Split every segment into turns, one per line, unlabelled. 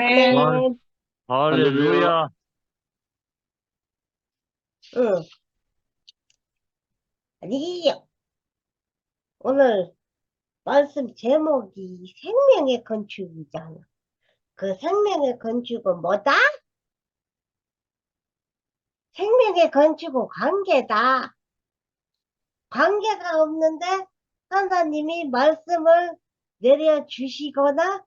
아,
아멘.
할렐루야.
할렐루야.
응. 아니, 오늘 말씀 제목이 생명의 건축이잖아. 그 생명의 건축은 뭐다? 생명의 건축은 관계다. 관계가 없는데 하나님이 말씀을 내려주시거나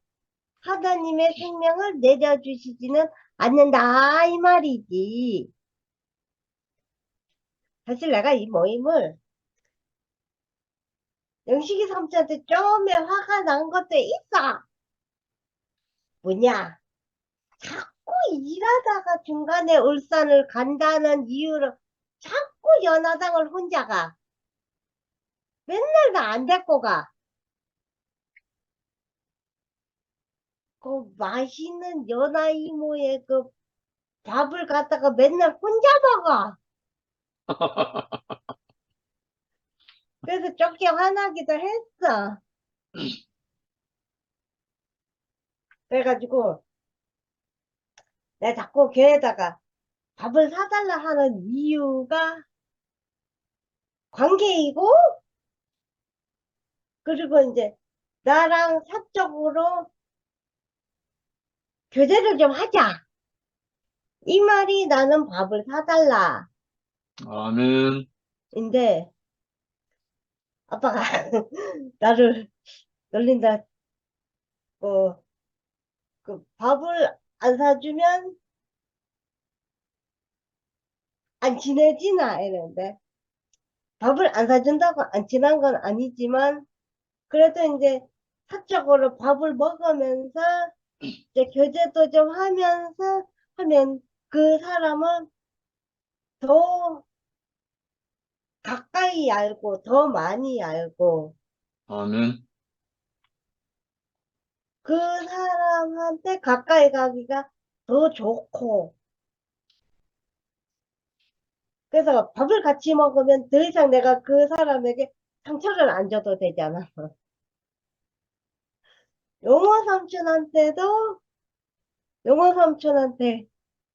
하나님의 생명을 내려주시지는 않는다. 이 말이지. 사실 내가 이 모임을 영식이 삼촌한테 좀에 화가 난 것도 있어. 뭐냐? 자꾸 일하다가 중간에 울산을 간다는 이유로 자꾸 연화장을 혼자 가. 맨날 나 안 데리고 가. 그 맛있는 연하 이모의 그 밥을 갖다가 맨날 혼자 먹어. 그래서 쫓겨 화나기도 했어. 그래가지고 내가 자꾸 걔에다가 밥을 사달라 하는 이유가 관계이고, 그리고 이제 나랑 사적으로 교제를 좀 하자. 이 말이 나는 밥을 사달라.
아멘.
인데 아빠가 나를 놀린다. 어, 그 밥을 안 사주면 안 친해지나 이랬는데 밥을 안 사준다고 안 친한 건 아니지만 그래도 이제 사적으로 밥을 먹으면서 이제 교제도 좀 하면서 하면 그 사람은 더 가까이 알고 더 많이 알고
아멘.
그 사람한테 가까이 가기가 더 좋고 그래서 밥을 같이 먹으면 더 이상 내가 그 사람에게 상처를 안 줘도 되잖아. 용호 삼촌한테도 용호 삼촌한테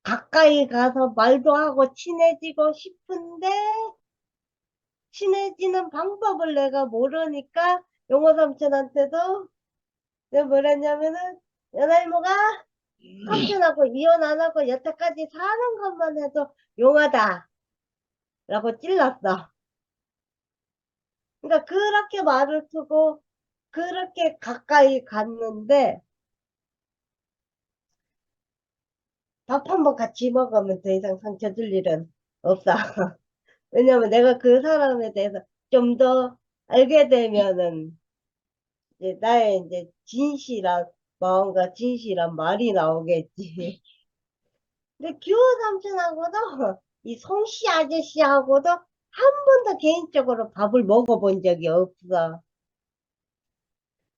가까이 가서 말도 하고 친해지고 싶은데 친해지는 방법을 내가 모르니까 용호 삼촌한테도 내가 뭐랬냐면은 연할모가 삼촌하고 이혼 안 하고 여태까지 사는 것만 해도 용하다 라고 찔렀어. 그러니까 그렇게 말을 쓰고 그렇게 가까이 갔는데 밥 한 번 같이 먹으면 더 이상 상처 줄 일은 없어. 왜냐면 내가 그 사람에 대해서 좀 더 알게 되면은 이제 나의 이제 진실한 마음과 진실한 말이 나오겠지. 근데 규호 삼촌하고도 이 송씨 아저씨하고도 한 번도 개인적으로 밥을 먹어본 적이 없어.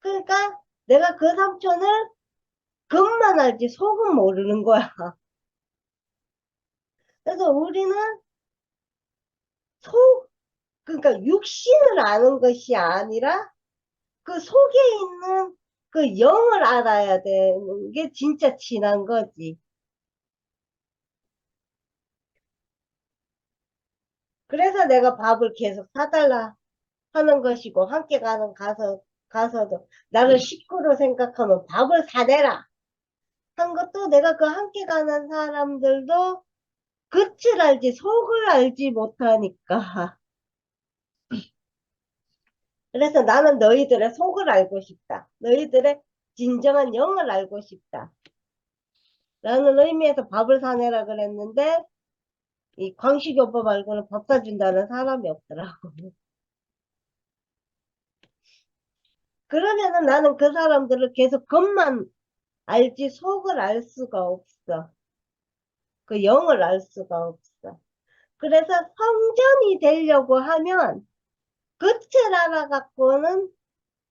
그러니까 내가 그 삼촌을 겉만 알지 속은 모르는 거야. 그래서 우리는 속, 그러니까 육신을 아는 것이 아니라 그 속에 있는 그 영을 알아야 되는 게 진짜 친한 거지. 그래서 내가 밥을 계속 사달라 하는 것이고, 함께 가서도 나를 식구로 생각하면 밥을 사대라 한 것도 내가 그 함께 가는 사람들도 겉을 알지 속을 알지 못하니까. 그래서 나는 너희들의 속을 알고 싶다. 너희들의 진정한 영을 알고 싶다. 라는 의미에서 밥을 사내라 그랬는데, 이 광식이 오빠 말고는 밥 사준다는 사람이 없더라고. 그러면은 나는 그 사람들을 계속 겉만 알지 속을 알 수가 없어. 그 영을 알 수가 없어. 그래서 성전이 되려고 하면 겉을 알아갖고는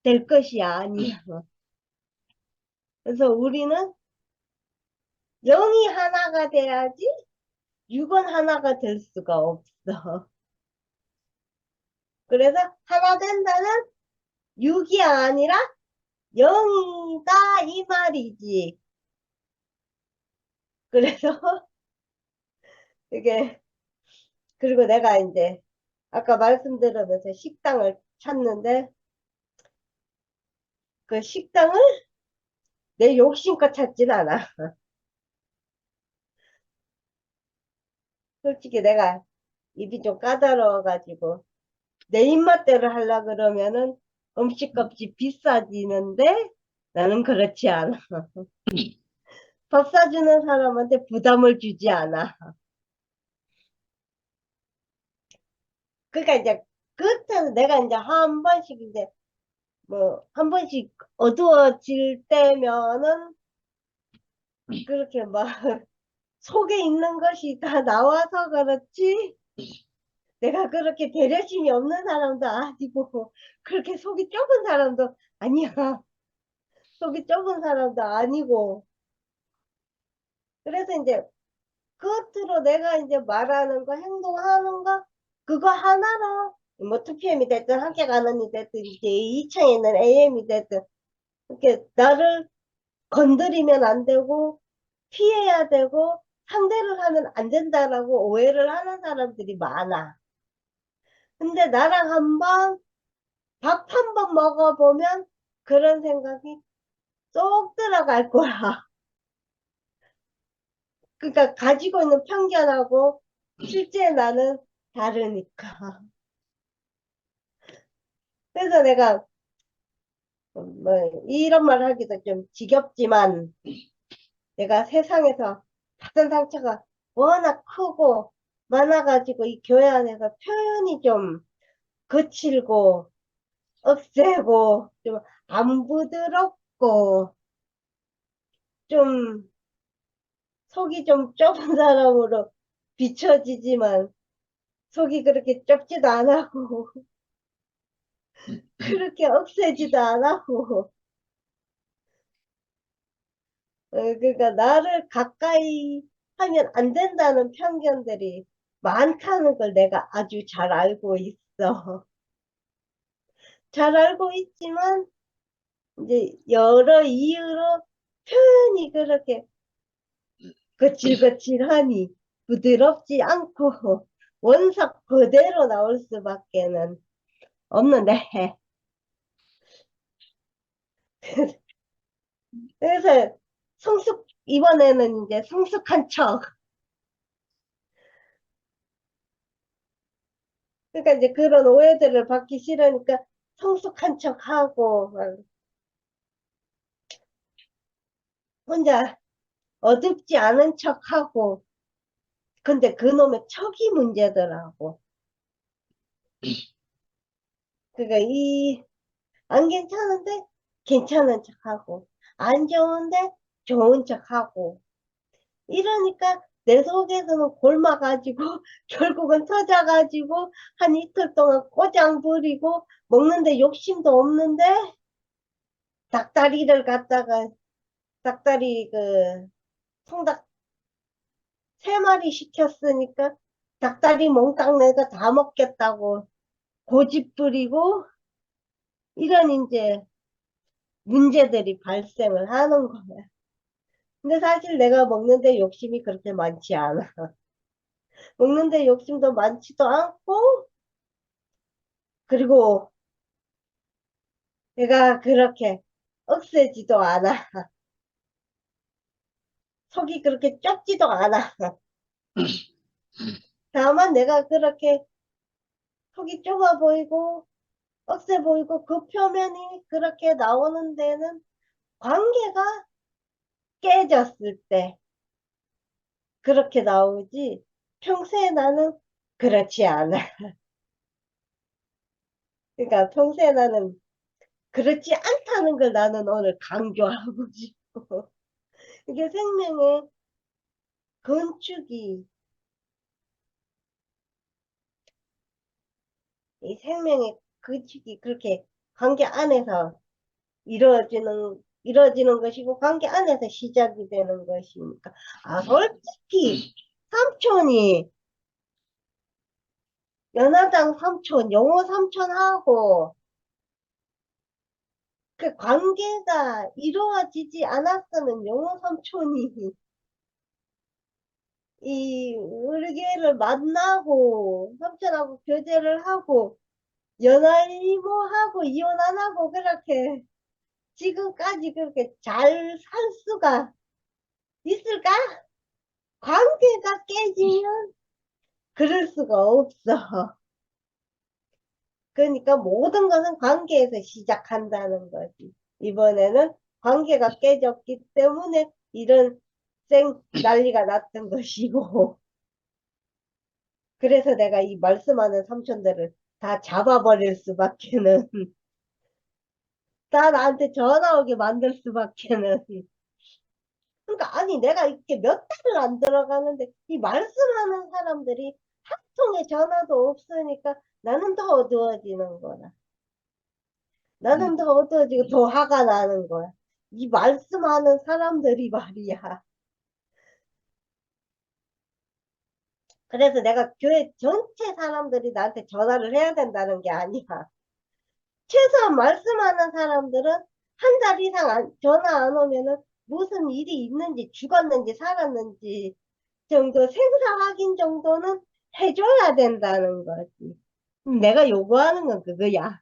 될 것이 아니야. 그래서 우리는 영이 하나가 돼야지 육은 하나가 될 수가 없어. 그래서 하나 된다는 육이 아니라 영이다 이 말이지. 그래서 이게, 그리고 내가 이제 아까 말씀드리면서 식당을 찾는데 그 식당을 내 욕심껏 찾진 않아. 솔직히 내가 입이 좀 까다로워가지고 내 입맛대로 하려 그러면은 음식값이 비싸지는데 나는 그렇지 않아. 밥 사주는 사람한테 부담을 주지 않아. 그러니까 이제 그때는 내가 이제 한 번씩 이제 뭐 한 번씩 어두워질 때면은 그렇게 막 속에 있는 것이 다 나와서 그렇지 내가 그렇게 배려심이 없는 사람도 아니고 그렇게 속이 좁은 사람도 아니야. 속이 좁은 사람도 아니고 그래서 이제 겉으로 내가 이제 말하는 거 행동하는 거 그거 하나로 뭐 2PM이 됐든 함께 가는 이 됐든 이제 2층에 있는 AM이 됐든 이렇게 나를 건드리면 안 되고 피해야 되고 상대를 하면 안 된다라고 오해를 하는 사람들이 많아. 근데 나랑 한번 밥 한 번 먹어보면 그런 생각이 쏙 들어갈 거야. 그러니까 가지고 있는 편견하고 실제 나는 다르니까. 그래서 내가 뭐 이런 말 하기도 좀 지겹지만 내가 세상에서 받은 상처가 워낙 크고 많아가지고 이 교회 안에서 표현이 좀 거칠고 억세고 좀 안 부드럽고 좀 속이 좀 좁은 사람으로 비춰지지만 속이 그렇게 좁지도 않고 그렇게 억세지도 않고 그러니까 나를 가까이 하면 안 된다는 편견들이 많다는 걸 내가 아주 잘 알고 있어. 잘 알고 있지만 이제 여러 이유로 표현이 그렇게 거칠거칠하니 부드럽지 않고 원석 그대로 나올 수밖에는 없는데 그래서 이번에는 이제 성숙한 척 그러니까 이제 그런 오해들을 받기 싫으니까 성숙한 척하고 막 혼자 어둡지 않은 척하고 근데 그놈의 척이 문제더라고. 그러니까 이 안 괜찮은데 괜찮은 척하고 안 좋은데 좋은 척하고 이러니까 내 속에서는 골마가지고 결국은 터져가지고 한 이틀 동안 꼬장 부리고 먹는데 욕심도 없는데 닭다리를 갖다가 닭다리 그 통닭 3마리 시켰으니까 닭다리 몽땅 내가 다 먹겠다고 고집 부리고 이런 이제 문제들이 발생을 하는 거야. 근데 사실 내가 먹는데 욕심이 그렇게 많지 않아. 먹는데 욕심도 많지도 않고 그리고 내가 그렇게 억세지도 않아. 속이 그렇게 좁지도 않아. 다만 내가 그렇게 속이 좁아 보이고 억세 보이고 그 표면이 그렇게 나오는 데는 관계가 깨졌을 때 그렇게 나오지 평소에 나는 그렇지 않아. 그러니까 평소에 나는 그렇지 않다는 걸 나는 오늘 강조하고 싶고 이게 생명의 건축이 이 생명의 건축이 그렇게 관계 안에서 이루어지는 것이고 관계 안에서 시작이 되는 것이니까 아 솔직히 삼촌이 연하장 삼촌 영호 삼촌하고 그 관계가 이루어지지 않았으면 영호 삼촌이 우리 교회를 만나고, 삼촌하고 교제를 하고, 연하 이모하고 이혼 안 하고, 그렇게, 지금까지 그렇게 잘 살 수가 있을까? 관계가 깨지면 그럴 수가 없어. 그러니까 모든 것은 관계에서 시작한다는 거지. 이번에는 관계가 깨졌기 때문에 이런 난리가 났던 것이고. 그래서 내가 이 말씀하는 삼촌들을 다 잡아버릴 수밖에는, 다 나한테 전화 오게 만들 수밖에는. 그러니까 아니 내가 이렇게 몇 달을 안 들어가는데 이 말씀하는 사람들이 한 통의 전화도 없으니까 나는 더 어두워지는 거야. 나는 더 어두워지고 더 화가 나는 거야. 이 말씀하는 사람들이 말이야. 그래서 내가 교회 전체 사람들이 나한테 전화를 해야 된다는 게 아니야. 최소한 말씀하는 사람들은 한 달 이상 전화 안 오면은 무슨 일이 있는지 죽었는지 살았는지 정도 생사 확인 정도는 해줘야 된다는 거지. 내가 요구하는 건 그거야.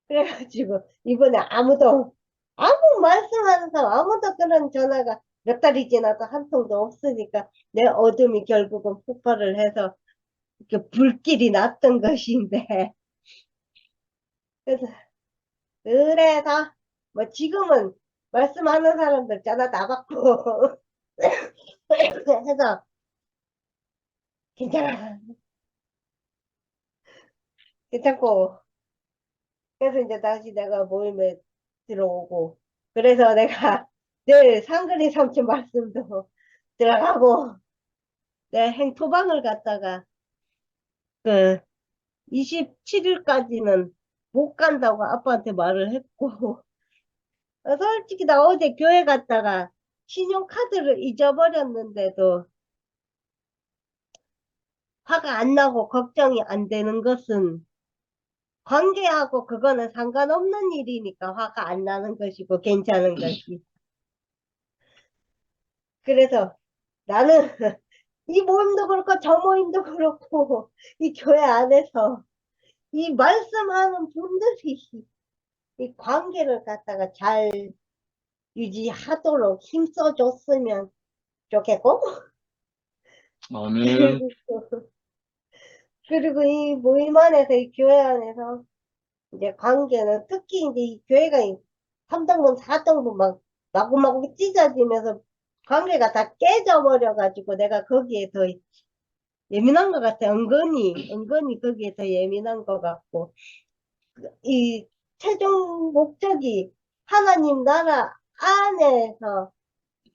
그래가지고 이번에 아무 말씀하는 사람 아무도 그런 전화가 몇 달이 지나도 한 통도 없으니까 내 어둠이 결국은 폭발을 해서 이렇게 불길이 났던 것인데 그래서 그래서 뭐 지금은 말씀하는 사람들 전화 다 받고 해서 괜찮아 괜찮고 그래서 이제 다시 내가 모임에 들어오고 그래서 내가 내일 상근이 삼촌 말씀도 들어가고 내 행토방을 갔다가 그 27일까지는 못 간다고 아빠한테 말을 했고 솔직히 나 어제 교회 갔다가 신용카드를 잊어버렸는데도 화가 안 나고 걱정이 안 되는 것은 관계하고 그거는 상관없는 일이니까 화가 안 나는 것이고 괜찮은 것이. 그래서 나는 이 모임도 그렇고 저 모임도 그렇고 이 교회 안에서 이 말씀하는 분들이 이 관계를 갖다가 잘 유지하도록 힘써줬으면 좋겠고
아멘.
그리고 그리고 이 모임 안에서 이 교회 안에서 이제 관계는 특히 이제 이 교회가 3등분 4등분 막 마구마구 찢어지면서 관계가 다 깨져버려 가지고 내가 거기에 더 예민한 것 같아. 은근히 거기에 더 예민한 것 같고 이 최종 목적이 하나님 나라 안에서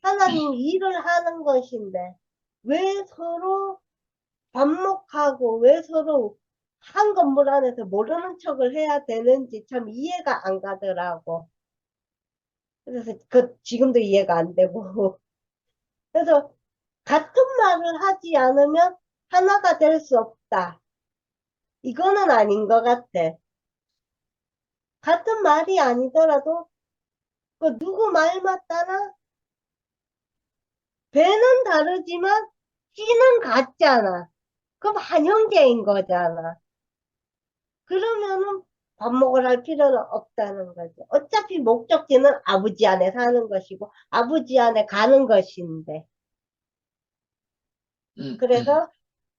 하나님 일을 하는 것인데 왜 서로 반목하고 왜 서로 한 건물 안에서 모르는 척을 해야 되는지 참 이해가 안 가더라고. 그래서 지금도 이해가 안 되고. 그래서 같은 말을 하지 않으면 하나가 될 수 없다. 이거는 아닌 것 같아. 같은 말이 아니더라도 그 누구 말 맞다나 배는 다르지만 씨는 같잖아. 그럼 한 형제인 거잖아. 그러면은 반목을 할 필요는 없다는 거죠. 어차피 목적지는 아버지 안에 사는 것이고 아버지 안에 가는 것인데. 그래서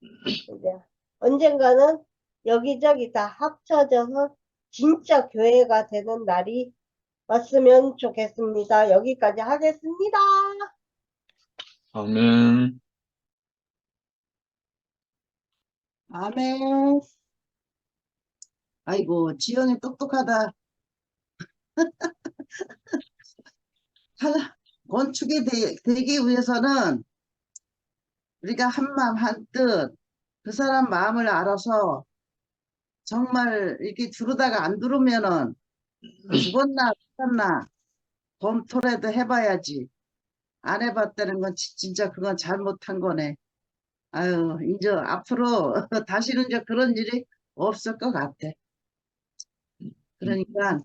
이제 언젠가는 여기저기 다 합쳐져서 진짜 교회가 되는 날이 왔으면 좋겠습니다. 여기까지 하겠습니다.
아멘.
아멘. 아이고, 지연이 똑똑하다. 건축이 되기 위해서는 우리가 한 마음 한 뜻, 그 사람 마음을 알아서 정말 이렇게 두르다가 안 두르면은 죽었나 살았나 검토라도 해봐야지. 안 해봤다는 건 진짜 그건 잘못한 거네. 아유, 이제 앞으로 다시는 이제 그런 일이 없을 것 같아. 그러니까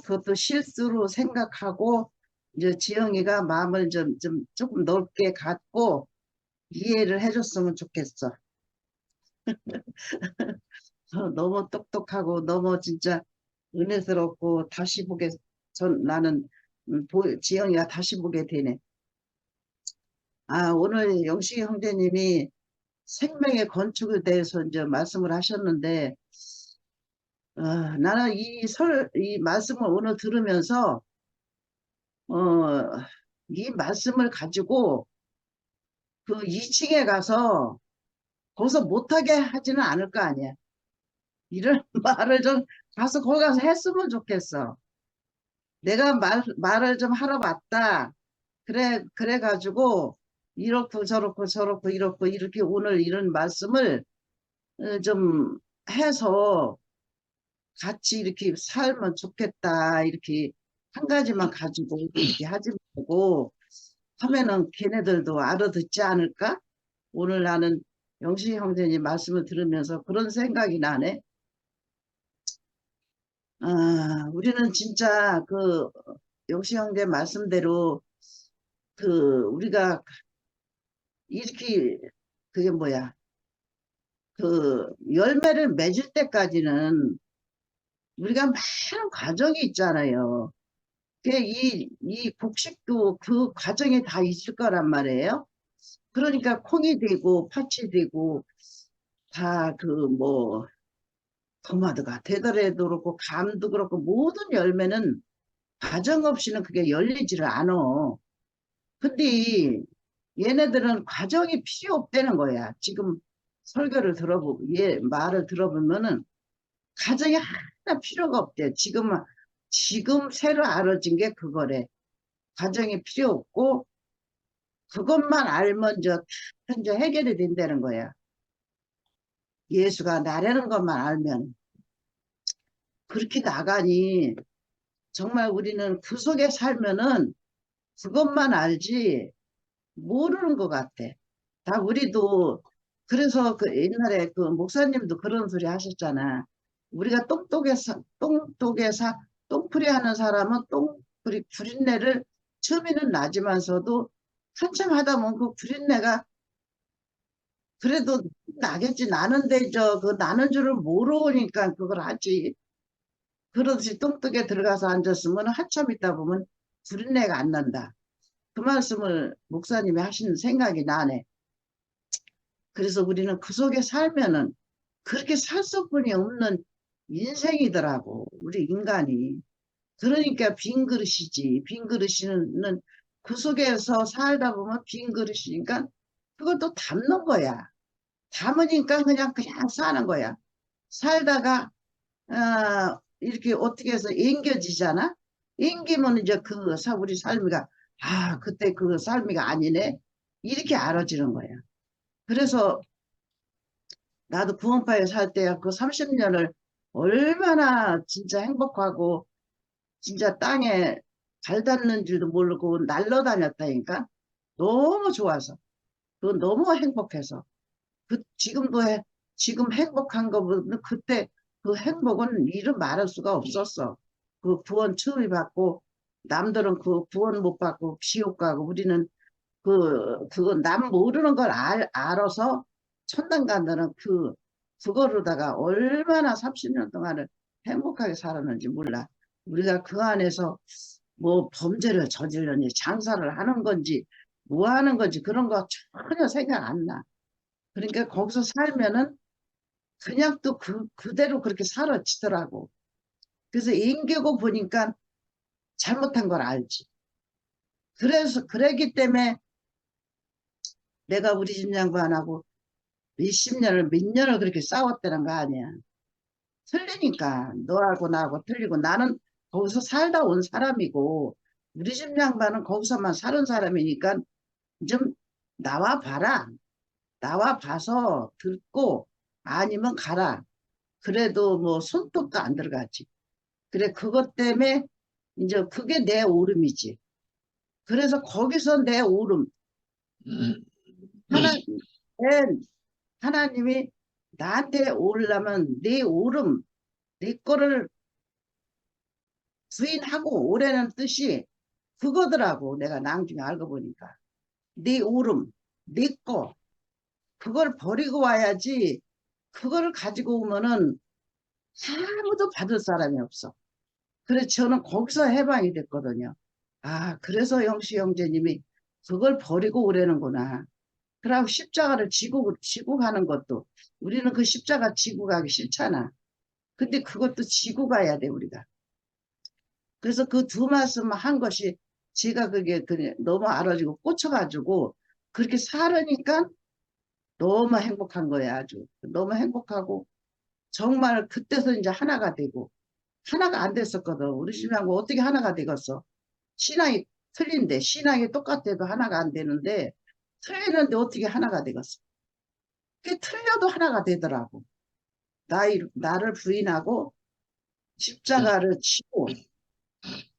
그것도 실수로 생각하고 이제 지영이가 마음을 조금 넓게 갖고 이해를 해줬으면 좋겠어. 너무 똑똑하고 너무 진짜 은혜스럽고 다시 보게, 나는 지영이가 다시 보게 되네. 아, 오늘 영식이 형제님이 생명의 건축에 대해서 이제 말씀을 하셨는데, 나는 이 말씀을 오늘 들으면서, 어, 이 말씀을 가지고 그 2층에 가서 거기서 못하게 하지는 않을 거 아니야. 이런 말을 좀 가서 거기 가서 했으면 좋겠어. 내가 말을 좀 하러 왔다. 그래가지고, 이렇고 저렇고 저렇고 이렇고 이렇게 오늘 이런 말씀을 좀 해서 같이 이렇게 살면 좋겠다. 이렇게 한 가지만 가지고 이렇게 하지 말고 하면은 걔네들도 알아듣지 않을까? 오늘 나는 영식 형제님 말씀을 들으면서 그런 생각이 나네. 우리는 진짜 그 영식 형제 말씀대로 우리가 이렇게 그게 뭐야? 그 열매를 맺을 때까지는 우리가 많은 과정이 있잖아요. 이 곡식도 그 과정이 다 있을 거란 말이에요. 그러니까 콩이 되고 팥이 되고 다 토마토가 되더라도 그렇고 감도 그렇고 모든 열매는 과정 없이는 그게 열리지를 않아. 근데 얘네들은 과정이 필요 없다는 거야. 지금 설교를 들어보고 얘 말을 들어보면은 과정이 하나 필요가 없대. 지금 새로 알아진 게 그거래. 과정이 필요 없고 그것만 알면 현재 해결이 된다는 거야. 예수가 나라는 것만 알면 그렇게 나가니 정말 우리는 그 속에 살면은 그것만 알지 모르는 것 같아. 다 우리도 그래서 그 옛날에 그 목사님도 그런 소리 하셨잖아. 우리가 똥풀이 하는 사람은 똥풀이 구린내를 처음에는 나지만서도 한참 하다 보면 그 구린내가 그래도 나겠지. 나는데 그 나는 줄을 모르니까 그걸 하지. 그러듯이 똥뚝에 들어가서 앉았으면 한참 있다 보면 구린내가 안 난다. 그 말씀을 목사님이 하시는 생각이 나네. 그래서 우리는 그 속에 살면은 그렇게 살 수뿐이 없는 인생이더라고, 우리 인간이. 그러니까 빈 그릇이지. 빈 그릇이는 그 속에서 살다 보면 빈 그릇이니까 그것도 담는 거야. 담으니까 그냥 사는 거야. 살다가 이렇게 어떻게 해서 앵겨지잖아. 앵기면 이제 우리 삶이가 그때 그 삶이가 아니네. 이렇게 알아지는 거야. 그래서 나도 구원파에 살 때 그 30년을 얼마나 진짜 행복하고 진짜 땅에 발 닿는 줄도 모르고 날라다녔다니까. 너무 좋아서. 너무 행복해서. 지금 행복한 거보다 그때 그 행복은 이루 말할 수가 없었어. 그 구원 처음 받고 남들은 그 구원 못 받고 지옥 가고 우리는 그거 남 모르는 걸 알아서 천당 간다는 그거로다가 얼마나 30년 동안을 행복하게 살았는지 몰라. 우리가 그 안에서 뭐 범죄를 저질러니 장사를 하는 건지 뭐 하는 건지 그런 거 전혀 생각 안 나. 그러니까 거기서 살면은 그냥 또 그대로 그렇게 사라지더라고. 그래서 인기고 보니까 잘못한 걸 알지. 그랬기 때문에 내가 우리 집 양반하고 몇 년을 그렇게 싸웠다는 거 아니야. 틀리니까 너하고 나하고 틀리고 나는 거기서 살다 온 사람이고 우리 집 양반은 거기서만 사는 사람이니까 좀 나와 봐라. 나와 봐서 듣고 아니면 가라. 그래도 뭐 손톱도 안 들어가지. 그래 그것 때문에 이제 그게 내 오름이지. 그래서 거기서 내 오름 하나 내 하나님이 나한테 오르려면 내 오름 내 거를 부인하고 오라는 뜻이 그거더라고. 내가 나중에 알고 보니까. 네 울음, 네 거, 그걸 버리고 와야지. 그거를 가지고 오면은 아무도 받을 사람이 없어. 그래서 저는 거기서 해방이 됐거든요. 아, 그래서 영시 형제님이 그걸 버리고 오려는구나. 그러고 십자가를 지고 가는 것도, 우리는 그 십자가 지고 가기 싫잖아. 근데 그것도 지고 가야 돼, 우리가. 그래서 그 두 말씀 한 것이 제가 그게 그냥 너무 알아지고 꽂혀가지고 그렇게 살으니까 너무 행복한 거야, 아주. 너무 행복하고 정말 그때서 이제 하나가 되고, 하나가 안 됐었거든. 우리 신랑과 어떻게 하나가 되겠어? 신앙이 틀린데, 신앙이 똑같아도 하나가 안 되는데, 틀리는데 어떻게 하나가 되겠어? 그게 틀려도 하나가 되더라고. 나를 부인하고 십자가를 지고,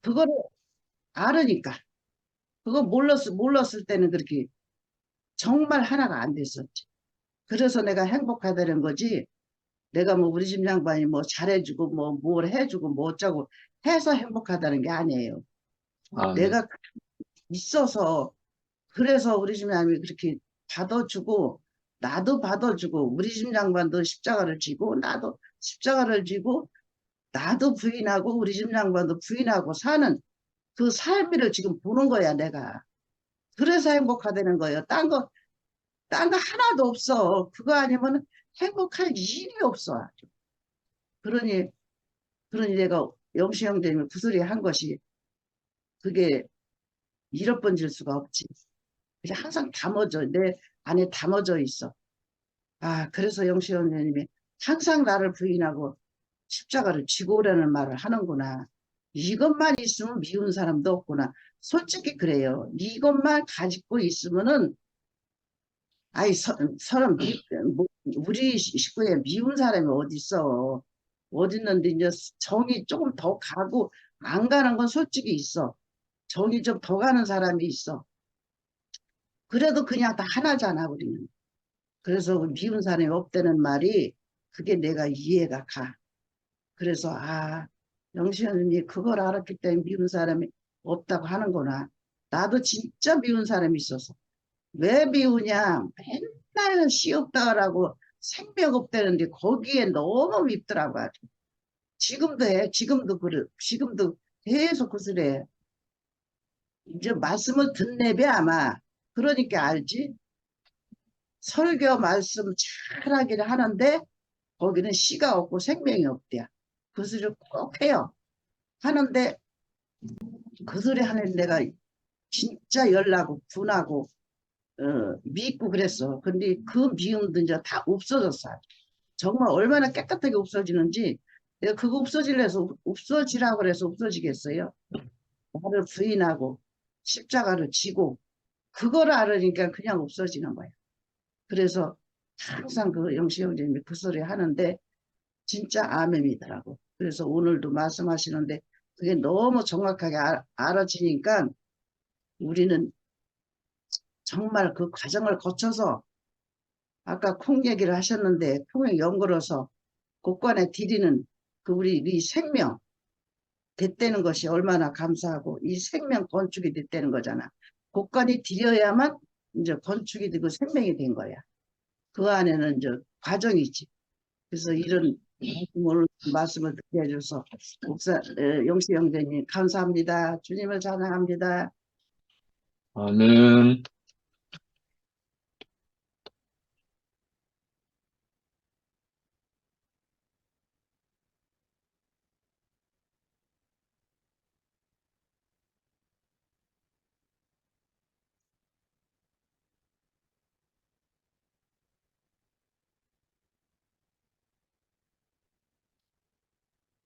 그거를 알으니까. 그거 몰랐을 때는 그렇게 정말 하나가 안 됐었지. 그래서 내가 행복하다는 거지. 내가 뭐 우리 집 양반이 뭐 잘해주고 뭐 뭘 해주고 뭐 어쩌고 해서 행복하다는 게 아니에요.
아멘.
내가 있어서, 그래서 우리 집 양반이 그렇게 받아주고 나도 받아주고 우리 집 양반도 십자가를 지고 나도 십자가를 지고 나도 부인하고 우리 집 양반도 부인하고 사는 그 삶을 지금 보는 거야, 내가. 그래서 행복하다는 거예요. 딴 거 하나도 없어. 그거 아니면 행복할 일이 없어. 그러니, 내가 영시 형제님이 그 소리 한 것이 그게 잃어버릴 수가 없지. 그게 항상 담아져, 내 안에 담아져 있어. 아, 그래서 영시 형제님이 항상 나를 부인하고 십자가를 지고 오라는 말을 하는구나. 이것만 있으면 미운 사람도 없구나. 솔직히 그래요. 이것만 가지고 있으면은, 아이, 사람, 뭐, 우리 식구에 미운 사람이 어디 있어. 어디 있는데, 이제 정이 조금 더 가고, 안 가는 건 솔직히 있어. 정이 좀 더 가는 사람이 있어. 그래도 그냥 다 하나잖아, 우리는. 그래서 그 미운 사람이 없다는 말이, 그게 내가 이해가 가. 그래서, 아, 영시현님이 그걸 알았기 때문에 미운 사람이 없다고 하는구나. 나도 진짜 미운 사람이 있어서. 왜 미우냐? 맨날 시 없다라고 생명 없다는데 거기에 너무 밉더라고 아주. 지금도 해. 지금도 그래. 지금도 계속 그 소리 해. 이제 말씀을 듣네배 아마. 그러니까 알지? 설교 말씀 잘하기를 하는데 거기는 씨가 없고 생명이 없대요. 그 소리를 꼭 해요. 하는데 그 소리 하는 내가 진짜 열나고 분하고 믿고 그랬어. 근데 그 미움도 이제 다 없어졌어. 정말 얼마나 깨끗하게 없어지는지 내가 그거 없어지려서 없어지라고 그래서 없어지겠어요. 나를 부인하고 십자가를 지고 그거를 알으니까 그냥 없어지는 거야. 그래서 항상 그 영시 형제님이 그 소리 하는데 진짜 아멘이더라고. 그래서 오늘도 말씀하시는데 그게 너무 정확하게 알아지니까 우리는 정말 그 과정을 거쳐서 아까 콩 얘기를 하셨는데 콩에 연걸어서 곳간에 드리는 그 우리 생명 됐다는 것이 얼마나 감사하고 이 생명 건축이 됐다는 거잖아. 곳간이 드려야만 이제 건축이 되고 생명이 된 거야. 그 안에는 이제 과정이지. 그래서 이런 오늘 말씀을 듣게 해줘서 영시 형제님 감사합니다. 주님을 찬양합니다.
아멘.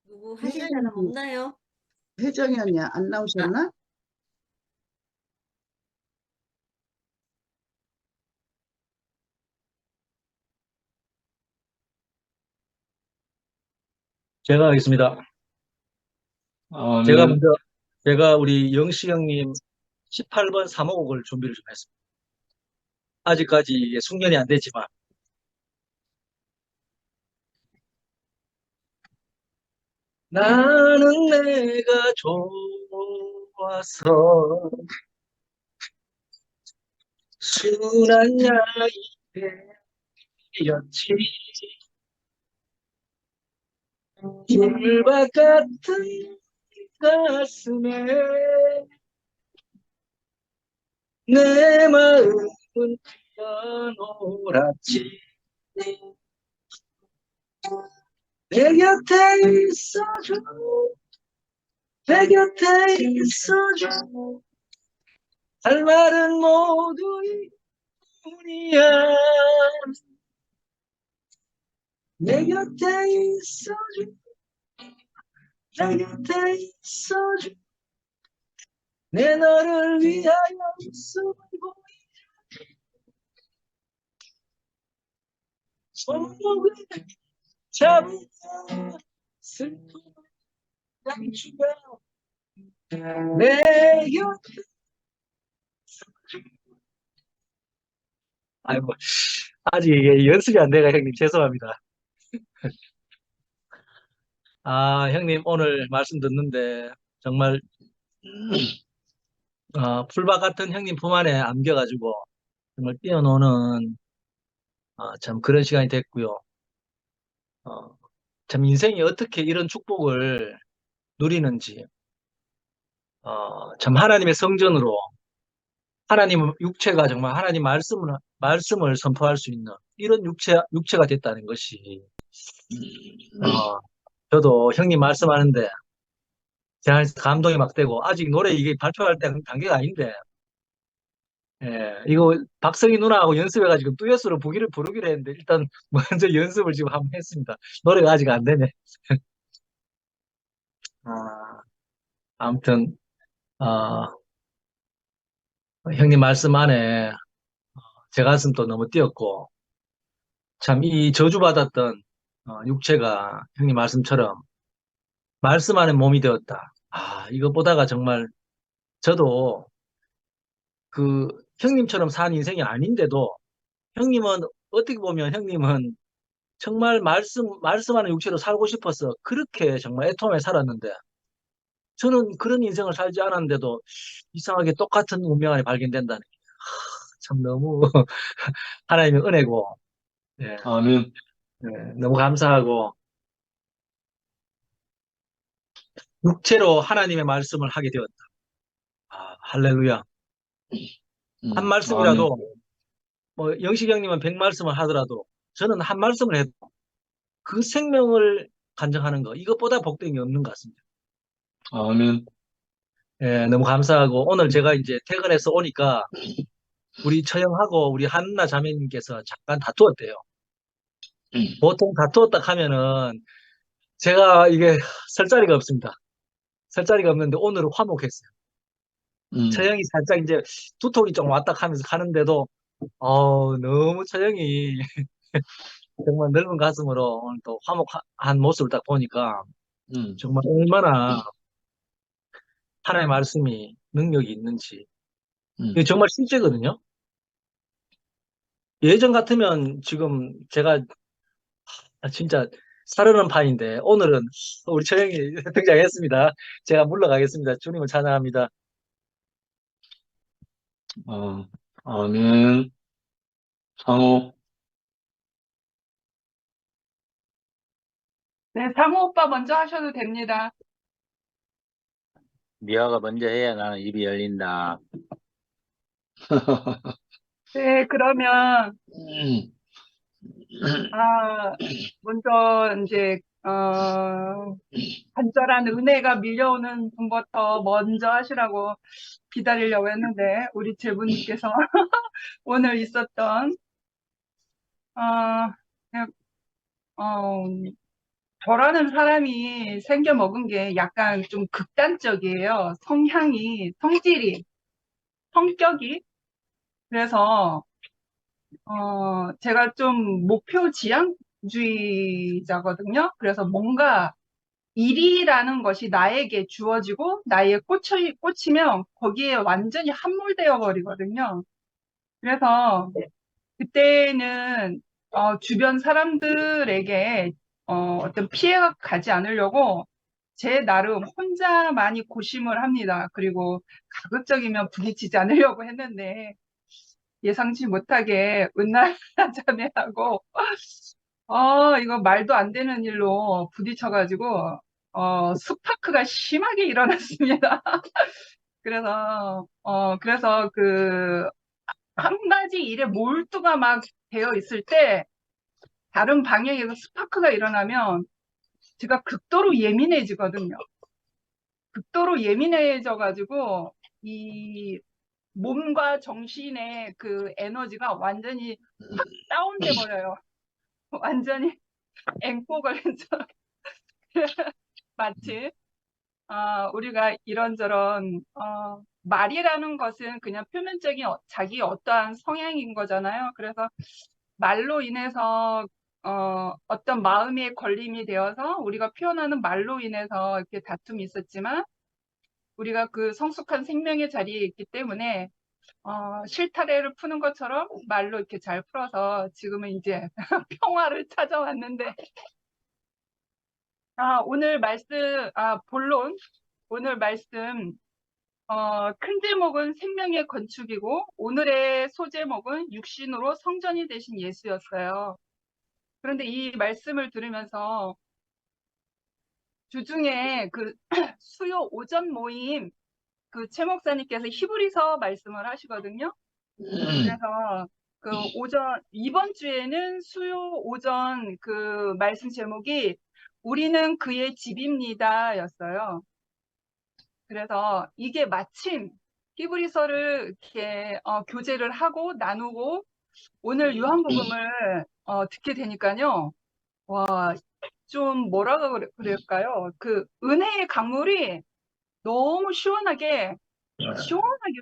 누구 하실 사람 없나요?
회정현이 안 나오셨나?
제가 하겠습니다. 제가
아멘.
먼저, 제가 우리 영시 형님 18번 사모곡을 준비를 좀 했습니다. 아직까지 숙련이 안 됐지만, 나는 내가 와서 순한 나이 되었지. 불밭 같은 가슴에 내 마음은 피어놀았지. 내 곁에 있어줘, 내 곁에 있어줘. 할 말은 모두 이뿐이야. 내 곁에 있어줘, 내 곁에 있어줘. 내 너를 위하여 숨을 손목을 잡으며 슬픈 감추가 내 곁에. 아이고, 아직 이게 연습이 안 돼가 형님 죄송합니다. 아, 형님 오늘 말씀 듣는데 정말 풀밭 같은 형님 품 안에 안겨가지고 정말 뛰어노는 참 그런 시간이 됐고요. 어, 참 인생이 어떻게 이런 축복을 누리는지 참 하나님의 성전으로 하나님 육체가 정말 하나님 말씀을 선포할 수 있는 이런 육체가 됐다는 것이 저도 형님 말씀하는데 제가 감동이 막 되고 아직 노래 이게 발표할 때 단계가 아닌데 예, 이거 박성희 누나하고 연습해가지고 듀엣으로 부르기로 했는데 일단 먼저 연습을 지금 한번 했습니다. 노래가 아직 안 되네. 아, 아무튼 형님 말씀 안에 제 가슴도 너무 뛰었고 참 이 저주받았던 육체가 형님 말씀처럼 말씀 안에 몸이 되었다. 아, 이거 보다가 정말 저도 그 형님처럼 산 인생이 아닌데도 형님은 어떻게 보면 형님은 정말 말씀하는 육체로 살고 싶어서 그렇게 정말 애통해 살았는데 저는 그런 인생을 살지 않았는데도 이상하게 똑같은 운명 안에 발견된다는 게 참 너무 하나님의 은혜고 예,
아멘.
예, 너무 감사하고 육체로 하나님의 말씀을 하게 되었다. 아, 할렐루야. 한
아멘.
말씀이라도 뭐 영식 형님은 100말씀을 하더라도 저는 한 말씀을 해도 그 생명을 간증하는 거 이것보다 복된 게 없는 것 같습니다.
아멘.
예, 너무 감사하고 오늘 제가 이제 퇴근해서 오니까 우리 처형하고 우리 한나 자매님께서 잠깐 다투었대요. 보통 다투었다 하면은 제가 이게 설 자리가 없습니다. 설 자리가 없는데 오늘은 화목했어요. 처형이 살짝 이제 두통이 좀 왔다 하면서 가는데도 너무 처형이 정말 넓은 가슴으로 오늘 또 화목한 모습을 딱 보니까 정말 얼마나 하나님의 말씀이 능력이 있는지 이게 정말 실제거든요. 예전 같으면 지금 제가 진짜 사르는 판인데 오늘은 우리 처형이 등장했습니다. 제가 물러가겠습니다. 주님을 찬양합니다.
아멘. 상호.
네, 상호 오빠 먼저 하셔도 됩니다.
미아가 먼저 해야 나는 입이 열린다.
네, 그러면, 먼저 이제, 간절한 은혜가 밀려오는 분부터 먼저 하시라고 기다리려고 했는데, 우리 제부님께서 오늘 있었던, 저라는 사람이 생겨 먹은 게 약간 좀 극단적이에요. 성격이. 그래서, 제가 좀 목표 지향주의자거든요. 그래서 뭔가 일이라는 것이 나에게 주어지고 나에게 꽂히면 거기에 완전히 함몰되어 버리거든요. 그래서 그때는 주변 사람들에게 어떤 피해가 가지 않으려고 제 나름 혼자 많이 고심을 합니다. 그리고 가급적이면 부딪히지 않으려고 했는데 예상치 못하게 은날 자매하고 이거 말도 안 되는 일로 부딪혀가지고 스파크가 심하게 일어났습니다. 그래서 그 한 가지 일에 몰두가 막 되어 있을 때 다른 방향에서 스파크가 일어나면 제가 극도로 예민해지거든요. 극도로 예민해져가지고 이 몸과 정신의 그 에너지가 완전히 확 다운돼 버려요. 완전히 앵꼬 걸린처럼. 마치 우리가 이런저런 말이라는 것은 그냥 표면적인 자기 어떠한 성향인 거잖아요. 그래서 말로 인해서 어떤 마음의 걸림이 되어서 우리가 표현하는 말로 인해서 이렇게 다툼이 있었지만 우리가 그 성숙한 생명의 자리에 있기 때문에 실타래를 푸는 것처럼 말로 이렇게 잘 풀어서 지금은 이제 평화를 찾아왔는데 오늘 말씀 본론 오늘 말씀 큰 제목은 생명의 건축이고 오늘의 소제목은 육신으로 성전이 되신 예수였어요. 그런데 이 말씀을 들으면서 주중에 그 수요 오전 모임 그 최 목사님께서 히브리서 말씀을 하시거든요. 그래서 그 이번 주에는 수요 오전 그 말씀 제목이 우리는 그의 집입니다 였어요. 그래서 이게 마침 히브리서를 이렇게 교제를 하고 나누고 오늘 요한복음을 듣게 되니까요. 와, 좀 뭐라고 그럴까요? 그 은혜의 강물이 너무 시원하게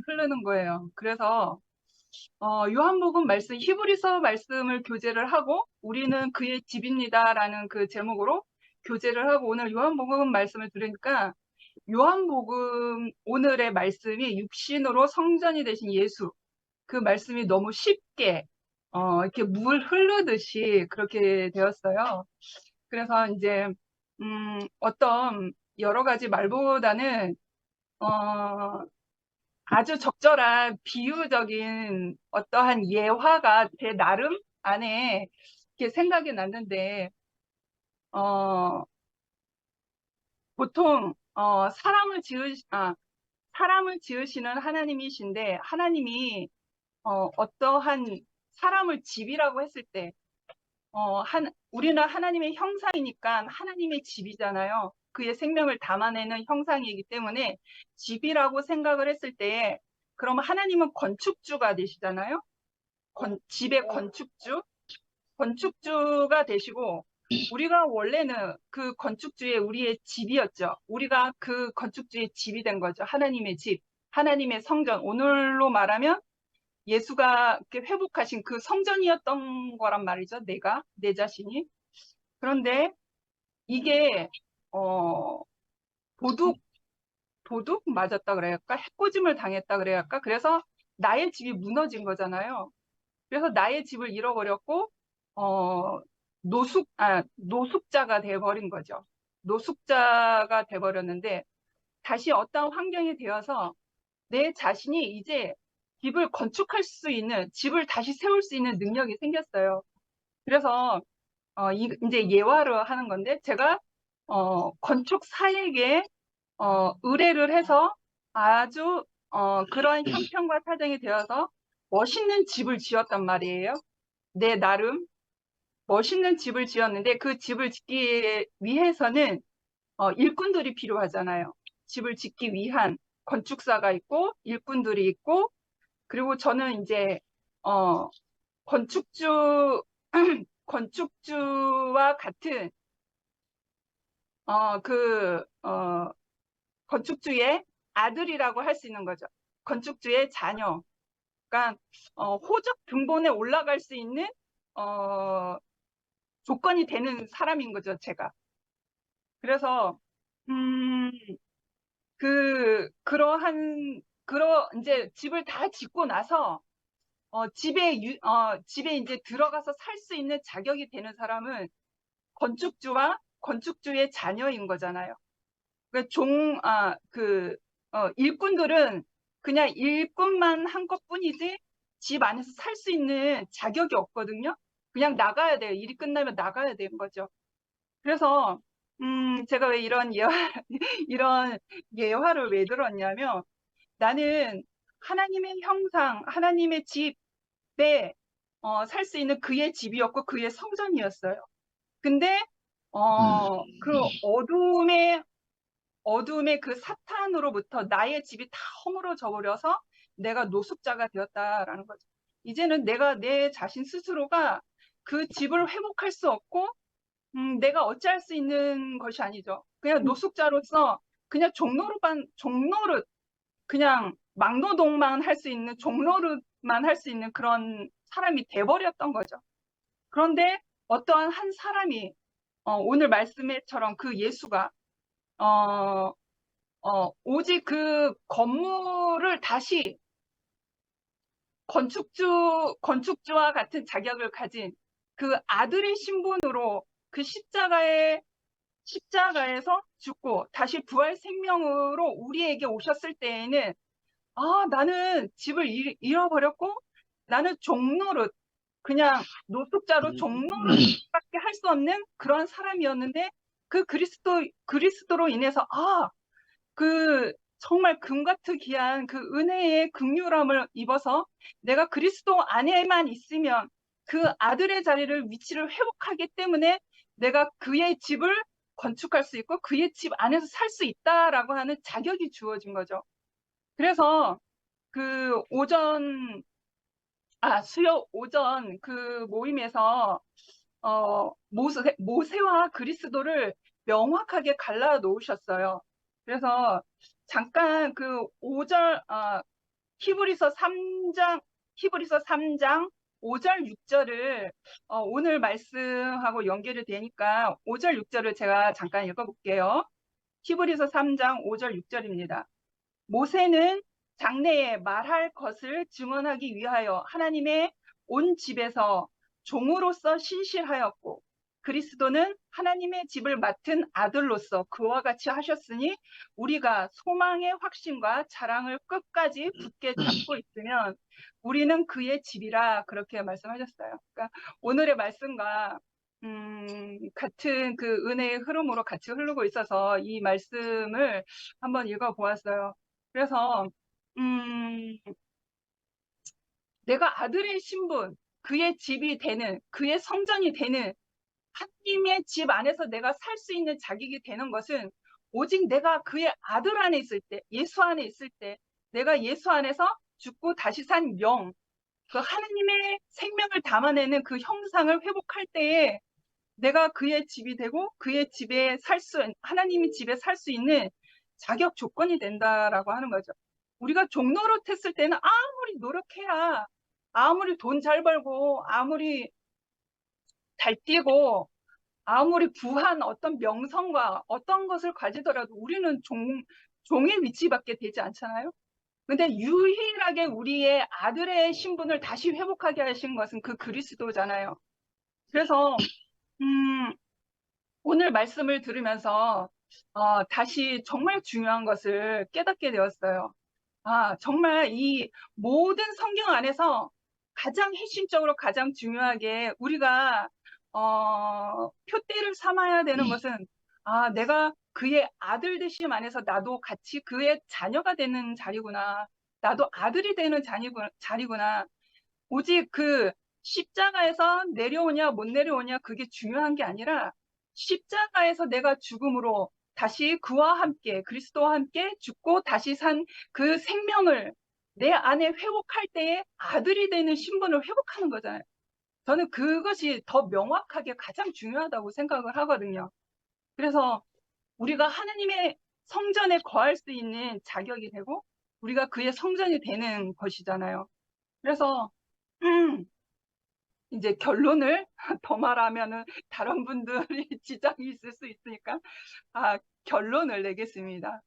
흐르는 거예요. 그래서 요한복음 말씀, 히브리서 말씀을 교제를 하고 우리는 그의 집입니다라는 그 제목으로 교제를 하고 오늘 요한복음 말씀을 들으니까 요한복음 오늘의 말씀이 육신으로 성전이 되신 예수 그 말씀이 너무 쉽게 이렇게 물 흐르듯이 그렇게 되었어요. 그래서 이제 어떤 여러 가지 말보다는 아주 적절한 비유적인 어떠한 예화가 제 나름 안에 이렇게 생각이 났는데 보통 사람을 지으시는 하나님이신데 하나님이 어떠한 사람을 집이라고 했을 때 우리는 하나님의 형상이니까 하나님의 집이잖아요. 그의 생명을 담아내는 형상이기 때문에 집이라고 생각을 했을 때 그러면 하나님은 건축주가 되시잖아요. 집의 건축주가 되시고 우리가 원래는 그 건축주의 우리의 집이었죠. 우리가 그 건축주의 집이 된 거죠. 하나님의 집, 하나님의 성전. 오늘로 말하면 예수가 이렇게 회복하신 그 성전이었던 거란 말이죠. 내 자신이. 그런데 이게 도둑 맞았다 그래야 할까? 해코짐을 당했다 그래야 할까? 그래서 나의 집이 무너진 거잖아요. 그래서 나의 집을 잃어버렸고 노숙자가 돼버린 거죠. 노숙자가 돼버렸는데 다시 어떤 환경이 되어서 내 자신이 이제 집을 건축할 수 있는, 집을 다시 세울 수 있는 능력이 생겼어요. 그래서 이제 예화를 하는 건데 제가 건축사에게 의뢰를 해서 아주 그런 형편과 사정이 되어서 멋있는 집을 지었단 말이에요. 내 나름 멋있는 집을 지었는데 그 집을 짓기 위해서는 일꾼들이 필요하잖아요. 집을 짓기 위한 건축사가 있고 일꾼들이 있고 그리고 저는 이제 건축주와 같은 건축주의 아들이라고 할 수 있는 거죠. 건축주의 자녀. 그러니까 호적 등본에 올라갈 수 있는 조건이 되는 사람인 거죠, 제가. 그래서 이제 집을 다 짓고 나서 집에 이제 들어가서 살 수 있는 자격이 되는 사람은 건축주와 건축주의 자녀인 거잖아요. 일꾼들은 그냥 일꾼만 한 것뿐이지 집 안에서 살 수 있는 자격이 없거든요. 그냥 나가야 돼요. 일이 끝나면 나가야 되는 거죠. 그래서 제가 왜 이런 이런 예화를 왜 들었냐면, 나는 하나님의 형상, 하나님의 집에 살 수 있는 그의 집이었고 그의 성전이었어요. 근데 그 어둠의 그 사탄으로부터 나의 집이 다 허물어져 버려서 내가 노숙자가 되었다라는 거죠. 이제는 내가 내 자신 스스로가 그 집을 회복할 수 없고 내가 어찌할 수 있는 것이 아니죠. 그냥 노숙자로서 그냥 종로릇 그냥 막노동만 할 수 있는, 종로릇만 할 수 있는 그런 사람이 돼버렸던 거죠. 그런데 어떠한 한 사람이 오늘 말씀처럼 그 예수가 오직 그 건물을 다시 건축주와 같은 자격을 가진 그 아들의 신분으로 그 십자가에서 죽고 다시 부활 생명으로 우리에게 오셨을 때에는, 나는 집을 잃어버렸고 나는 종로릇, 그냥 노숙자로 종로릇밖에 할 수 없는 그런 사람이었는데, 그 그리스도로 인해서 그 정말 금같은 귀한 그 은혜의 긍휼함을 입어서 내가 그리스도 안에만 있으면 그 아들의 위치를 회복하기 때문에 내가 그의 집을 건축할 수 있고 그의 집 안에서 살 수 있다라고 하는 자격이 주어진 거죠. 그래서 그 수요 오전 그 모임에서 모세와 그리스도를 명확하게 갈라 놓으셨어요. 그래서 잠깐 그 5절, 히브리서 3장 5절, 6절을 오늘 말씀하고 연결이 되니까 5절, 6절을 제가 잠깐 읽어볼게요. 히브리서 3장 5절, 6절입니다. 모세는 장래에 말할 것을 증언하기 위하여 하나님의 온 집에서 종으로서 신실하였고, 그리스도는 하나님의 집을 맡은 아들로서 그와 같이 하셨으니 우리가 소망의 확신과 자랑을 끝까지 굳게 잡고 있으면 우리는 그의 집이라, 그렇게 말씀하셨어요. 그러니까 오늘의 말씀과 같은 그 은혜의 흐름으로 같이 흐르고 있어서 이 말씀을 한번 읽어보았어요. 그래서 내가 아들의 신분, 그의 집이 되는, 그의 성전이 되는 하나님의 집 안에서 내가 살 수 있는 자격이 되는 것은 오직 내가 그의 아들 안에 있을 때, 예수 안에 있을 때, 내가 예수 안에서 죽고 다시 산 영, 그 하나님의 생명을 담아내는 그 형상을 회복할 때에 내가 그의 집이 되고 그의 집에 하나님의 집에 살 수 있는 자격 조건이 된다라고 하는 거죠. 우리가 종노릇 했을 때는 아무리 노력해야, 아무리 돈 잘 벌고, 아무리 잘 뛰고, 아무리 부한 어떤 명성과 어떤 것을 가지더라도 우리는 종의 위치밖에 되지 않잖아요. 근데 유일하게 우리의 아들의 신분을 다시 회복하게 하신 것은 그 그리스도잖아요. 그래서 오늘 말씀을 들으면서 다시 정말 중요한 것을 깨닫게 되었어요. 정말 이 모든 성경 안에서 가장 핵심적으로 가장 중요하게 우리가 표대를 삼아야 되는 것은, 내가 그의 아들 되심 안에서 나도 같이 그의 자녀가 되는 자리구나. 나도 아들이 되는 자리구나. 오직 그 십자가에서 내려오냐 못 내려오냐 그게 중요한 게 아니라, 십자가에서 내가 죽음으로 다시 그와 함께, 그리스도와 함께 죽고 다시 산 그 생명을 내 안에 회복할 때에 아들이 되는 신분을 회복하는 거잖아요. 저는 그것이 더 명확하게 가장 중요하다고 생각을 하거든요. 그래서 우리가 하나님의 성전에 거할 수 있는 자격이 되고 우리가 그의 성전이 되는 것이잖아요. 그래서 이제 결론을 더 말하면은 다른 분들이 지장이 있을 수 있으니까 결론을 내겠습니다.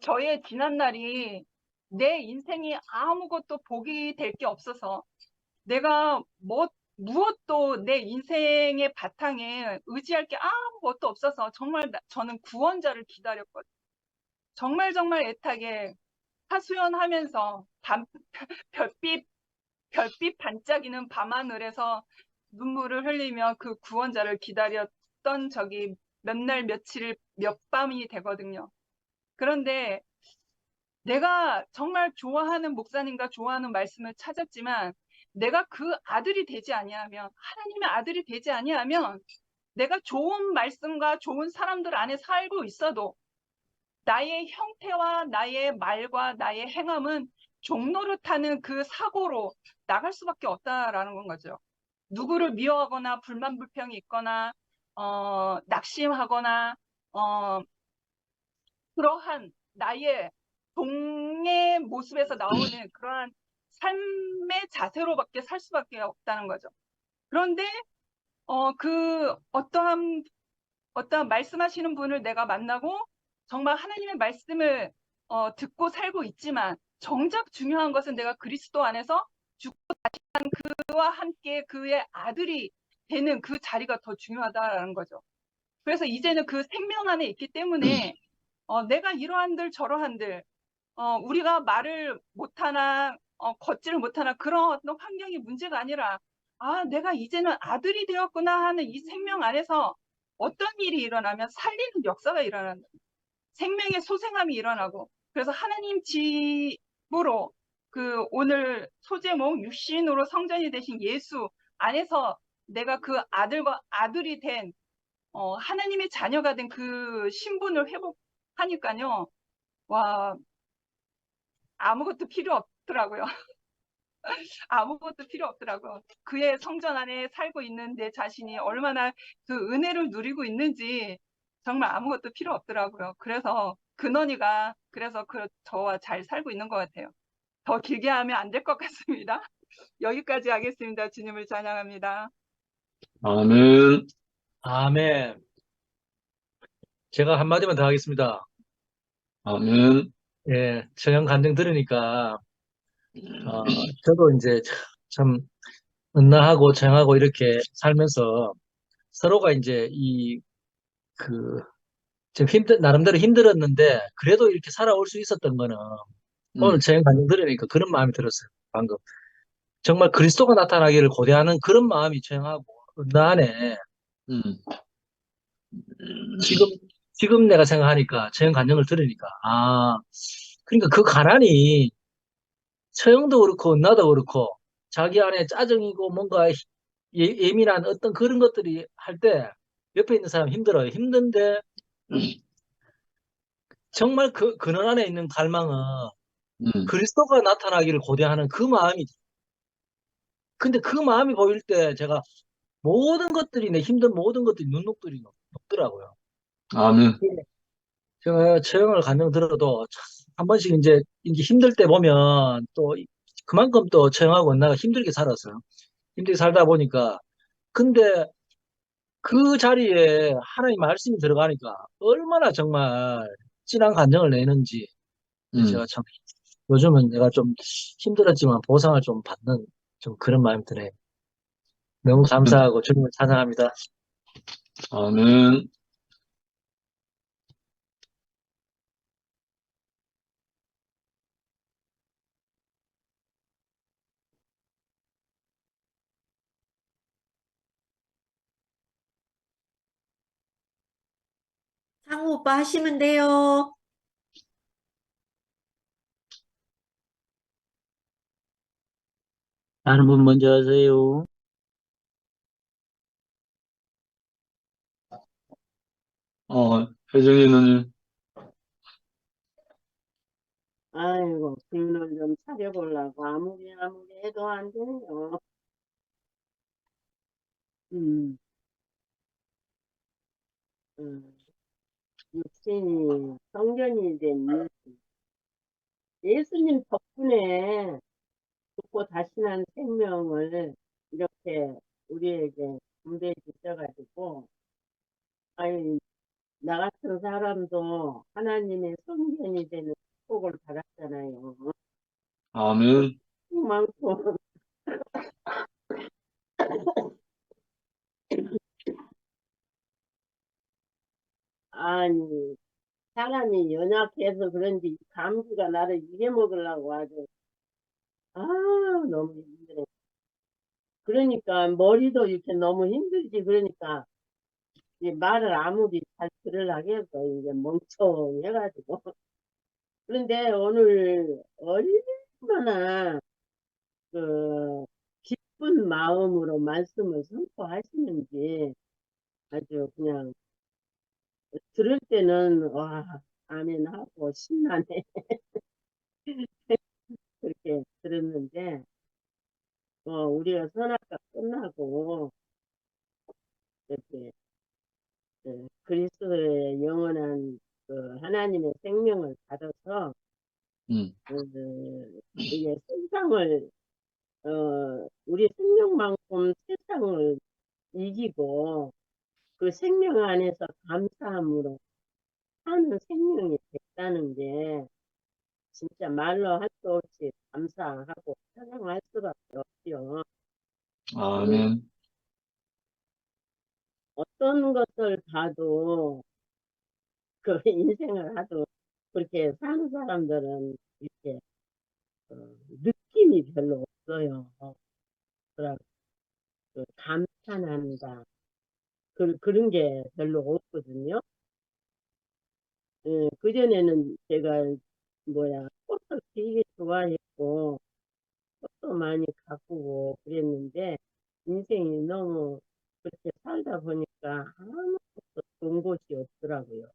저의 지난날이 내 인생이 아무것도 복이 될 게 없어서 내가 무엇도 내 인생의 바탕에 의지할 게 아무것도 없어서 정말 저는 구원자를 기다렸거든요. 정말 정말 애타게 하소연하면서 별빛 반짝이는 밤하늘에서 눈물을 흘리며 그 구원자를 기다렸던 적이 몇 날 며칠 몇 밤이 되거든요. 그런데 내가 정말 좋아하는 목사님과 좋아하는 말씀을 찾았지만 내가 그 아들이 되지 아니하면, 하나님의 아들이 되지 아니하면 내가 좋은 말씀과 좋은 사람들 안에 살고 있어도 나의 형태와 나의 말과 나의 행함은 종로를 타는 그 사고로 나갈 수밖에 없다라는 건 거죠. 누구를 미워하거나 불만 불평이 있거나 낙심하거나 그러한 나의 동의 모습에서 나오는 그러한 삶의 자세로밖에 살 수밖에 없다는 거죠. 그런데 그 어떠한 말씀하시는 분을 내가 만나고 정말 하나님의 말씀을 듣고 살고 있지만 정작 중요한 것은 내가 그리스도 안에서 죽고 다시 그와 함께 그의 아들이 되는 그 자리가 더 중요하다라는 거죠. 그래서 이제는 그 생명 안에 있기 때문에 내가 이러한들 저러한들 우리가 말을 못하나 걷지를 못하나 그런 어떤 환경이 문제가 아니라 내가 이제는 아들이 되었구나 하는 이 생명 안에서 어떤 일이 일어나면 살리는 역사가 일어난다. 생명의 소생함이 일어나고 그래서 하나님 집으로 그 오늘 소제목 육신으로 성전이 되신 예수 안에서 내가 그 아들과 아들이 된 하나님의 자녀가 된 그 신분을 회복하니까요. 와, 아무것도 필요 없더라고요. 아무것도 필요 없더라고요. 그의 성전 안에 살고 있는 내 자신이 얼마나 그 은혜를 누리고 있는지 정말 아무것도 필요 없더라고요. 그래서 근원이가 그래서 저와 잘 살고 있는 것 같아요. 더 길게 하면 안 될 것 같습니다. 여기까지 하겠습니다. 주님을 찬양합니다.
아멘.
아멘. 제가 한마디만 더 하겠습니다.
아멘.
예, 청양 간증 들으니까, 저도 이제 참, 은나하고 청양하고 이렇게 살면서 서로가 이제 좀 나름대로 힘들었는데, 그래도 이렇게 살아올 수 있었던 거는 오늘 청양 간증 들으니까 그런 마음이 들었어요. 방금. 정말 그리스도가 나타나기를 고대하는 그런 마음이 청양하고 은나 안에
음.
지금 내가 생각하니까, 처형 간증을 들으니까, 그러니까 그 가난이, 처형도 그렇고, 나도 그렇고, 자기 안에 짜증이고, 뭔가 예민한 어떤 그런 것들이 할 때, 옆에 있는 사람 힘들어요. 힘든데, 정말 그늘 안에 있는 갈망은 그리스도가 나타나기를 고대하는 그 마음이, 근데 그 마음이 보일 때 제가 모든 것들이, 내 힘든 모든 것들이 눈녹들이 높더라고요.
아멘.
제가 처형을 간증 들어도 한 번씩 이제 힘들 때 보면 또 그만큼 또 처형하고 나가 힘들게 살았어요. 힘들게 살다 보니까 근데 그 자리에 하나님 말씀이 들어가니까 얼마나 정말 진한 감정을 내는지 제가 참 요즘은 내가 좀 힘들었지만 보상을 좀 받는 좀 그런 마음이 드네요. 너무 감사하고 주님을 찬양합니다.
아멘.
상우 오빠 하시면 돼요.
다른 분 먼저 하세요.
혜정이 누님.
아이고, 글을 좀 차려보려고 아무리 해도 안 되네요. 음, 음, 육신이 성전이 된 예수님 덕분에 죽고 다시 난 생명을 이렇게 우리에게 준비해 주셔가지고, 아니, 나 같은 사람도 하나님의 성전이 되는 축복을 받았잖아요.
아멘.
많고 아니, 사람이 연약해서 그런지 감기가 나를 잊어먹으려고 아주, 아, 너무 힘드네. 그러니까 머리도 이렇게 너무 힘들지. 그러니까 이제 말을 아무리 잘 들으려고 해도 이제 멍청해가지고. 그런데 오늘 얼마나 그 기쁜 마음으로 말씀을 선포하시는지 아주 그냥 들을 때는 와, 아멘 하고 신나네. 그렇게 들었는데, 우리가 선악과 끝나고 이렇게 그리스도의 영원한 그 하나님의 생명을 받아서
음,
이게 세상을 우리 생명만큼 세상을 이기고 그 생명 안에서 감사함으로 사는 생명이 됐다는 게 진짜 말로 할 수 없이 감사하고 찬양할 수밖에 없죠.
아멘.
어떤 것을 봐도 그 인생을 하도 그렇게 사는 사람들은 이렇게 느낌이 별로 없어요. 그런 감탄한다. 그런 게 별로 없거든요. 그전에는 제가 꽃을 되게 좋아했고 꽃도 많이 가꾸고 그랬는데 인생이 너무 그렇게 살다 보니까 아무것도 좋은 곳이 없더라고요.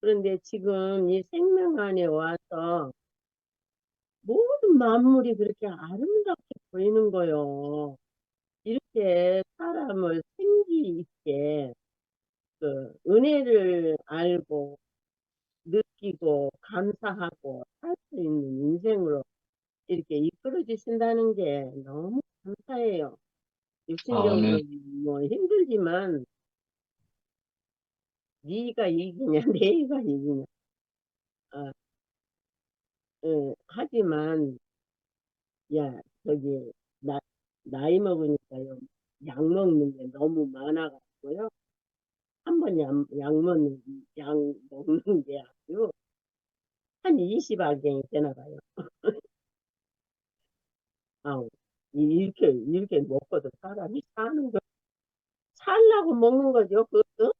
그런데 지금 이 생명 안에 와서 모든 만물이 그렇게 아름답게 보이는 거요. 이렇게 사람을 생기 있게 그 은혜를 알고 느끼고 감사하고 살 수 있는 인생으로 이렇게 이끌어 주신다는 게 너무 감사해요. 육신적으로
아멘.
뭐 힘들지만 네가 이기냐 내가 이기냐 아, 하지만 야 저기 나, 나이 먹으니까요 약 먹는 게 너무 많아가지고요 한 번 약 먹는 게 아주 한 20알갱이 되나 봐요. 아우 이렇게 먹고도 사람이 사는 거 살라고 먹는 거죠 그것도.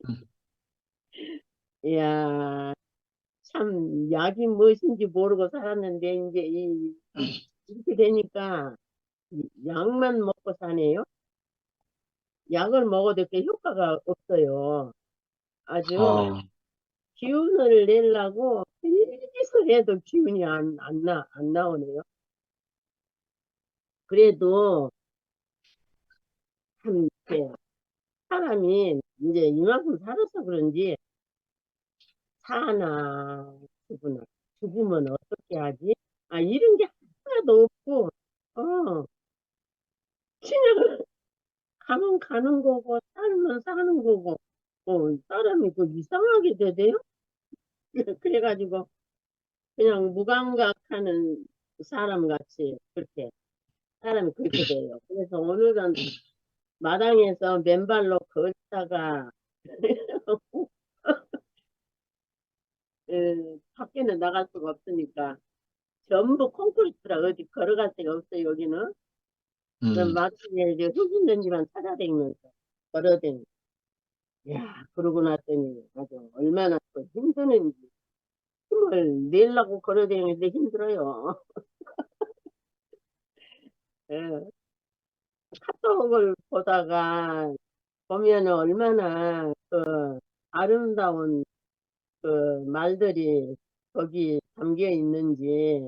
음,
이야 참 약이 무엇인지 모르고 살았는데 이제 이렇게 되니까 약만 먹고 사네요. 약을 먹어도 이렇게 효과가 없어요. 아주
아,
기운을 내려고 필기를 해도 기운이 안 나오네요. 그래도 참 이렇게 사람이 이제 이만큼 살아서 그런지 사나 죽으면 어떻게 하지? 아 이런 게 하나도 없고 그냥 가면 가는 거고 살면 사는 거고 사람이 그 이상하게 되대요. 그래가지고 그냥 무감각하는 사람 같이 그렇게 사람이 그렇게 돼요. 그래서 오늘은 마당에서 맨발로 걷다가 밖에는 나갈 수가 없으니까 전부 콘크리트라 어디 걸어갈 데가 없어요 여기는. 그럼
음,
마당에 이제 흙 있는 집만 찾아다니면서 걸어다니. 야 그러고 났더니 아주 얼마나 또 힘드는지 힘을 내려고 걸어다니는데 힘들어요. 예. 카톡을 보다가 보면은 얼마나 그 아름다운 그 말들이 거기 담겨 있는지,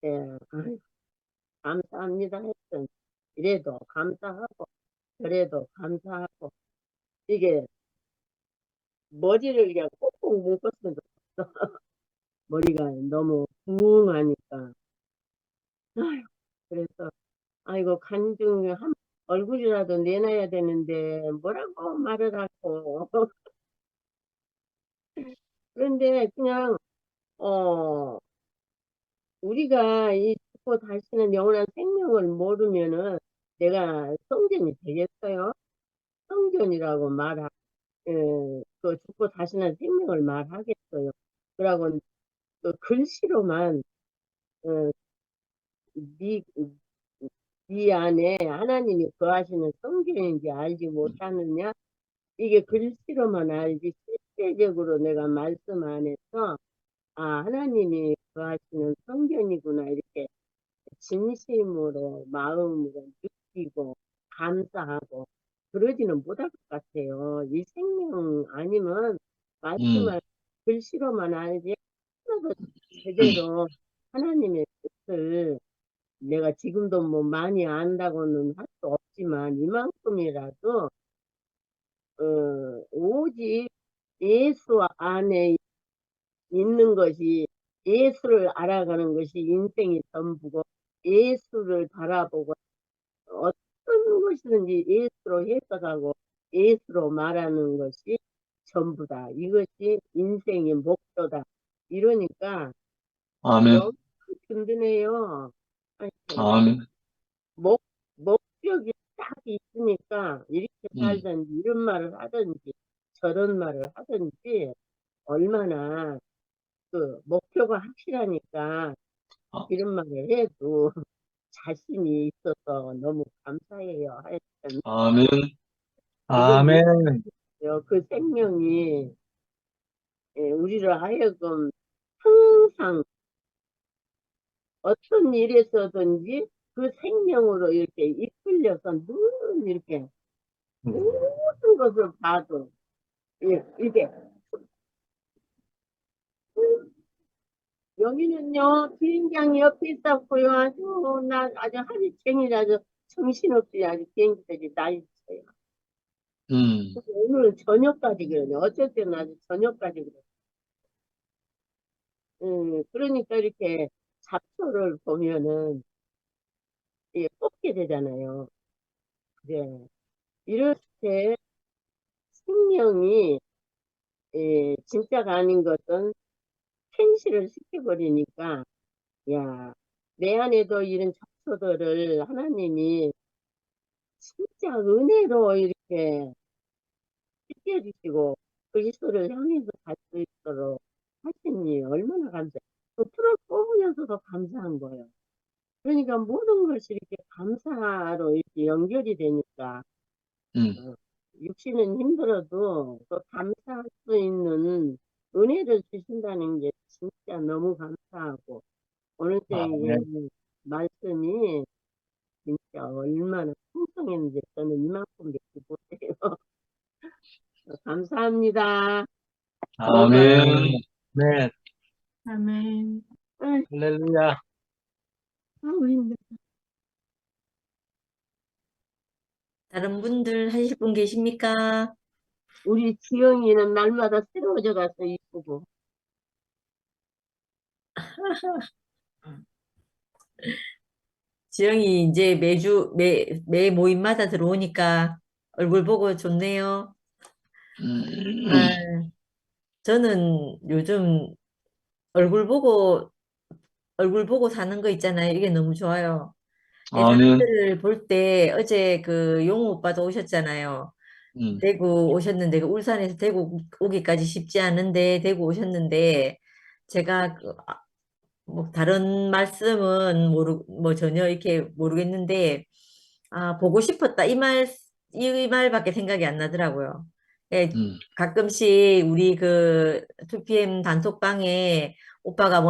예, 아유, 감사합니다 했던. 이래도 감사하고, 저래도 감사하고, 이게 머리를 그냥 꼭꼭 묶었으면 좋겠어. 머리가 너무 붕하니까. 아유, 그래서, 아이고, 간증 얼굴이라도 내놔야 되는데, 뭐라고 말을 하고. 그런데 그냥, 어, 우리가 이 죽고 다시는 영원한 생명을 모르면은 내가 성전이 되겠어요? 성전이라고 말하. 그 죽고 다시는 생명을 말하겠어요. 그러고 그 글씨로만 어, 네, 네 안에 하나님이 거하시는 성경인지 알지 못하느냐? 이게 글씨로만 알지 실제적으로 내가 말씀 안에서 하나님이 거하시는 성경이구나 이렇게 진심으로 마음으로 느끼고 감사하고 그러지는 못할 것 같아요. 이 생명 아니면 말씀을 글씨로만 알지 하나도 제대로 하나님의 뜻을 내가 지금도 뭐 많이 안다고는 할 수 없지만 이만큼이라도 오직 예수 안에 있는 것이 예수를 알아가는 것이 인생의 전부고 예수를 바라보고 어떤 것이든지 예수로 해석하고 예수로 말하는 것이 전부다. 이것이 인생의 목표다. 이러니까
아멘.
너무 든든해요. 하여튼
아멘.
목적이 딱 있으니까 이렇게 살든지 이런 말을 하든지 저런 말을 하든지 얼마나 그 목표가 확실하니까
아,
이런 말을 해도 자신이 있어서 너무 감사해요. 하여튼
아멘.
이건
아멘.
뭐예요? 그 생명이 우리를 하여금 항상 어떤 일에서든지 그 생명으로 이렇게 이끌려서 늘 이렇게 모든 것을 봐도 이게 여기는요 비행장이 옆에 있었고요 아주 나 아주 하루종일 정신없이 아주 비행기들이 나 있어요.
음,
그래서 오늘은 저녁까지 그러네. 어쩔 때는 아주 저녁까지 그래. 그러니까 이렇게 잡초를 보면은 이게 뽑게 되잖아요. 그래. 이럴 때 생명이 진짜가 아닌 것은 캔실을 시켜버리니까 야, 내 안에도 이런 잡초들을 하나님이 진짜 은혜로 이렇게 씻겨주시고 그리스도를 향해서 갈 수 있도록 하시니 얼마나 감사해. 그 풀을 뽑으면서도 감사한 거예요. 그러니까 모든 것이 이렇게 감사로 이렇게 연결이 되니까
음,
육신은 힘들어도 또 감사할 수 있는 은혜를 주신다는 게 진짜 너무 감사하고 오늘 때의
아멘.
말씀이 진짜 얼마나 풍성했는지 저는 이만큼밖에 못해요. 감사합니다.
아멘.
네.
아멘.
아이,
할렐루야.
아우 힘들어.
다른 분들 하실 분 계십니까?
우리 지영이는 날마다 새로워져 가서 이쁘고
지영이 이제 매 모임마다 들어오니까 얼굴 보고 좋네요. 아, 저는 요즘 얼굴 보고, 얼굴 보고 사는 거 있잖아요. 이게 너무 좋아요. 내
아멘.
사람들을 볼 때 어제 그 용우 오빠도 오셨잖아요.
음,
대구 오셨는데 그 울산에서 대구 오기까지 쉽지 않은데 대구 오셨는데 제가 뭐 다른 말씀은 뭐 전혀 이렇게 모르겠는데 보고 싶었다 이 말밖에 생각이 안 나더라고요. 예,
음,
가끔씩 우리 그 2PM 단톡방에 오빠가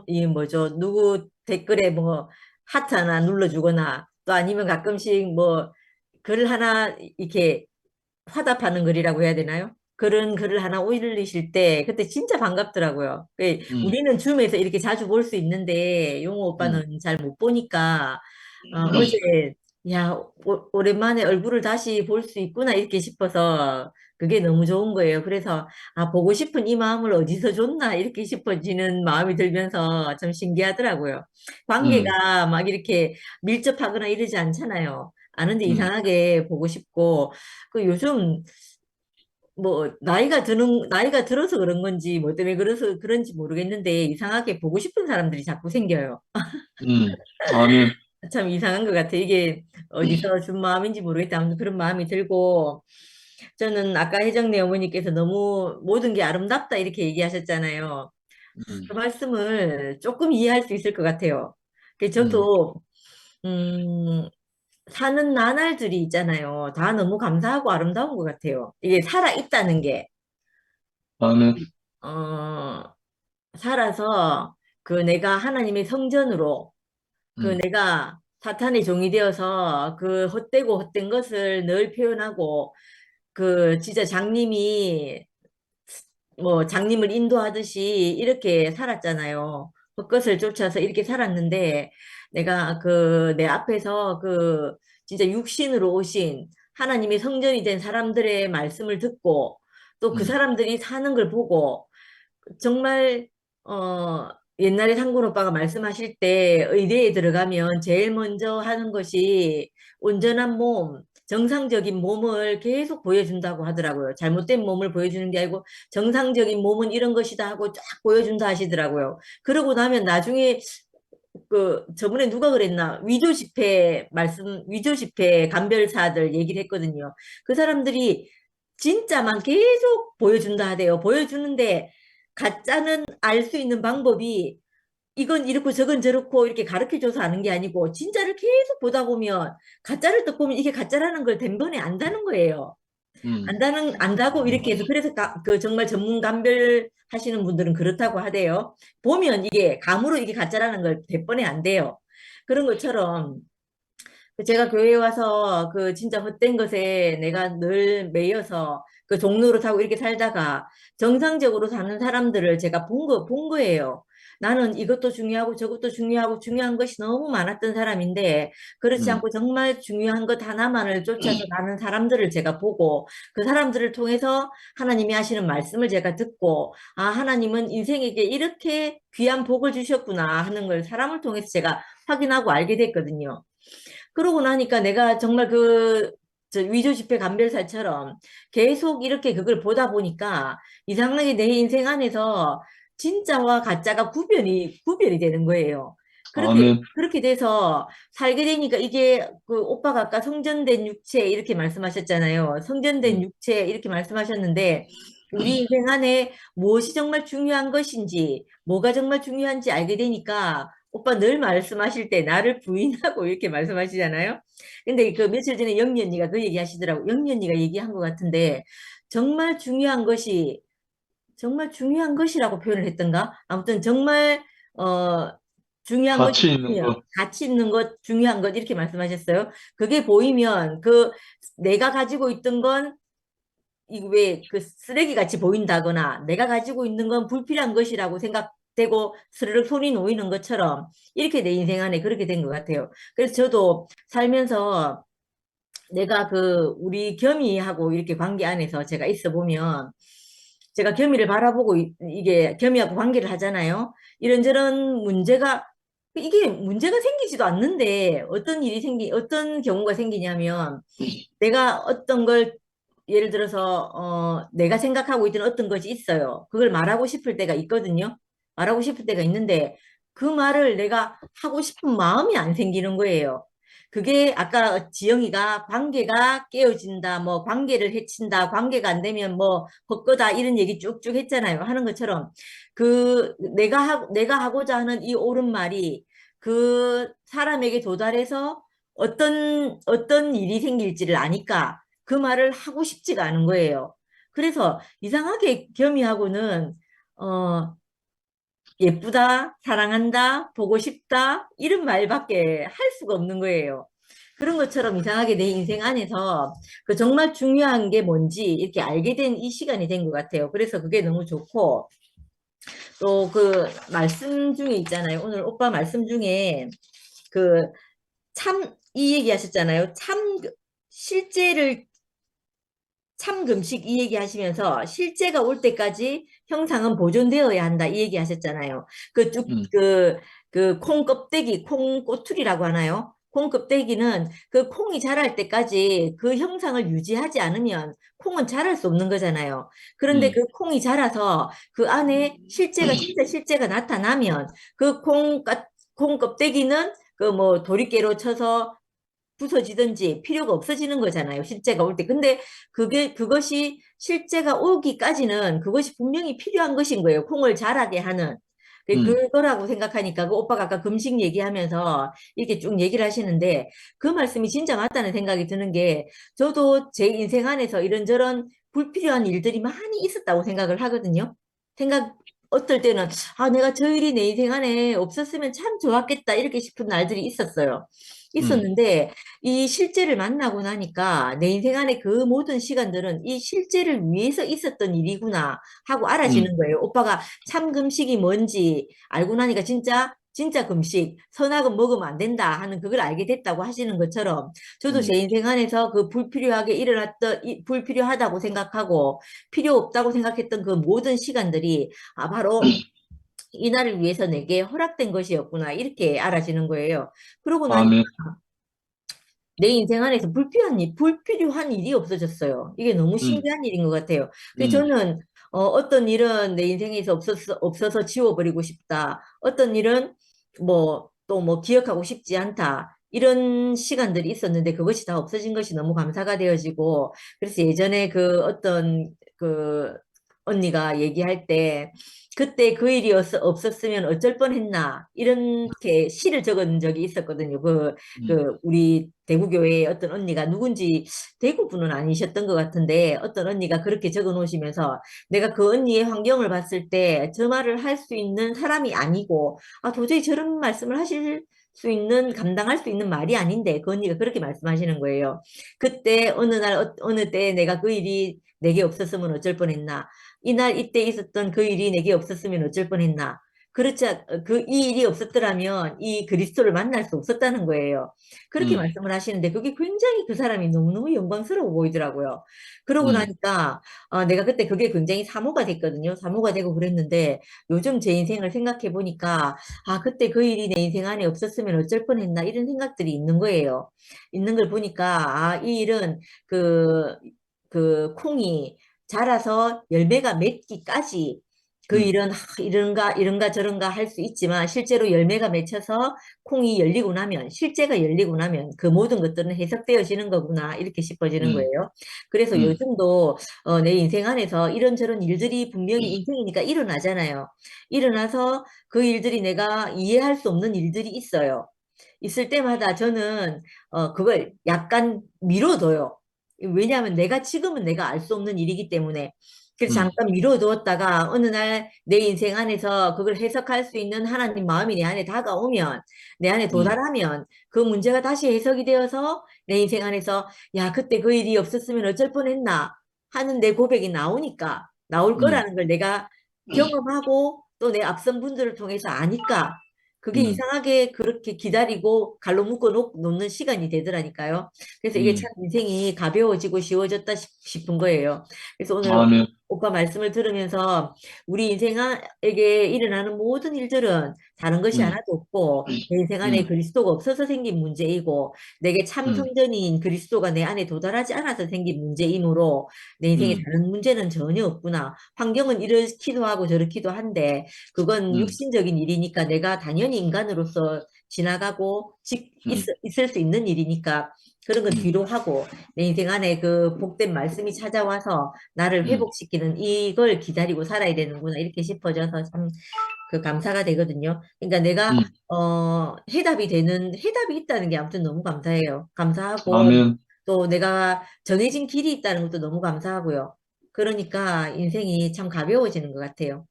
이 뭐죠 누구 댓글에 뭐 하트 하나 눌러주거나 또 아니면 가끔씩 뭐 글 하나 이렇게 화답하는 글이라고 해야 되나요? 그런 글을 하나 올리실 때 그때 진짜 반갑더라고요.
음,
우리는 줌에서 이렇게 자주 볼 수 있는데 용호
음,
오빠는 잘 못 보니까 어제 야 오랜만에 얼굴을 다시 볼 수 있구나 이렇게 싶어서 그게 너무 좋은 거예요. 그래서 보고 싶은 이 마음을 어디서 줬나 이렇게 싶어지는 마음이 들면서 참 신기하더라고요.
음,
관계가 막 이렇게 밀접하거나 이러지 않잖아요. 아는데
음,
이상하게 보고 싶고 그 요즘 뭐 나이가 들어서 그런 건지 뭐 때문에 그런지 모르겠는데 이상하게 보고 싶은 사람들이 자꾸 생겨요.
아멘.
참 이상한 것 같아. 이게 어디서 준 마음인지 모르겠다. 아무튼 그런 마음이 들고 저는 아까 혜정네 어머니께서 너무 모든 게 아름답다 이렇게 얘기하셨잖아요. 그 말씀을 조금 이해할 수 있을 것 같아요. 저도 사는 나날들이 있잖아요. 다 너무 감사하고 아름다운 것 같아요. 이게 살아 있다는 게
아멘.
어, 살아서 그 내가 하나님의 성전으로 그
음,
내가 사탄의 종이 되어서 그 헛되고 헛된 것을 늘 표현하고 그 진짜 장님이 뭐 장님을 인도하듯이 이렇게 살았잖아요. 헛것을 쫓아서 이렇게 살았는데 내가 그 내 앞에서 그 진짜 육신으로 오신 하나님의 성전이 된 사람들의 말씀을 듣고 또 그
음,
사람들이 사는 걸 보고 정말 어 옛날에 상군 오빠가 말씀하실 때 의대에 들어가면 제일 먼저 하는 것이 온전한 몸, 정상적인 몸을 계속 보여준다고 하더라고요. 잘못된 몸을 보여주는 게 아니고 정상적인 몸은 이런 것이다 하고 쫙 보여준다 하시더라고요. 그러고 나면 나중에 그 저번에 누가 그랬나 위조 집회 간별사들 얘기를 했거든요. 그 사람들이 진짜만 계속 보여준다 하대요. 보여주는데 가짜는 알 수 있는 방법이 이건 이렇고 저건 저렇고 이렇게 가르쳐줘서 아는 게 아니고 진짜를 계속 보다 보면 가짜를 딱 보면 이게 가짜라는 걸 단번에 안다는 거예요.
음,
안다고 이렇게 해서 그래서 그 정말 전문 감별 하시는 분들은 그렇다고 하대요. 보면 이게 감으로 이게 가짜라는 걸 대번에 안 돼요. 그런 것처럼 제가 교회에 와서 그 진짜 헛된 것에 내가 늘 매여서 그 종로를 타고 이렇게 살다가 정상적으로 사는 사람들을 제가 본 거예요. 나는 이것도 중요하고 저것도 중요하고 중요한 것이 너무 많았던 사람인데 그렇지
음,
않고 정말 중요한 것 하나만을 쫓아서 가는 사람들을 제가 보고 그 사람들을 통해서 하나님이 하시는 말씀을 제가 듣고 아, 하나님은 인생에게 이렇게 귀한 복을 주셨구나 하는 걸 사람을 통해서 제가 확인하고 알게 됐거든요. 그러고 나니까 내가 정말 저 위조 지폐 감별사처럼 계속 이렇게 그걸 보다 보니까 이상하게 내 인생 안에서 진짜와 가짜가 구별이 되는 거예요.
아멘.
그렇게 돼서 살게 되니까 이게 그 오빠가 아까 성전된 육체 이렇게 말씀하셨잖아요. 성전된
음,
육체 이렇게 말씀하셨는데 우리 인생 안에 무엇이 정말 중요한 것인지, 뭐가 정말 중요한지 알게 되니까 오빠 늘 말씀하실 때 나를 부인하고 이렇게 말씀하시잖아요. 근데 그 며칠 전에 영미 언니가 그 얘기 하시더라고. 영미 언니가 얘기한 것 같은데 정말 중요한 것이 정말 중요한 것이라고 표현을 했던가? 아무튼 정말 어 중요한 것이
가치 있는
보이면
거.
가치 있는 것, 중요한 것 이렇게 말씀하셨어요. 그게 보이면 그 내가 가지고 있던 건 이거 왜 그 쓰레기 같이 보인다거나 내가 가지고 있는 건 불필요한 것이라고 생각되고 스르륵 손이 놓이는 것처럼 이렇게 내 인생 안에 그렇게 된 것 같아요. 그래서 저도 살면서 내가 그 우리 겸이하고 이렇게 관계 안에서 제가 있어 보면 제가 겸이를 바라보고 이게 겸이하고 관계를 하잖아요. 이런저런 문제가 이게 문제가 생기지도 않는데 어떤 경우가 생기냐면 내가 어떤 걸 예를 들어서 내가 생각하고 있던 어떤 것이 있어요. 그걸 말하고 싶을 때가 있거든요. 말하고 싶을 때가 있는데 그 말을 내가 하고 싶은 마음이 안 생기는 거예요. 그게 아까 지영이가 관계가 깨어진다, 뭐 관계를 해친다, 관계가 안 되면 뭐 헛거다 이런 얘기 쭉쭉 했잖아요. 하는 것처럼 그 내가 하고자 하는 이 옳은 말이 그 사람에게 도달해서 어떤 일이 생길지를 아니까 그 말을 하고 싶지가 않은 거예요. 그래서 이상하게 겸이하고는 어 예쁘다, 사랑한다, 보고 싶다 이런 말밖에 할 수가 없는 거예요. 그런 것처럼 이상하게 내 인생 안에서 그 정말 중요한 게 뭔지 이렇게 알게 된 이 시간이 된 것 같아요. 그래서 그게 너무 좋고 또 그 말씀 중에 있잖아요. 오늘 오빠 말씀 중에 그 이 얘기 하셨잖아요. 실제를 참금식 이 얘기 하시면서 실제가 올 때까지 형상은 보존되어야 한다 이 얘기 하셨잖아요.
음,
그 콩 껍데기, 콩 꼬투리라고 하나요? 콩 껍데기는 그 콩이 자랄 때까지 그 형상을 유지하지 않으면 콩은 자랄 수 없는 거잖아요. 그런데
음,
그 콩이 자라서 그 안에 진짜 실제가 나타나면 그 콩 껍데기는 그 뭐 도리깨로 쳐서 부서지든지 필요가 없어지는 거잖아요. 실제가 올 때. 근데 그것이 실제가 오기까지는 그것이 분명히 필요한 것인 거예요. 콩을 자라게 하는. 그거라고 생각하니까 그 오빠가 아까 금식 얘기하면서 이렇게 쭉 얘기를 하시는데 그 말씀이 진짜 맞다는 생각이 드는 게 저도 제 인생 안에서 이런저런 불필요한 일들이 많이 있었다고 생각을 하거든요. 어떨 때는 내가 저 일이 내 인생 안에 없었으면 참 좋았겠다 이렇게 싶은 날들이 있었어요. 있었는데 이 실제를 만나고 나니까 내 인생 안에 그 모든 시간들은 이 실제를 위해서 있었던 일이구나 하고 알아지는 거예요. 오빠가 참 금식이 뭔지 알고 나니까 진짜 금식, 선악은 먹으면 안 된다 하는 그걸 알게 됐다고 하시는 것처럼 저도 제 인생 안에서 그 불필요하다고 생각하고 필요 없다고 생각했던 그 모든 시간들이 바로 이날을 위해서 내게 허락된 것이었구나 이렇게 알아지는 거예요. 그러고 나니까
아멘.
내 인생 안에서 불필요한 일이 없어졌어요. 이게 너무
음,
신기한 일인 것 같아요. 그래서
음,
저는 어떤 일은 내 인생에서 없어서 지워버리고 싶다. 어떤 일은 또 기억하고 싶지 않다. 이런 시간들이 있었는데 그것이 다 없어진 것이 너무 감사가 되어지고 그래서 예전에 그 어떤 그 언니가 얘기할 때 그때 그 일이 없었으면 어쩔 뻔했나 이렇게 시를 적은 적이 있었거든요.
음,
우리 대구교회의 어떤 언니가 누군지 대구분은 아니셨던 것 같은데 어떤 언니가 그렇게 적어 놓으시면서 내가 그 언니의 환경을 봤을 때 저 말을 할 수 있는 사람이 아니고 도저히 저런 말씀을 하실 수 있는 감당할 수 있는 말이 아닌데 그 언니가 그렇게 말씀하시는 거예요. 그때 어느 날 어느 때 내가 그 일이 내게 없었으면 어쩔 뻔했나 이날 이때 있었던 그 일이 내게 없었으면 어쩔 뻔했나 이 일이 없었더라면 이 그리스도를 만날 수 없었다는 거예요. 그렇게
음,
말씀을 하시는데 그게 굉장히 그 사람이 너무너무 영광스러워 보이더라고요. 그러고
음,
나니까 내가 그때 그게 굉장히 사모가 됐거든요. 사모가 되고 그랬는데 요즘 제 인생을 생각해 보니까 그때 그 일이 내 인생 안에 없었으면 어쩔 뻔했나 이런 생각들이 있는 거예요. 있는 걸 보니까 이 일은 그, 그 콩이 자라서 열매가 맺기까지 그
음,
일은 이런가 저런가 할 수 있지만 실제로 열매가 맺혀서 콩이 열리고 나면 실제가 열리고 나면 그 모든 것들은 해석되어지는 거구나 이렇게 싶어지는
음,
거예요. 그래서
음,
요즘도 내 인생 안에서 이런저런 일들이 분명히 인생이니까 일어나잖아요. 일어나서 그 일들이 내가 이해할 수 없는 일들이 있어요. 있을 때마다 저는 그걸 약간 미뤄둬요. 왜냐하면 지금은 내가 알 수 없는 일이기 때문에. 그래서
음,
잠깐 미뤄두었다가 어느 날 내 인생 안에서 그걸 해석할 수 있는 하나님 마음이 내 안에 다가오면, 내 안에
음,
도달하면 그 문제가 다시 해석이 되어서 내 인생 안에서 야, 그때 그 일이 없었으면 어쩔 뻔했나 하는 내 고백이 나올
음,
거라는 걸 내가 경험하고 또 내 앞선 분들을 통해서 아니까 그게
음,
이상하게 그렇게 기다리고 갈로 놓는 시간이 되더라니까요. 그래서 이게 참 인생이 가벼워지고 쉬워졌다 싶은 거예요. 그래서 오늘
아멘.
오빠 말씀을 들으면서 우리 인생에게 일어나는 모든 일들은 다른 것이
음,
하나도 없고 내 인생 안에
음,
그리스도가 없어서 생긴 문제이고 내게 참
음,
성전인 그리스도가 내 안에 도달하지 않아서 생긴 문제이므로 내 인생에
음,
다른 문제는 전혀 없구나. 환경은 이렇기도 하고 저렇기도 한데 그건
음,
육신적인 일이니까 내가 당연히 인간으로서 지나가고
음,
있을 수 있는 일이니까 그런 건
음,
뒤로 하고 내 인생 안에 그 복된 말씀이 찾아와서 나를
음,
회복시키는 이걸 기다리고 살아야 되는구나 이렇게 싶어져서 참 그 감사가 되거든요. 그러니까 내가
음,
해답이 있다는 게 아무튼 너무 감사해요. 감사하고
아멘.
또 내가 정해진 길이 있다는 것도 너무 감사하고요. 그러니까 인생이 참 가벼워지는 것 같아요.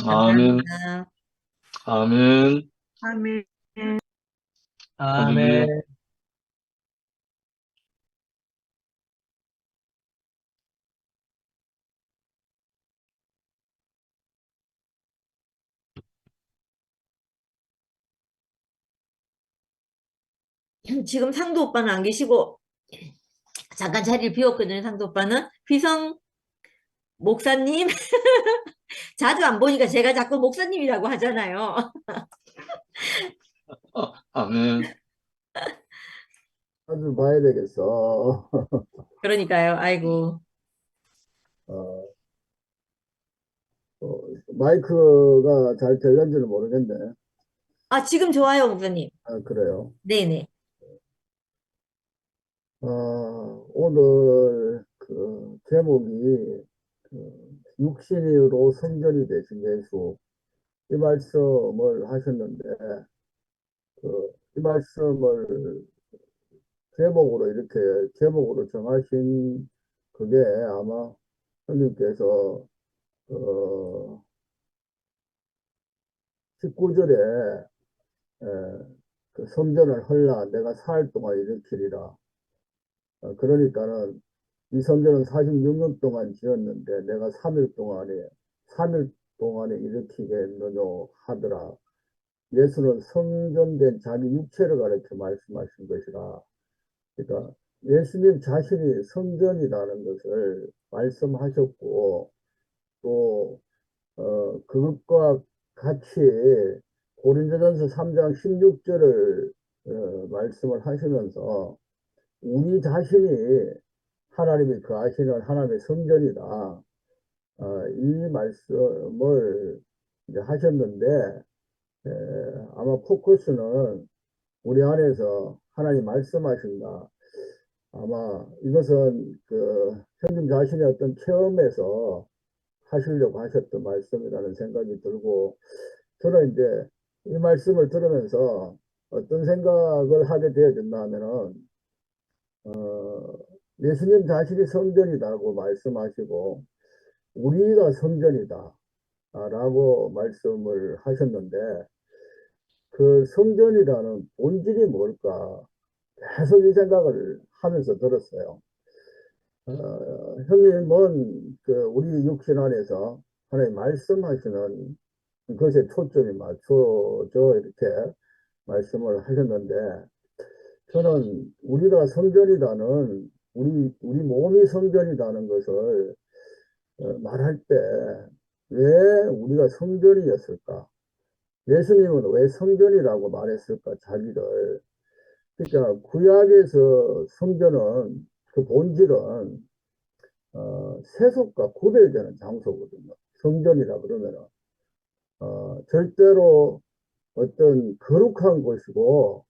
아멘.
감사합니다.
아멘.
아멘.
할렐루야.
아멘.
지금 상도 오빠는 안 계시고 잠깐 자리를 비웠거든요. 상도 오빠는 휘성 목사님 자주 안 보니까 제가 자꾸 목사님이라고 하잖아요.
아멘.
자주 봐야 되겠어.
그러니까요. 아이고.
어, 마이크가 잘 들렸는지는 모르겠네.
지금 좋아요, 목사님.
그래요.
네네.
오늘 그 제목이 육신으로 성전이 되신 예수 이 말씀을 하셨는데 이 말씀을 제목으로 이렇게 제목으로 정하신 그게 아마 형님께서 19절에 그 성전을 헐라 내가 4일 동안 일으키리라. 그러니까는 이 성전은 46년 동안 지었는데 내가 3일 동안에 일으키겠느냐 하더라. 예수는 성전된 자기 육체를 가리켜 말씀하신 것이라. 그러니까 예수님 자신이 성전이라는 것을 말씀하셨고 또 그것과 같이 고린도전서 3장 16절을 말씀을 하시면서 우리 자신이 하나님이 거하시는 하나님의 성전이다. 이 말씀을 이제 하셨는데 아마 포커스는 우리 안에서 하나님 말씀하신다. 아마 이것은 그 형님 자신의 어떤 체험에서 하시려고 하셨던 말씀이라는 생각이 들고 저는 이제 이 말씀을 들으면서 어떤 생각을 하게 되어졌나 하면은 예수님 자신이 성전이라고 말씀하시고 우리가 성전이다 라고 말씀을 하셨는데 그 성전이라는 본질이 뭘까 계속 이 생각을 하면서 들었어요. 형님은 그 우리 육신 안에서 하나님 말씀하시는 그것에 초점이 맞춰져 이렇게 말씀을 하셨는데 저는 우리가 성전이라는 우리 몸이 성전이라는 것을 말할 때 왜 우리가 성전이었을까? 예수님은 왜 성전이라고 말했을까? 자기를. 그러니까 구약에서 성전은 그 본질은 세속과 구별되는 장소거든요. 성전이라 그러면은 절대로 어떤 거룩한 곳이고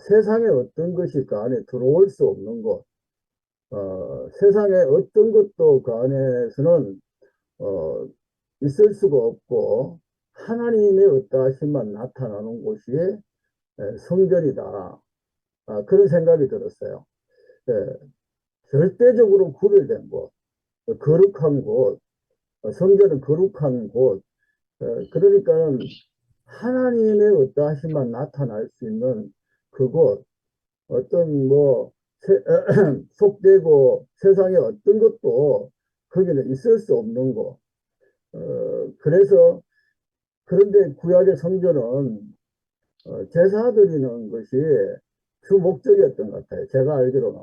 세상에 어떤 것이 그 안에 들어올 수 없는 곳, 세상에 어떤 것도 그 안에서는 있을 수가 없고 하나님의 어떠하심만 나타나는 곳이 성전이다. 그런 생각이 들었어요. 절대적으로 구별된 곳, 거룩한 곳, 성전은 거룩한 곳, 그러니까 하나님의 어떠하심만 나타날 수 있는 그곳, 어떤 뭐 속되고 세상에 어떤 것도 거기는 있을 수 없는 곳. 그래서 그런데 구약의 성전은 제사 드리는 것이 주 목적이었던 것 같아요. 제가 알기로는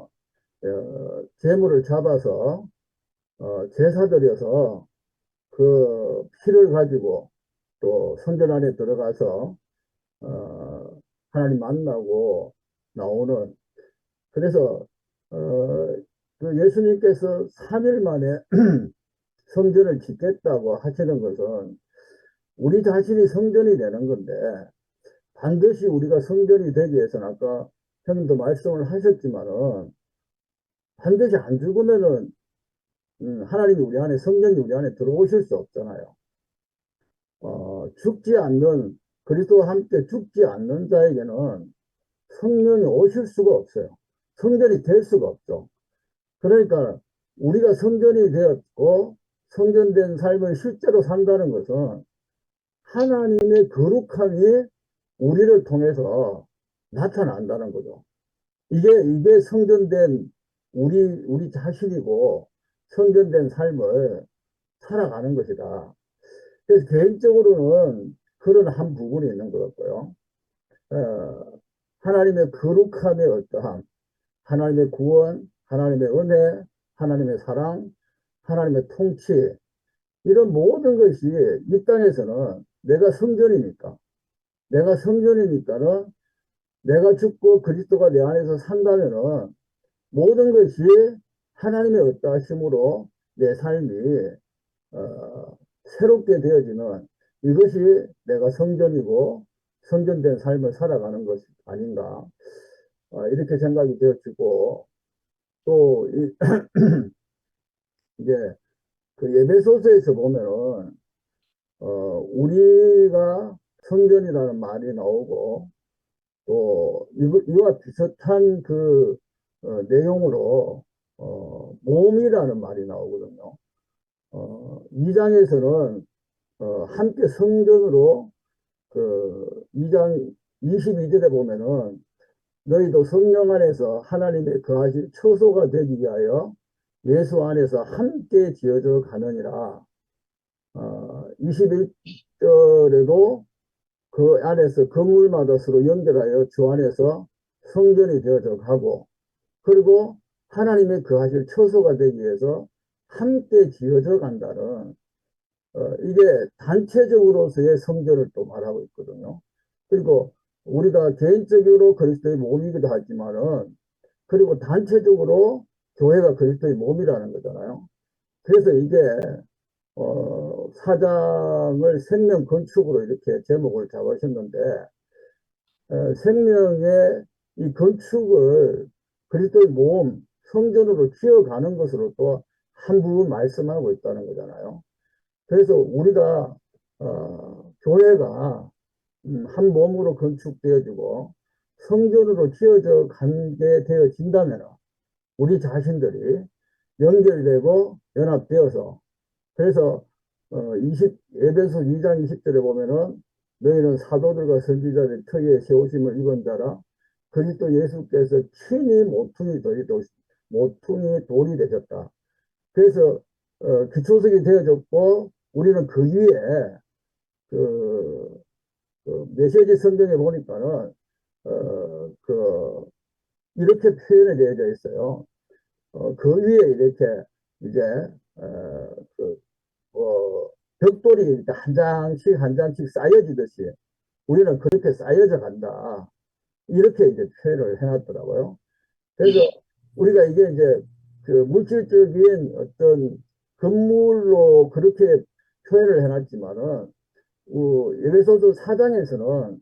제물을 잡아서 제사 드려서 그 피를 가지고 또 성전 안에 들어가서 하나님 만나고 나오는 그래서 그 예수님께서 3일 만에 성전을 짓겠다고 하시는 것은 우리 자신이 성전이 되는 건데 반드시 우리가 성전이 되기 위해서는 아까 형님도 말씀을 하셨지만은 반드시 안 죽으면은 하나님이 우리 안에 성령이 우리 안에 들어오실 수 없잖아요. 죽지 않는 그리스도와 함께 죽지 않는 자에게는 성령이 오실 수가 없어요. 성전이 될 수가 없죠. 그러니까 우리가 성전이 되었고 성전된 삶을 실제로 산다는 것은 하나님의 거룩함이 우리를 통해서 나타난다는 거죠. 이게 성전된 우리 자신이고 성전된 삶을 살아가는 것이다. 그래서 개인적으로는 그런 한 부분이 있는 것 같고요. 하나님의 거룩함의 어떠함, 하나님의 구원, 하나님의 은혜, 하나님의 사랑, 하나님의 통치 이런 모든 것이 이 땅에서는 내가 성전이니까 성전이니까는 내가 죽고 그리스도가 내 안에서 산다면은 모든 것이 하나님의 어떠하심으로 내 삶이 새롭게 되어지는 이것이 내가 성전이고 성전된 삶을 살아가는 것이 아닌가. 이렇게 생각이 되어지고, 또, 이제 그 예배소서에서 보면은, 우리가 성전이라는 말이 나오고, 또, 이와 비슷한 그, 내용으로, 몸이라는 말이 나오거든요. 2장에서는, 함께 성전으로, 그, 2장 22절에 보면은, 너희도 성령 안에서 하나님의 거하실 처소가 되기 위하여 예수 안에서 함께 지어져 가느니라. 21절에도 그 안에서 건물마다 서로 연결하여 주 안에서 성전이 되어져 가고, 그리고 하나님의 거하실 처소가 되기 위해서 함께 지어져 간다는, 이게 단체적으로서의 성전을 또 말하고 있거든요. 그리고 우리가 개인적으로 그리스도의 몸이기도 하지만은, 그리고 단체적으로 교회가 그리스도의 몸이라는 거잖아요. 그래서 이게, 사장을 생명 건축으로 이렇게 제목을 잡으셨는데, 생명의 이 건축을 그리스도의 몸, 성전으로 키워가는 것으로 또 한 부분 말씀하고 있다는 거잖아요. 그래서 우리가, 교회가 한 몸으로 건축되어지고 성전으로 지어져 가게 되어진다면 우리 자신들이 연결되고 연합되어서, 그래서 에베소 2장 20절에 보면은 너희는 사도들과 선지자들의 터에 세우심을 입은 자라 그리스도 예수께서 친히 모퉁이 돌이 되셨다. 그래서 기초석이 되어졌고, 우리는 그 위에 그 메시지 성경에 보니까는 이렇게 표현이 되어져 있어요. 그 위에 이렇게 이제 벽돌이 이렇게 한 장씩 한 장씩 쌓여지듯이 우리는 그렇게 쌓여져 간다. 이렇게 이제 표현을 해놨더라고요. 그래서 우리가 이게 이제 그 물질적인 어떤 건물로 그렇게 표현을 해놨지만은, 에베소서 4장에서는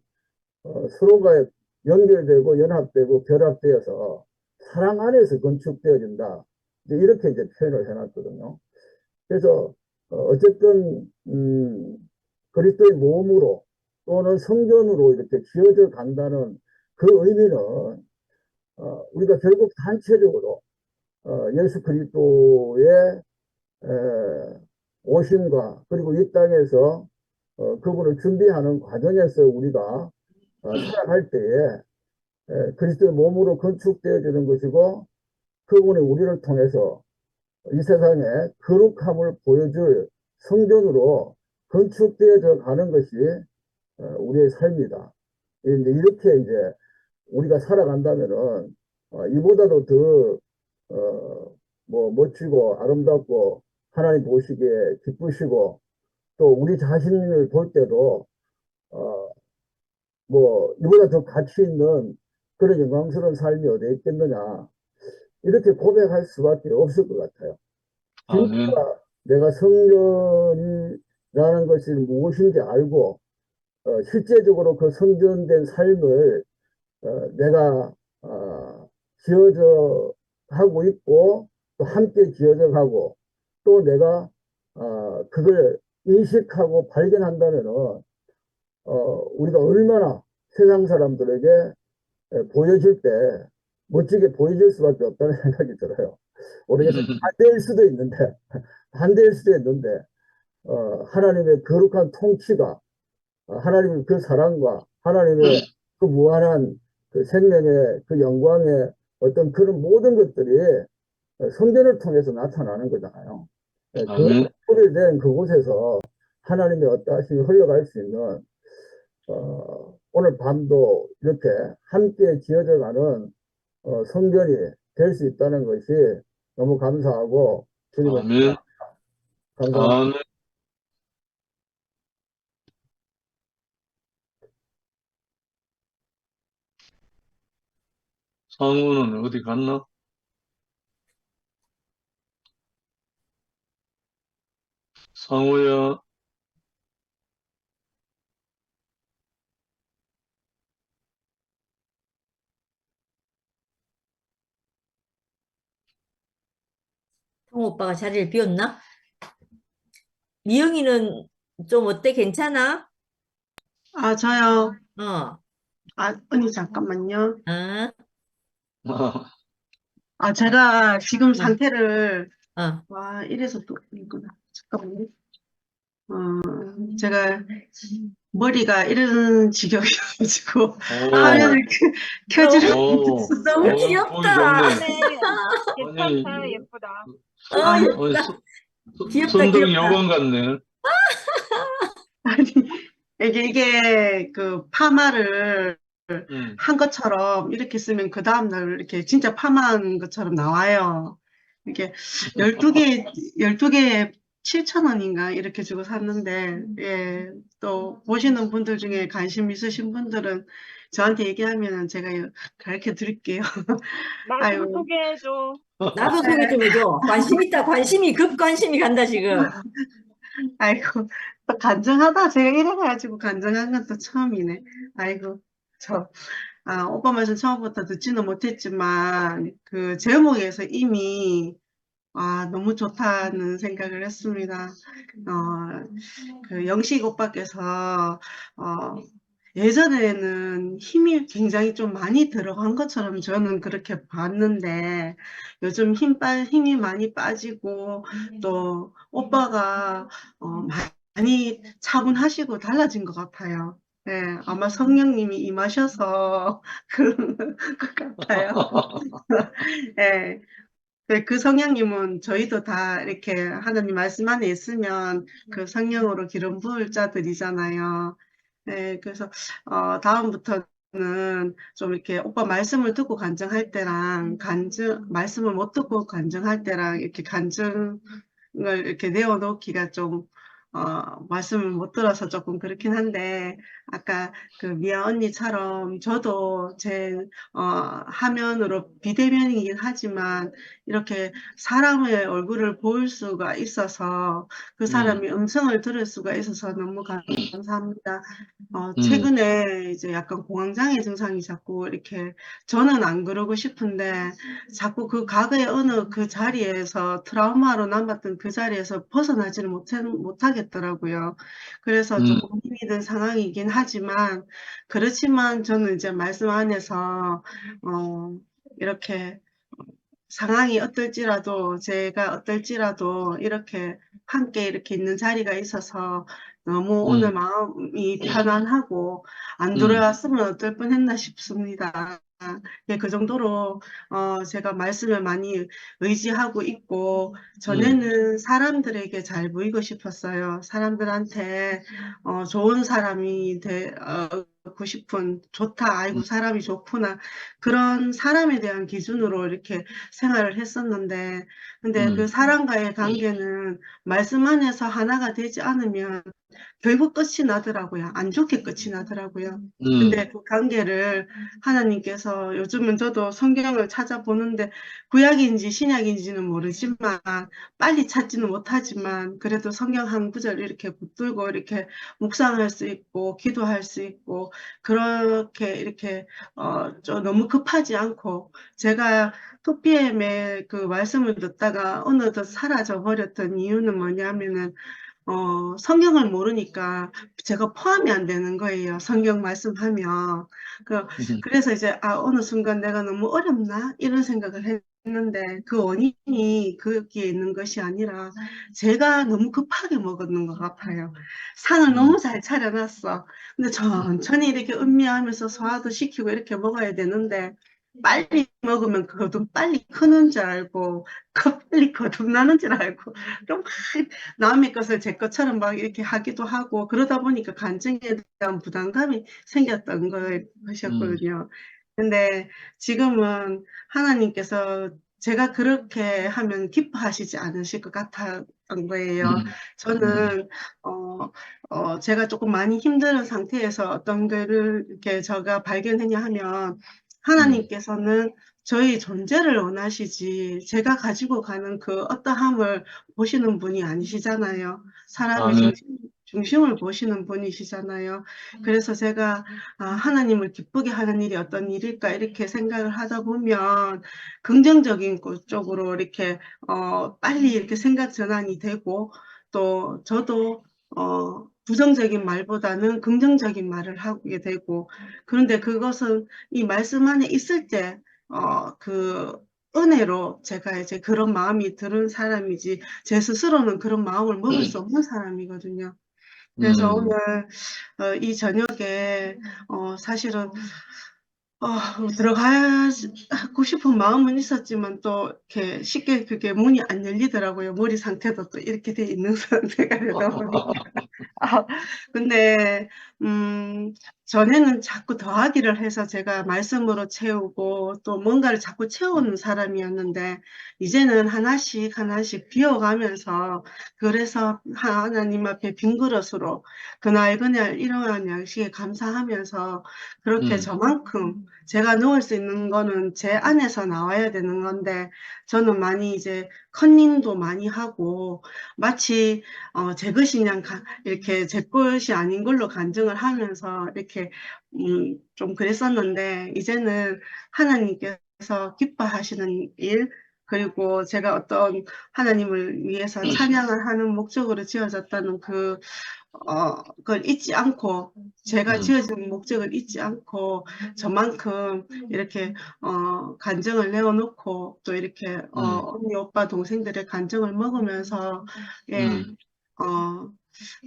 서로가 연결되고 연합되고 결합되어서 사랑 안에서 건축되어진다. 이렇게 이제 표현을 해놨거든요. 그래서 어쨌든 그리스도의 몸으로 또는 성전으로 이렇게 지어져 간다는 그 의미는, 우리가 결국 단체적으로 예수 그리스도의 오심과 그리고 이 땅에서 그분을 준비하는 과정에서 우리가 살아갈 때에 그리스도의 몸으로 건축되어지는 것이고, 그분이 우리를 통해서 이 세상에 거룩함을 보여줄 성전으로 건축되어져 가는 것이 우리의 삶이다. 이렇게 이제 우리가 살아간다면은 이보다도 더 멋지고 아름답고 하나님 보시기에 기쁘시고, 또 우리 자신을 볼 때도 이보다 더 가치 있는 그런 영광스러운 삶이 어디에 있겠느냐, 이렇게 고백할 수밖에 없을 것 같아요.
아멘.
진짜 내가 성전이라는 것이 무엇인지 알고 실제적으로 그 성전된 삶을 내가 지어져 하고 있고, 또 함께 지어져 가고, 또 내가 그걸 인식하고 발견한다면은 우리가 얼마나 세상 사람들에게 보여질 때 멋지게 보여질 수밖에 없다는 생각이 들어요. 모르겠어. 반대일 수도 있는데, 하나님의 거룩한 통치가, 하나님의 그 사랑과 하나님의 그 무한한 그 생명의 그 영광의 어떤 그런 모든 것들이 성전을 통해서 나타나는 거잖아요.
아멘.
그 소리된 그곳에서 하나님의 어떠하심이 흘러갈 수 있는, 오늘 밤도 이렇게 함께 지어져 가는 성전이 될 수 있다는 것이 너무 감사하고 주님을
아멘.
감사합니다.
아멘. 상우는 어디 갔나? 상우야.
형 오빠가 자리를 비웠나? 미영이는 좀 어때? 괜찮아?
아, 저요.
어,
아, 언니, 잠깐만요.
아,
아, 제가 지금
어,
상태를,
어.
와, 이래서 또, 이구나. 잠깐만요. 제가 머리가 이런 지경이어가지고, 화면을 켜지를
오,
너무
보기
귀엽다.
좋네. 아니,
괜찮다, 예쁘다.
아,
예쁘다. 귀엽다,
손등
귀엽다.
여관 같네.
아니, 이게 그 파마를
음.
한 것처럼 이렇게 쓰면 그 다음날 이렇게 진짜 파마한 것처럼 나와요. 이게 12개, 12개에 7,000원인가 이렇게 주고 샀는데, 예, 또 보시는 분들 중에 관심 있으신 분들은 저한테 얘기하면 제가 가르쳐 드릴게요.
나 좀
아유,
소개해줘.
나도 소개 좀 해줘. 관심 있다. 급관심이 간다, 지금.
아이고, 또 간증하다 제가 이래가지고 간증한 건 또 처음이네. 아이고, 오빠 말씀 처음부터 듣지는 못했지만, 그 제목에서 이미, 너무 좋다는 생각을 했습니다. 그 영식 오빠께서, 어, 예전에는 힘이 굉장히 좀 많이 들어간 것처럼 저는 그렇게 봤는데, 요즘 힘이 많이 빠지고, 또 오빠가, 많이 차분하시고 달라진 것 같아요. 네, 아마 성령님이 임하셔서 그런 것 같아요. 네, 그 성령님은 저희도 다 이렇게 하나님 말씀 안에 있으면 그 성령으로 기름 부을 자들이잖아요. 네, 그래서 다음부터는 좀 이렇게 오빠 말씀을 듣고 간증할 때랑 말씀을 못 듣고 간증할 때랑 이렇게 간증을 이렇게 내어놓기가 좀 말씀을 못 들어서 조금 그렇긴 한데 아까 그 미아 언니처럼 저도 제 화면으로 비대면이긴 하지만 이렇게 사람의 얼굴을 볼 수가 있어서 그 사람이 음성을 들을 수가 있어서 너무 감사합니다. 최근에 이제 약간 공황장애 증상이 자꾸 이렇게, 저는 안 그러고 싶은데, 자꾸 그 과거의 어느 그 자리에서 트라우마로 남았던 그 자리에서 벗어나지를 못하겠더라고요. 그래서 조금 힘이 든 상황이긴 하지만, 그렇지만 저는 이제 말씀 안에서, 이렇게 상황이 어떨지라도, 제가 어떨지라도 이렇게 함께 이렇게 있는 자리가 있어서 너무 오늘 마음이 편안하고 안 들어왔으면 어떨 뻔했나 싶습니다. 예, 그 정도로 제가 말씀을 많이 의지하고 있고 전에는 사람들에게 잘 보이고 싶었어요. 사람들한테 좋은 사람이 되고 싶은, 좋다, 아이고 사람이 좋구나, 그런 사람에 대한 기준으로 이렇게 생활을 했었는데, 근데 그 사람과의 관계는 말씀 안에서 하나가 되지 않으면 결국 끝이 나더라고요. 안 좋게 끝이 나더라고요. 근데 그 관계를 하나님께서, 요즘은 저도 성경을 찾아보는데 구약인지 신약인지는 모르지만 빨리 찾지는 못하지만 그래도 성경 한 구절 이렇게 붙들고 이렇게 묵상할 수 있고 기도할 수 있고 그렇게 이렇게 좀 너무 급하지 않고, 제가 2PM의 그 말씀을 듣다가 어느덧 사라져 버렸던 이유는 뭐냐면은 성경을 모르니까 제가 포함이 안 되는 거예요. 성경 말씀하면. 그래서 이제, 어느 순간 내가 너무 어렵나? 이런 생각을 했는데, 그 원인이 거기에 있는 것이 아니라, 제가 너무 급하게 먹었는 것 같아요. 상을 너무 잘 차려놨어. 근데 천천히 이렇게 음미하면서 소화도 시키고 이렇게 먹어야 되는데, 빨리 먹으면 그것도 빨리 크는 줄 알고, 빨리 거듭나는 줄 알고, 좀 남의 것을 제 것처럼 막 이렇게 하기도 하고 그러다 보니까 간증에 대한 부담감이 생겼던 것이었거든요. 근데 지금은 하나님께서 제가 그렇게 하면 기뻐하시지 않으실 것 같았던 거예요. 저는 제가 조금 많이 힘든 상태에서 어떤 거를 이렇게 제가 발견했냐 하면, 하나님께서는 저희 존재를 원하시지 제가 가지고 가는 그 어떠함을 보시는 분이 아니시잖아요. 사람의
아멘.
중심을 보시는 분이시잖아요. 그래서 제가 하나님을 기쁘게 하는 일이 어떤 일일까 이렇게 생각을 하다 보면 긍정적인 쪽으로 이렇게 빨리 이렇게 생각 전환이 되고 또 저도 부정적인 말보다는 긍정적인 말을 하게 되고 그런데 그것은 이 말씀 안에 있을 때 그 은혜로 제가 이제 그런 마음이 드는 사람이지 제 스스로는 그런 마음을 먹을 수 없는 사람이거든요. 그래서 오늘 이 저녁에 사실은 들어가고 싶은 마음은 있었지만 또 이렇게 쉽게 그게 문이 안 열리더라고요. 머리 상태도 또 이렇게 돼 있는 상태가 되다 보니까. 근데 전에는 자꾸 더하기를 해서 제가 말씀으로 채우고 또 뭔가를 자꾸 채우는 사람이었는데 이제는 하나씩 하나씩 비워가면서 그래서 하나님 앞에 빈 그릇으로 그날 그날 일어난 양식에 감사하면서 그렇게 저만큼 제가 넣을 수 있는 거는 제 안에서 나와야 되는 건데 저는 많이 이제 컨닝도 많이 하고 마치 제 것이 그냥 이렇게 제 것이 아닌 걸로 간증을 하면서 이렇게 좀 그랬었는데 이제는 하나님께서 기뻐하시는 일 그리고 제가 어떤 하나님을 위해서 찬양을 하는 목적으로 지어졌다는 그걸 잊지 않고 제가 지어진 목적을 잊지 않고 저만큼 이렇게 간증을 내어놓고 또 이렇게 언니 오빠 동생들의 간증을 먹으면서 예,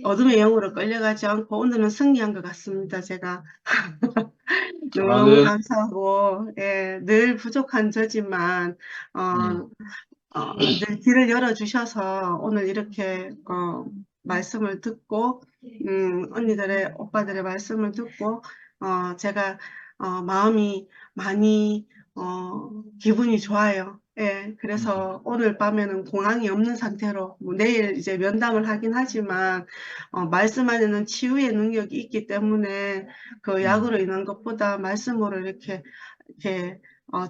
어둠의 영으로 끌려가지 않고 오늘은 승리한 것 같습니다. 제가 너무
네.
감사하고 예, 늘 부족한 저지만 늘 길을 열어주셔서 오늘 이렇게 말씀을 듣고 언니들의 오빠들의 말씀을 듣고 제가 마음이 많이 기분이 좋아요. 예, 그래서 오늘 밤에는 공항이 없는 상태로 뭐 내일 이제 면담을 하긴 하지만 말씀 안에는 치유의 능력이 있기 때문에 그 약으로 인한 것보다 말씀으로 이렇게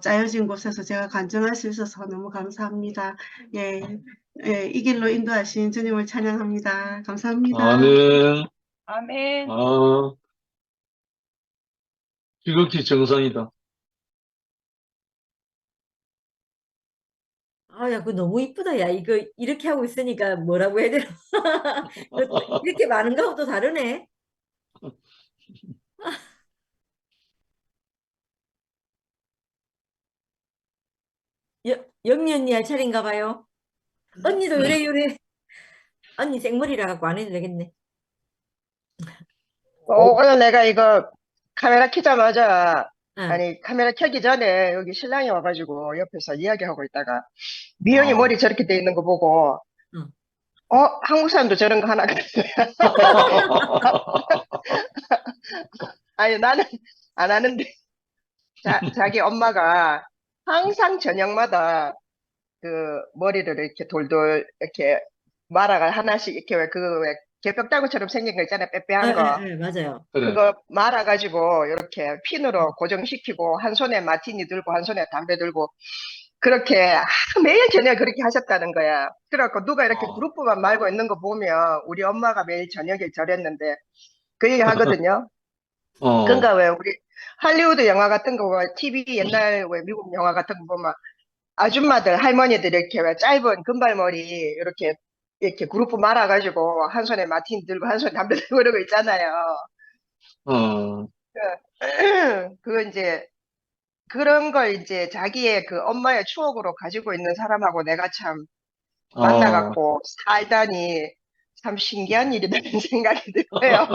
짜여진 곳에서 제가 간증할 수 있어서 너무 감사합니다. 예, 예, 이 길로 인도하신 주님을 찬양합니다. 감사합니다.
아멘.
아멘.
지극히 정성이다.
아, 야, 그거 너무 이쁘다. 야, 이거 이렇게 하고 있으니까 뭐라고 해야 되나? 이렇게 많은 거하고 또 다르네. 영미 언니 할 차례인가 봐요. 언니도 요래. 언니 생머리라 갖고 안 해도 되겠네.
오늘 내가 이거 카메라 켜자마자,
응.
아니, 카메라 켜기 전에 여기 신랑이 와가지고 옆에서 이야기하고 있다가, 미영이 머리 저렇게 돼 있는 거 보고,
응.
한국 사람도 저런 거 하나. 아니, 나는 안 하는데, 자기 엄마가 항상 저녁마다 그 머리를 이렇게 돌돌, 이렇게 말아가 하나씩, 이렇게 왜 개벽다구처럼 생긴 거 있잖아요, 빼빼한 거.
네, 맞아요.
그래.
그거 말아가지고 이렇게 핀으로 고정시키고 한 손에 마티니 들고 한 손에 담배 들고 그렇게 매일 저녁에 그렇게 하셨다는 거야. 그래갖고 누가 이렇게 그룹만 말고 있는 거 보면 우리 엄마가 매일 저녁에 저랬는데 그 얘기 하거든요. 그러니까 왜 우리 할리우드 영화 같은 거, TV 옛날 왜 미국 영화 같은 거 보면 아줌마들, 할머니들 이렇게 왜 짧은 금발머리 이렇게 그룹 말아가지고 한 손에 마틴 들고 한 손에 담배 들고 이러고 있잖아요. 그거 이제 그런 걸 이제 자기의 그 엄마의 추억으로 가지고 있는 사람하고 내가 참 만나갖고 살다니 참 신기한 일이라는 생각이 들어요.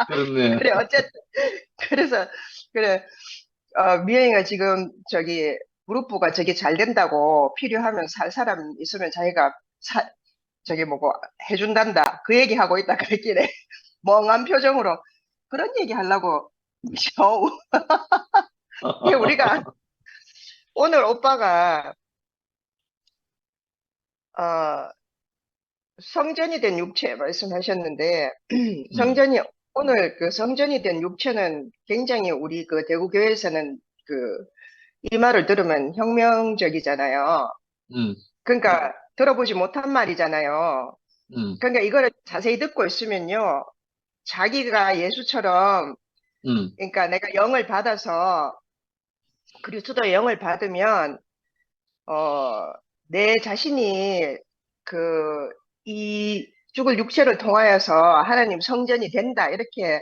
그렇네.
그래, 어쨌든 그래서 그래 미영이가 지금 저기 그룹부가 저게 잘 된다고 필요하면 살 사람 있으면 자기가 저기 뭐고 해준단다 그 얘기하고 있다 그랬길래 멍한 표정으로 그런 얘기 하려고 겨우 우리가 오늘 오빠가 성전이 된 육체 말씀하셨는데 오늘 그 성전이 된 육체는 굉장히 우리 그 대구교회에서는 그 이 말을 들으면 혁명적이잖아요. 그러니까 들어보지 못한 말이잖아요. 그러니까 이거를 자세히 듣고 있으면요. 자기가 예수처럼, 그러니까 내가 영을 받아서 그리스도의 영을 받으면 내 자신이 이 죽을 육체를 통하여서 하나님 성전이 된다. 이렇게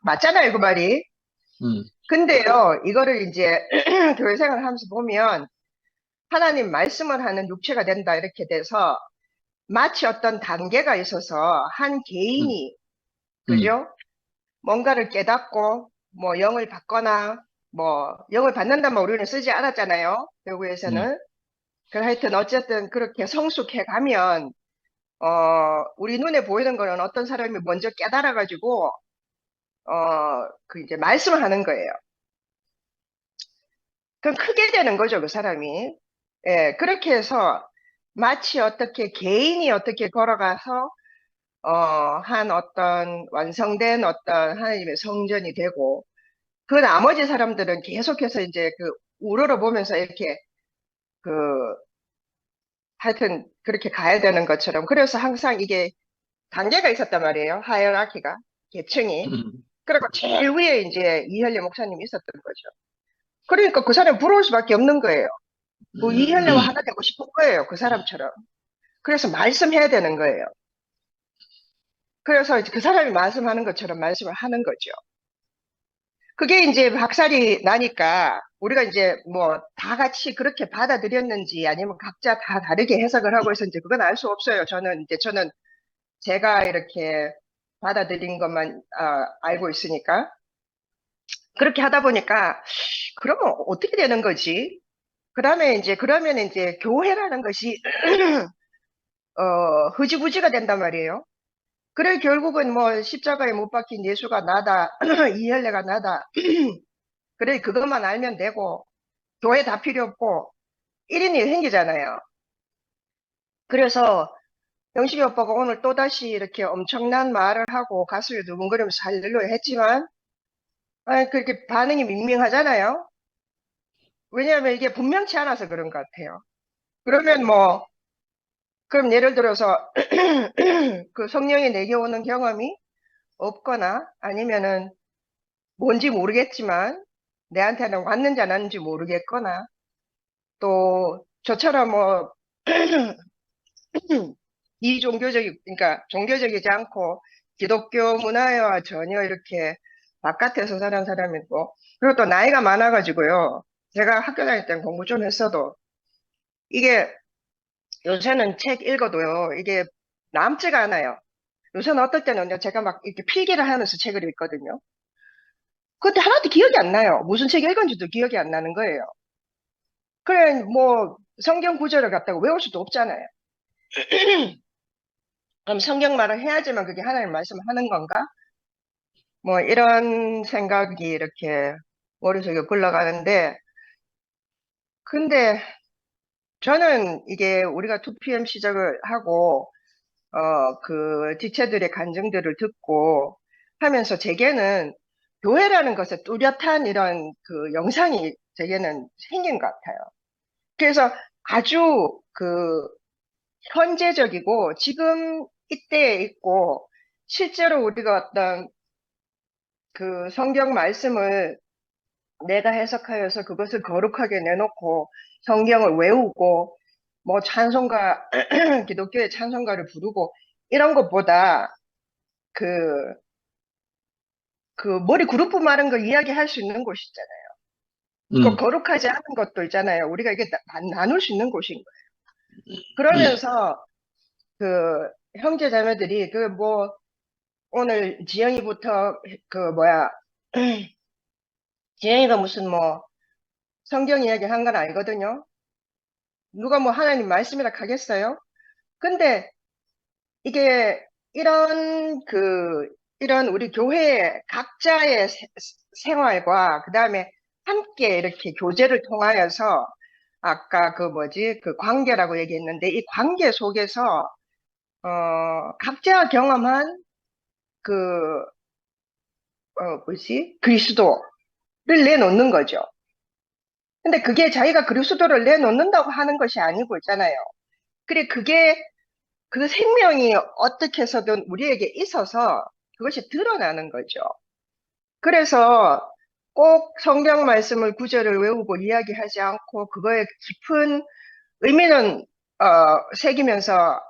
맞잖아요, 그 말이. 근데요, 이거를 이제 교회 생활을 하면서 보면 하나님 말씀을 하는 육체가 된다. 이렇게 돼서 마치 어떤 단계가 있어서 한 개인이, 그죠? 뭔가를 깨닫고 뭐 영을 받거나 뭐 영을 받는다면 우리는 쓰지 않았잖아요. 교구에서는. 그 하여튼 어쨌든 그렇게 성숙해 가면 우리 눈에 보이는 거는 어떤 사람이 먼저 깨달아가지고 이제 말씀을 하는 거예요. 그럼 크게 되는 거죠, 그 사람이. 예, 그렇게 해서 마치 어떻게 개인이 어떻게 걸어가서 한 어떤 완성된 어떤 하나님의 성전이 되고 그 나머지 사람들은 계속해서 이제 우러러보면서 이렇게 그 하여튼 그렇게 가야 되는 것처럼 그래서 항상 이게 단계가 있었단 말이에요. 하이어라키가 계층이. 그리고 제일 위에 이제 이현래 목사님이 있었던 거죠. 그러니까 그 사람이 부러울 수밖에 없는 거예요. 그 이현래와 하나 되고 싶은 거예요. 그 사람처럼. 그래서 말씀해야 되는 거예요. 그래서 이제 그 사람이 말씀하는 것처럼 말씀을 하는 거죠. 그게 이제 박살이 나니까 우리가 이제 뭐 다 같이 그렇게 받아들였는지 아니면 각자 다 다르게 해석을 하고 있었는지 그건 알 수 없어요. 저는 제가 이렇게 받아들인 것만 알고 있으니까. 그렇게 하다 보니까 그러면 어떻게 되는 거지? 그러면 이제 교회라는 것이 흐지부지가 된단 말이에요. 그래 결국은 뭐 십자가에 못 박힌 예수가 나다, 이혈례가 나다. 그래 그것만 알면 되고 교회 다 필요 없고 1인이 생기잖아요. 그래서 영식이 오빠가 오늘 또다시 이렇게 엄청난 말을 하고 가슴이 두근거리면서 할렐루야 했지만 그렇게 반응이 밍밍하잖아요. 왜냐하면 이게 분명치 않아서 그런 것 같아요. 그러면 그럼 예를 들어서 그 성령이 내게 오는 경험이 없거나 아니면은 뭔지 모르겠지만 내한테는 왔는지 안 왔는지 모르겠거나 또 저처럼 그러니까 종교적이지 않고 기독교 문화와 전혀 이렇게 바깥에서 사는 사람이고 그리고 또 나이가 많아가지고요. 제가 학교 다닐 땐 공부 좀 했어도 이게 요새는 책 읽어도요. 이게 남지가 않아요. 요새는 어떨 때는요. 제가 막 이렇게 필기를 하면서 책을 읽거든요. 그때 하나도 기억이 안 나요. 무슨 책 읽은지도 기억이 안 나는 거예요. 그래 성경 구절을 갖다가 외울 수도 없잖아요. 그럼 성경 말을 해야지만 그게 하나님 말씀을 하는 건가? 이런 생각이 이렇게 머릿속에 굴러가는데 근데 저는 이게 우리가 2PM 시작을 하고 그 지체들의 간증들을 듣고 하면서 제게는 교회라는 것에 뚜렷한 이런 그 영상이 제게는 생긴 것 같아요. 그래서 아주 현재적이고 지금 이때에 있고 실제로 우리가 어떤 그 성경 말씀을 내가 해석하여서 그것을 거룩하게 내놓고 성경을 외우고 찬송가 기독교의 찬송가를 부르고 이런 것보다 그 머리 그룹 마른 거 이야기할 수 있는 곳이 있잖아요. 그 거룩하지 않은 것도 있잖아요. 우리가 이게 나눌 수 있는 곳인 거예요. 그러면서 그 형제 자매들이 오늘 지영이부터 지영이가 무슨 성경 이야기 한 건 알거든요. 누가 하나님 말씀이라 하겠어요? 근데 이게 이런 우리 교회의 각자의 생활과 그 다음에 함께 이렇게 교제를 통하여서 아까 그 관계라고 얘기했는데 이 관계 속에서 각자 경험한 그리스도를 내놓는 거죠. 근데 그게 자기가 그리스도를 내놓는다고 하는 것이 아니고 있잖아요. 그래 그게 그 생명이 어떻게 해서든 우리에게 있어서 그것이 드러나는 거죠. 그래서 꼭 성경 말씀을 구절을 외우고 이야기하지 않고 그거에 깊은 의미는 새기면서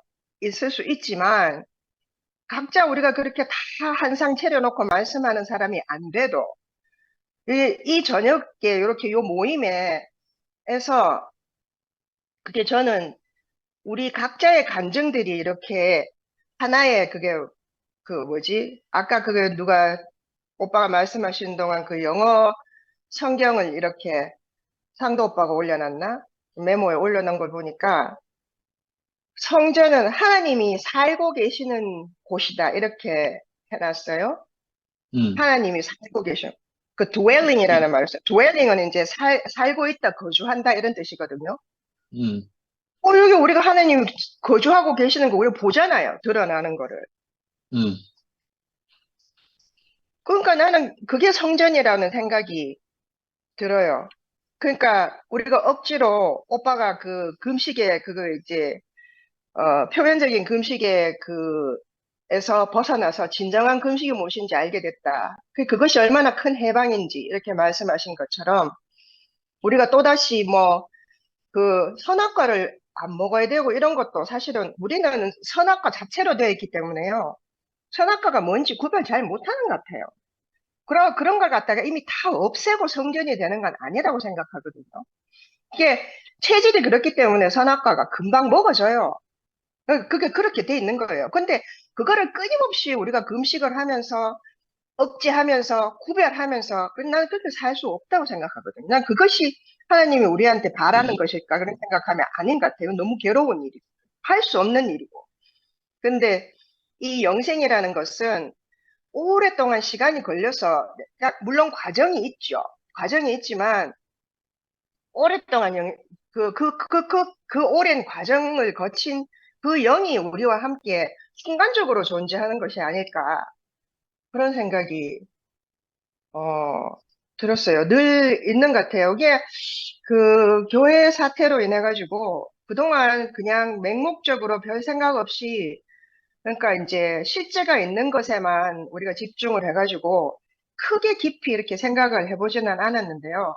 있을 수 있지만 각자 우리가 그렇게 다 한상 차려놓고 말씀하는 사람이 안 돼도 이 저녁에 이렇게 요 모임에서 그게 저는 우리 각자의 감정들이 이렇게 하나의 그게 그 뭐지? 아까 그게 누가 오빠가 말씀하시는 동안 그 영어 성경을 이렇게 상도 오빠가 올려놨나? 메모에 올려놓은 걸 보니까 성전은 하나님이 살고 계시는 곳이다 이렇게 해놨어요. 하나님이 살고 계셔. 그 dwelling이라는 말을 써요. dwelling은 이제 살고 있다, 거주한다 이런 뜻이거든요.
음,
여기 우리가 하나님 거주하고 계시는 거 우리가 보잖아요. 드러나는 거를.
음,
그러니까 나는 그게 성전이라는 생각이 들어요. 그러니까 우리가 억지로 오빠가 그 금식에 그거 이제 표면적인 금식에 에서 벗어나서 진정한 금식이 무엇인지 알게 됐다. 그것이 얼마나 큰 해방인지 이렇게 말씀하신 것처럼 우리가 또다시 뭐 그 선악과를 안 먹어야 되고 이런 것도 사실은 우리는 선악과 자체로 되어 있기 때문에요. 선악과가 뭔지 구별 잘 못하는 것 같아요. 그런 걸 갖다가 이미 다 없애고 성전이 되는 건 아니라고 생각하거든요. 이게 체질이 그렇기 때문에 선악과가 금방 먹어져요. 그게 그렇게 돼 있는 거예요. 근데 그거를 끊임없이 우리가 금식을 하면서 억제하면서 구별하면서 난 그렇게 살 수 없다고 생각하거든요. 난 그것이 하나님이 우리한테 바라는 것일까 그런 생각하면 아닌 것 같아요. 너무 괴로운 일이고 할 수 없는 일이고. 근데 이 영생이라는 것은 오랫동안 시간이 걸려서 물론 과정이 있죠. 과정이 있지만 오랫동안 그 오랜 과정을 거친 그 영이 우리와 함께 순간적으로 존재하는 것이 아닐까 그런 생각이 들었어요. 늘 있는 것 같아요. 이게 그 교회 사태로 인해 가지고 그동안 그냥 맹목적으로 별 생각 없이 그러니까 이제 실제가 있는 것에만 우리가 집중을 해가지고 크게 깊이 이렇게 생각을 해보지는 않았는데요.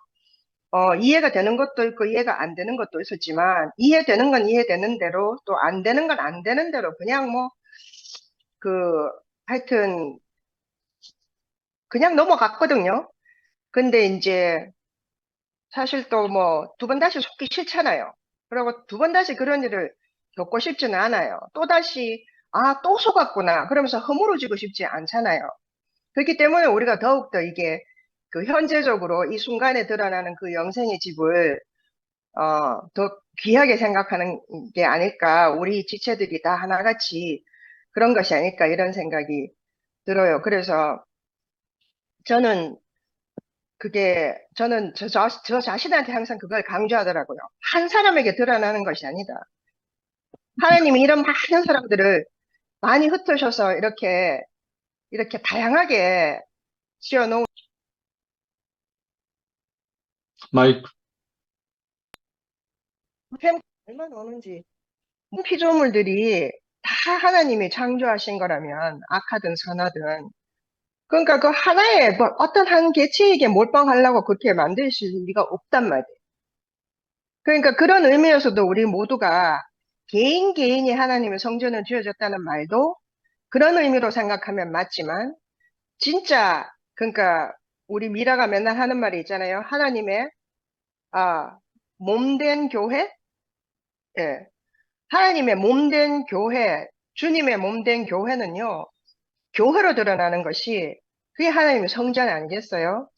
이해가 되는 것도 있고 이해가 안 되는 것도 있었지만 이해되는 건 이해되는 대로 또 안 되는 건 안 되는 대로 그냥 뭐 그 하여튼 그냥 넘어갔거든요. 근데 이제 사실 또 뭐 두 번 다시 속기 싫잖아요. 그리고 두 번 다시 그런 일을 겪고 싶지는 않아요. 또 다시 또 속았구나 그러면서 허물어지고 싶지 않잖아요. 그렇기 때문에 우리가 더욱더 이게 그 현재적으로 이 순간에 드러나는 그 영생의 집을 더 귀하게 생각하는 게 아닐까. 우리 지체들이 다 하나같이 그런 것이 아닐까 이런 생각이 들어요. 그래서 저는 저는 저 자신한테 항상 그걸 강조하더라고요. 한 사람에게 드러나는 것이 아니다. 하나님이 이런 많은 사람들을 많이 흩으셔서 이렇게 다양하게 씌워놓은
마이크,
햄 얼마나 오는지 피조물들이 다 하나님이 창조하신 거라면 악하든 선하든 그러니까 그 하나의 뭐 어떤 한 개체에게 몰빵하려고 그렇게 만드실 리가 없단 말이에요. 그러니까 그런 의미에서도 우리 모두가 개인이 하나님의 성전을 지어줬다는 말도 그런 의미로 생각하면 맞지만 진짜 그러니까 우리 미라가 맨날 하는 말이 있잖아요. 하나님의 몸된 교회? 예. 하나님의 몸된 교회, 주님의 몸된 교회는요. 교회로 드러나는 것이 그게 하나님의 성전 아니겠어요?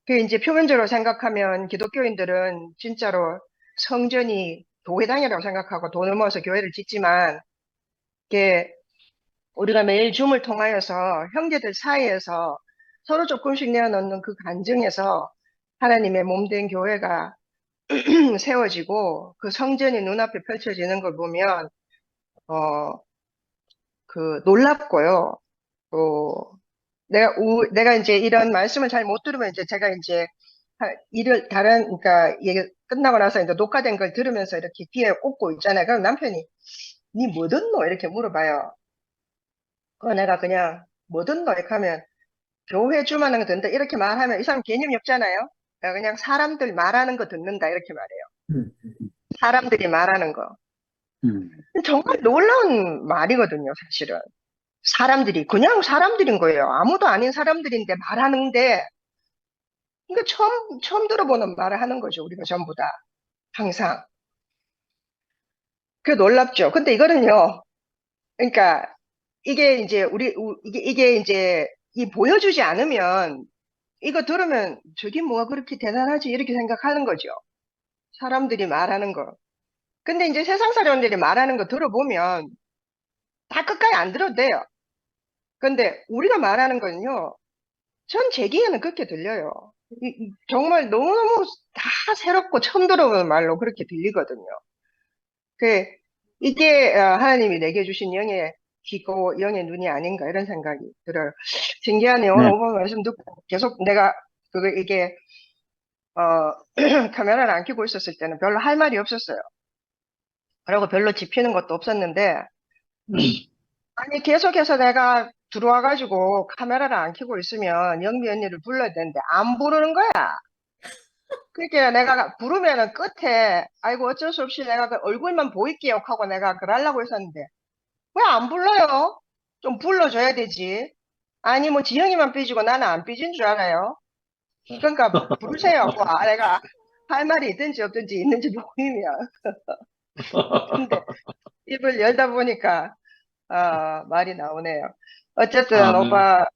그 이제 표면적으로 생각하면 기독교인들은 진짜로 성전이 교회당이라고 생각하고 돈을 모아서 교회를 짓지만 이게 우리가 매일 줌을 통하여서 형제들 사이에서 서로 조금씩 내어놓는 그 간증에서 하나님의 몸된 교회가 세워지고 그 성전이 눈앞에 펼쳐지는 걸 보면 놀랍고요. 또 내가 이제 이런 말씀을 잘 못 들으면 이제 제가 이제 그러니까 얘기 끝나고 나서 이제 녹화된 걸 들으면서 이렇게 귀에 꽂고 있잖아요. 그럼 남편이 니 뭐 듣노? 이렇게 물어봐요. 그 내가 그냥 뭐 듣노? 이렇게 하면 교회 주만한 거 듣는다. 이렇게 말하면 이 사람 개념이 없잖아요. 내가 그냥 사람들 말하는 거 듣는다. 이렇게 말해요.
음,
사람들이 말하는 거.
음,
정말 놀라운 말이거든요, 사실은. 사람들이, 그냥 사람들인 거예요. 아무도 아닌 사람들인데 말하는데, 이거 처음 들어보는 말을 하는 거죠, 우리가 전부 다. 항상. 그게 놀랍죠. 근데 이거는요, 그러니까, 이게 이제, 이게 이제, 이 보여주지 않으면, 이거 들으면, 저게 뭐가 그렇게 대단하지? 이렇게 생각하는 거죠. 사람들이 말하는 거. 근데 이제 세상 사람들이 말하는 거 들어보면, 다 끝까지 안 들어도 돼요. 근데 우리가 말하는 거는요, 전 제 귀에는 그렇게 들려요. 정말 너무너무 다 새롭고 처음 들어보는 말로 그렇게 들리거든요. 그, 이게 하나님이 내게 주신 영의 귀고 영의 눈이 아닌가 이런 생각이 들어요. 신기하네요. 오늘
네.
오빠 말씀 듣고 계속 내가 이게 카메라를 안 켜고 있었을 때는 별로 할 말이 없었어요. 그리고 별로 집히는 것도 없었는데 아니 계속해서 내가 들어와가지고 카메라를 안 켜고 있으면 영미 언니를 불러야 되는데 안 부르는 거야. 그러니까 내가 부르면은 끝에 아이고 어쩔 수 없이 내가 그 얼굴만 보일게요 하고 내가 그러려고 했었는데 왜 안 불러요? 좀 불러줘야 되지. 아니 뭐 지영이만 삐지고 나는 안 삐진 줄 알아요. 그러니까 부르세요. 뭐 내가 할 말이 있든지 없든지 있는지 보이면. 근데 입을 열다 보니까 말이 나오네요. 어쨌든
아, 네.
오빠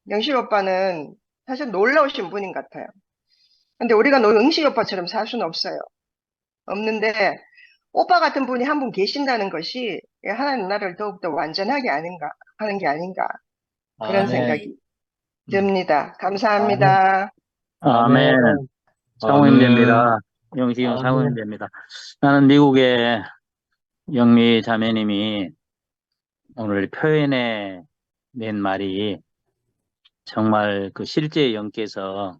영식 오빠는 사실 놀라우신 분인 것 같아요. 근데 우리가 영식 오빠처럼 살 수는 없어요. 없는데 오빠 같은 분이 한 분 계신다는 것이 하나님 나라를 더욱더 완전하게 하는 게 아닌가 그런
아멘.
생각이 듭니다. 감사합니다.
아멘.
아멘.
사모님입니다. 영식이 형
아멘.
사모님입니다. 나는 미국의 영미 자매님이 오늘 표현해 낸 말이 정말 그 실제 영께서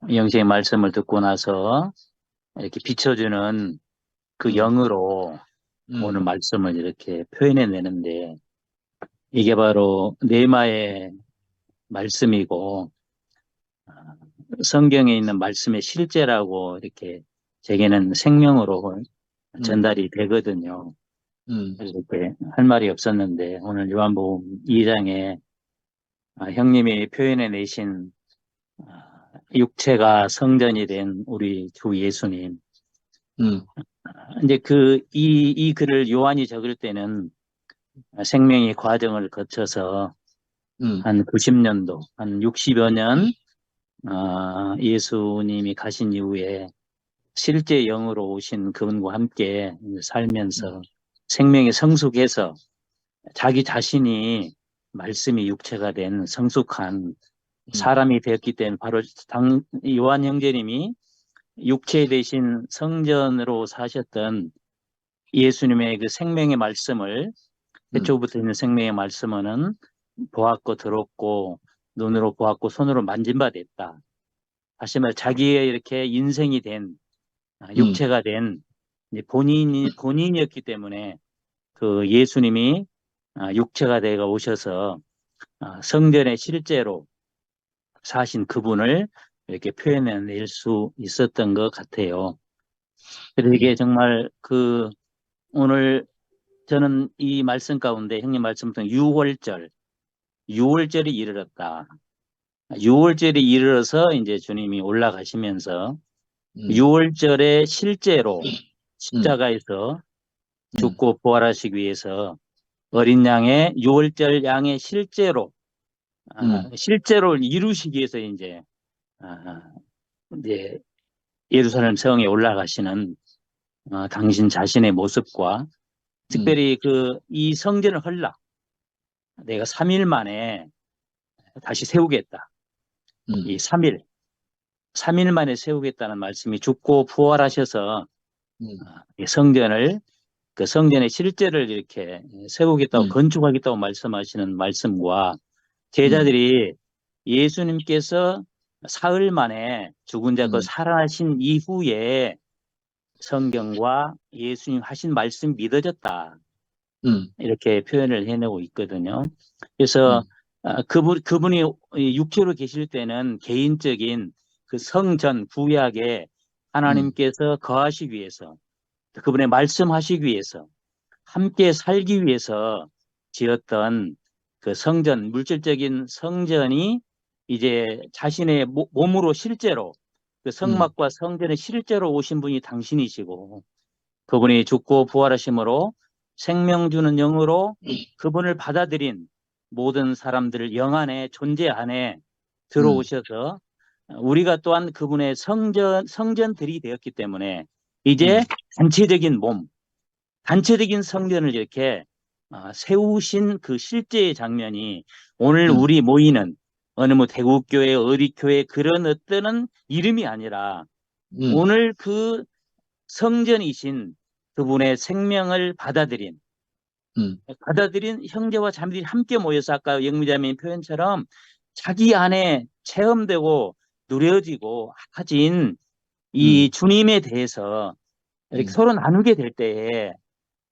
영식의 말씀을 듣고 나서 이렇게 비춰주는 그 영으로 오늘 말씀을 이렇게 표현해 내는데 이게 바로 네마의 말씀이고 성경에 있는 말씀의 실제라고 이렇게 제게는 생명으로 전달이 되거든요. 그래서 이렇게 할 말이 없었는데 오늘 요한복음 2장에 형님이 표현해 내신 육체가 성전이 된 우리 주 예수님. 이제 이 글을 요한이 적을 때는 생명의 과정을 거쳐서 한 90년도, 한 60여 년 예수님이 가신 이후에 실제 영으로 오신 그분과 함께 살면서 생명이 성숙해서 자기 자신이 말씀이 육체가 된 성숙한 사람이 되었기 때문에 바로 요한 형제님이 육체 대신 성전으로 사셨던 예수님의 그 생명의 말씀을 태초부터 있는 생명의 말씀은 보았고 들었고 눈으로 보았고 손으로 만진 바 됐다. 다시 말해 자기의 이렇게 인생이 된 육체가 된 본인이었기 때문에 그 예수님이 육체가 되어 오셔서 성전에 실제로 사신 그분을 이렇게 표현해낼 수 있었던 것 같아요. 그래서 이게 정말 오늘 저는 이 말씀 가운데 형님 말씀 중 6월절이 이르렀다. 6월절이 이르러서 이제 주님이 올라가시면서 6월절에 실제로 십자가에서 죽고 부활하시기 위해서 어린 양의 6월절 양의 실제로 이루시기 위해서 이제 예루살렘 성에 올라가시는 당신 자신의 모습과 특별히 이 성전을 내가 3일 만에 다시 세우겠다. 이 3일 만에 세우겠다는 말씀이 죽고 부활하셔서 이 성전의 실제를 이렇게 세우겠다고 건축하겠다고 말씀하시는 말씀과 제자들이 예수님께서 사흘 만에 죽은 자 살아나신 이후에
성경과 예수님 하신 말씀 믿어졌다. 이렇게 표현을 해내고 있거든요. 그래서 그분이 육체로 계실 때는 개인적인 그 성전 구약에 하나님께서 거하시기 위해서, 그분의 말씀하시기 위해서, 함께 살기 위해서 지었던 그 성전, 물질적인 성전이 이제 자신의 몸으로 실제로 그 성막과 성전에 실제로 오신 분이 당신이시고, 그분이 죽고 부활하심으로 생명 주는 영으로 그분을 받아들인 모든 사람들을 영 안에, 존재 안에 들어오셔서 우리가 또한 그분의 성전들이 되었기 때문에 이제 단체적인 몸, 단체적인 성전을 이렇게 세우신 그 실제의 장면이 오늘 우리 모이는 어느 뭐 대국교회, 어디 교회 그런 어떤 이름이 아니라 오늘 그 성전이신 그분의 생명을 받아들인 형제와 자매들이 함께 모여서 아까 영미자매의 표현처럼 자기 안에 체험되고 누려지고 하진 이 주님에 대해서 이렇게 서로 나누게 될 때에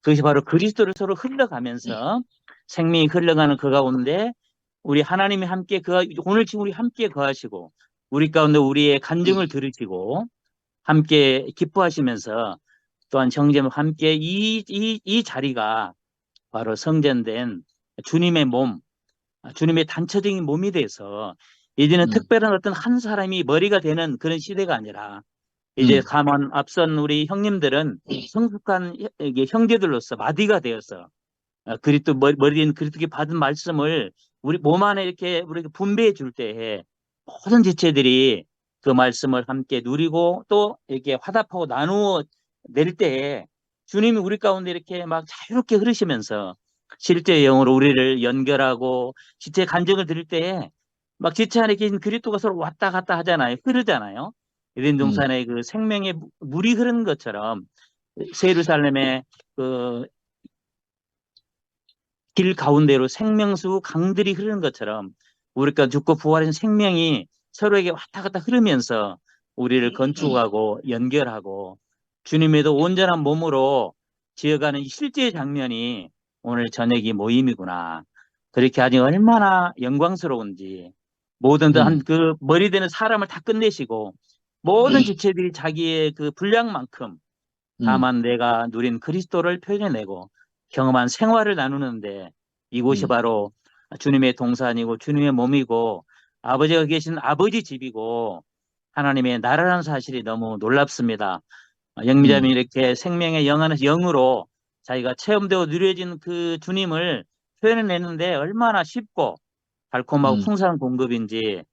그것이 바로 그리스도를 서로 흘러가면서 생명이 흘러가는 그 가운데 우리 하나님이 함께 오늘 지금 우리 함께 거하시고 우리 가운데 우리의 간증을 들으시고 함께 기뻐하시면서 또한 형제와 함께 이 자리가 바로 성전된 주님의 몸, 주님의 단체적인 몸이 돼서 이제는 특별한 어떤 한 사람이 머리가 되는 그런 시대가 아니라 이제 가만 앞선 우리 형님들은 성숙한 형제들로서 마디가 되어서 그리스도 머리인 그리스도께 받은 말씀을 우리 몸 안에 이렇게 우리가 분배해 줄 때에 모든 지체들이 그 말씀을 함께 누리고 또 이렇게 화답하고 나누어 낼 때에 주님이 우리 가운데 이렇게 막 자유롭게 흐르시면서 실제 영으로 우리를 연결하고 지체 간증을 드릴 때에 막 지체 안에 계신 그리스도가 서로 왔다 갔다 하잖아요. 흐르잖아요. 에덴 동산의 그 생명의 물이 흐르는 것처럼 예루살렘의 그 길 가운데로 생명수 강들이 흐르는 것처럼 우리가 죽고 부활한 생명이 서로에게 왔다 갔다 흐르면서 우리를 건축하고 연결하고 주님에도 온전한 몸으로 지어가는 실제 장면이 오늘 저녁이 모임이구나. 그렇게 하니 얼마나 영광스러운지 모든 그 머리 되는 사람을 다 끝내시고 모든 지체들이 자기의 그 분량만큼 다만 내가 누린 그리스도를 표현해내고 경험한 생활을 나누는데 이곳이 바로 주님의 동산이고 주님의 몸이고 아버지가 계신 아버지 집이고 하나님의 나라라는 사실이 너무 놀랍습니다. 영미자매 이렇게 생명의 영 안에서 영으로 자기가 체험되고 누려진 그 주님을 표현해내는데 얼마나 쉽고 달콤하고 풍성한 공급인지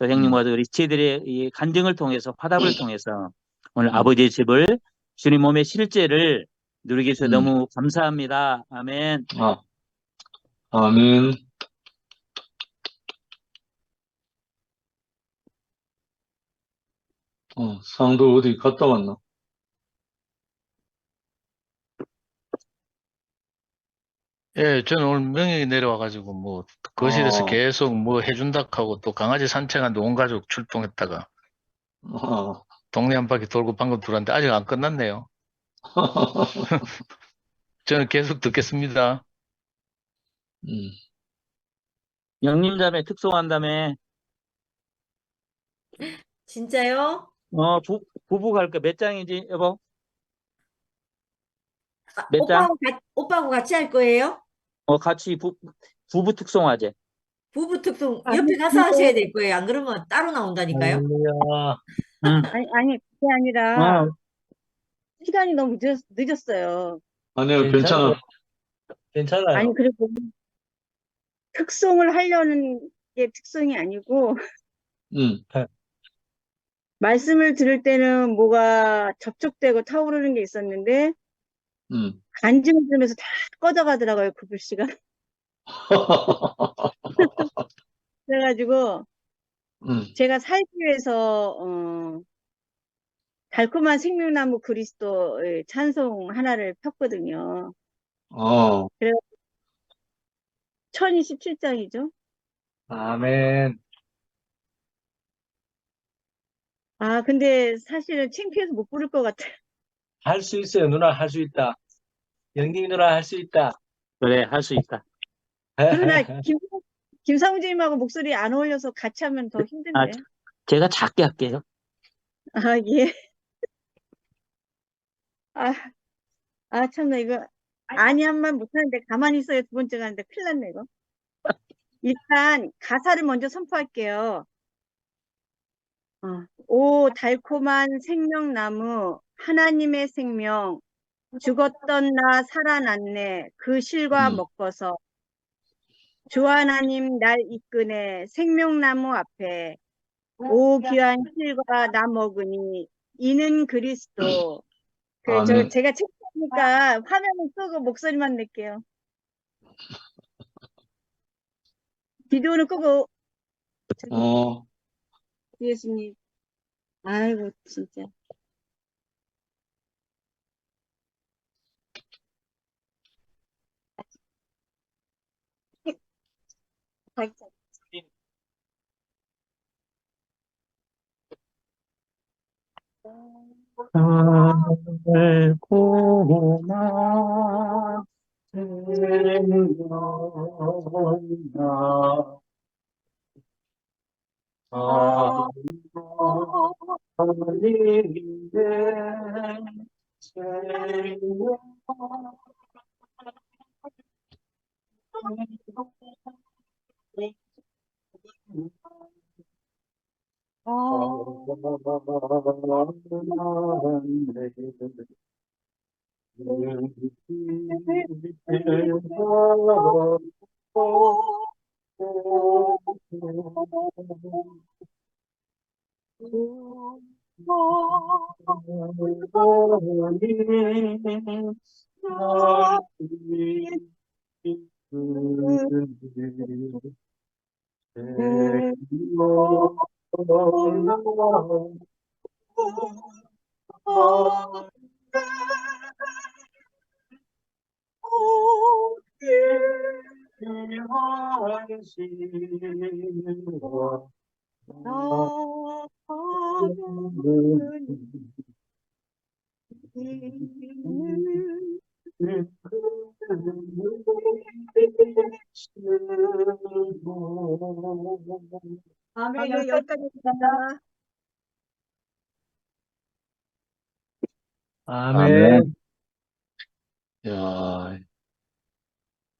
또 형님과 우리 지체들의 이 간증을 통해서 화답을 통해서 오늘 아버지의 집을 주님 몸의 실제를 누리게 해주셔서 너무 감사합니다. 아멘.
아멘. 상도 어디 갔다 왔나?
예, 저는 오늘 명령이 내려와가지고, 뭐, 거실에서 계속 뭐 해준다 하고 또 강아지 산책하는데 온 가족 출동했다가 동네 한 바퀴 돌고 방금 들어왔는데 아직 안 끝났네요. 저는 계속 듣겠습니다.
영림자매 특송한다며.
진짜요?
부부 갈 거 몇 장이지, 여보? 몇 장?
오빠하고 같이 할 거예요?
같이 부부 특송하재.
부부 특송
아니,
옆에 가서 하셔야 될 거예요. 안 그러면 따로 나온다니까요.
할렐루야.
아니, 그게 아니라
어,
시간이 너무 늦었어요.
아니요, 괜찮아.
괜찮아요.
아니, 그리고 특송을 하려는 게 특성이 아니고, 말씀을 들을 때는 뭐가 접촉되고 타오르는 게 있었는데, 간증을 들으면서 다 꺼져가더라고요, 그 글씨가. 그래가지고, 제가 살기 위해서, 달콤한 생명나무 그리스도의 찬송 하나를 폈거든요. 그래서 1027장이죠.
아멘.
아, 근데 사실은 창피해서 못 부를 것 같아요.
할 수 있어요. 누나 할 수 있다. 영기 누나 할 수 있다.
그래, 할 수 있다.
그러나 김상우님하고 목소리 안 어울려서 같이 하면 더
아,
힘든데.
제가 작게 할게요.
아, 예. 참나, 이거, 아니 한만 못하는데 가만히 있어야 두 번째가 하는데 큰일 났네, 이거. 일단, 가사를 먼저 선포할게요. 오, 달콤한 생명나무, 하나님의 생명, 죽었던 나 살아났네, 그 실과 먹고서. 주 하나님 날 이끄네, 생명나무 앞에. 오, 귀한 실과 나 먹으니, 이는 그리스도.
아멘.
제가 책하니까 화면을 끄고 목소리만 낼게요. 비디오는 끄고, 예수님. 아이고, 진짜.
달콤한 생명나 하나님의 생명
아멘. 여기까지 합니다.
아멘.
야,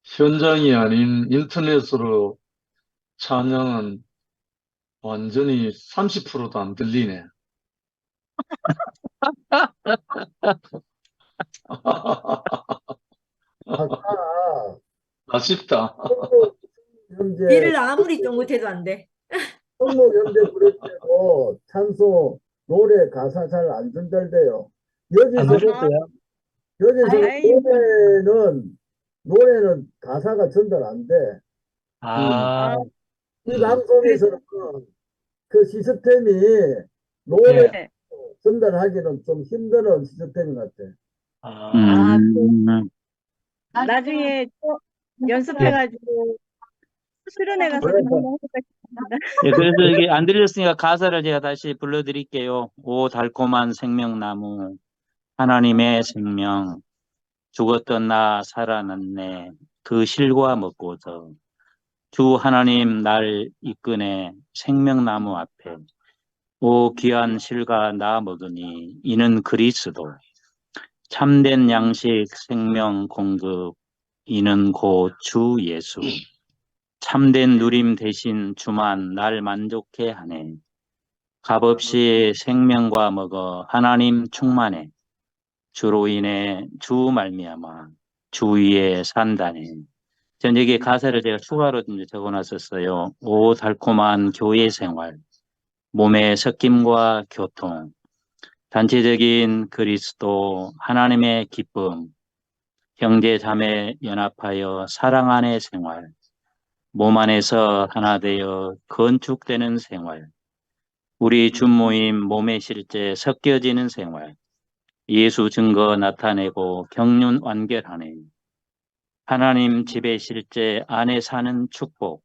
현장이 아닌 인터넷으로 찬양은 완전히 30%도 안 들리네.
아까
아쉽다.
형제
일을 아무리 쫑긋해도 안 돼.
성목 형제 부를 때도 찬송 노래 가사 잘 안 전달돼요.
안
여기서
들었어요?
노래는 가사가 전달 안 돼. 이 방송에서는 그 시스템이 노래
네.
전달하기는 좀 힘든 시스템인 것 같아.
나중에 또 연습해가지고 수련회 가서 좀 한번 해볼까 싶습니다.
예, 그래서 이게 안 들렸으니까 가사를 제가 다시 불러드릴게요. 오, 달콤한 생명나무, 하나님의 생명, 죽었던 나 살아났네, 그 실과 먹고서. 주 하나님 날 이끄네, 생명나무 앞에. 오, 귀한 실과 나 먹으니, 이는 그리스도. 참된 양식 생명 공급, 이는 곧 주 예수. 참된 누림 대신 주만 날 만족해 하네. 값없이 생명과 먹어 하나님 충만해. 주로 인해 주 말미암아 주 위에 산다네. 전 여기 가사를 제가 추가로 이제 적어놨었어요. 오 달콤한 교회 생활, 몸의 섞임과 교통, 단체적인 그리스도 하나님의 기쁨, 형제 자매 연합하여 사랑 안의 생활, 몸 안에서 하나 되어 건축되는 생활, 우리 줌모임 몸의 실제 섞여지는 생활, 예수 증거 나타내고 경륜 완결하네. 하나님 집의 실제 안에 사는 축복,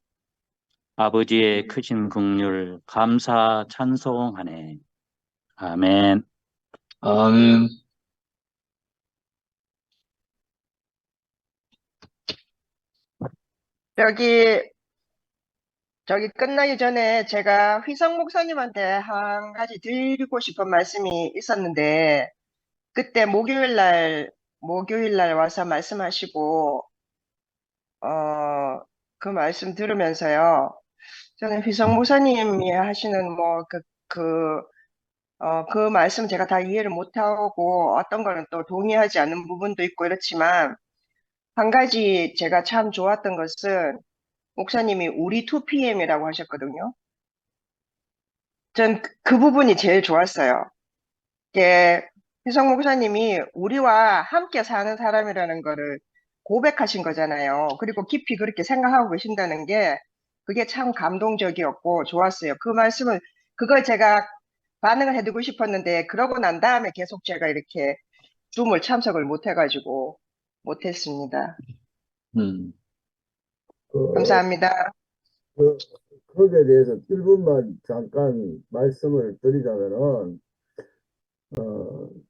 아버지의 크신 긍휼 감사 찬송하네. 아멘.
아멘.
여기 저기 끝나기 전에 제가 휘성 목사님한테 한 가지 드리고 싶은 말씀이 있었는데, 그때 목요일 날 와서 말씀하시고, 그 말씀 들으면서요, 저는 휘성 목사님이 하시는 그 말씀 제가 다 이해를 못하고, 어떤 거는 또 동의하지 않는 부분도 있고 이렇지만, 한 가지 제가 참 좋았던 것은, 목사님이 우리 2PM이라고 하셨거든요. 전 그 부분이 제일 좋았어요. 이게 희성 목사님이 우리와 함께 사는 사람이라는 거를 고백하신 거잖아요. 그리고 깊이 그렇게 생각하고 계신다는 게 그게 참 감동적이었고 좋았어요. 그 말씀을 그걸 제가 반응을 해두고 싶었는데 그러고 난 다음에 계속 제가 이렇게 줌을 참석을 못 해가지고 못했습니다.
그,
감사합니다.
그, 거기에 대해서 1분만 잠깐 말씀을 드리자면은,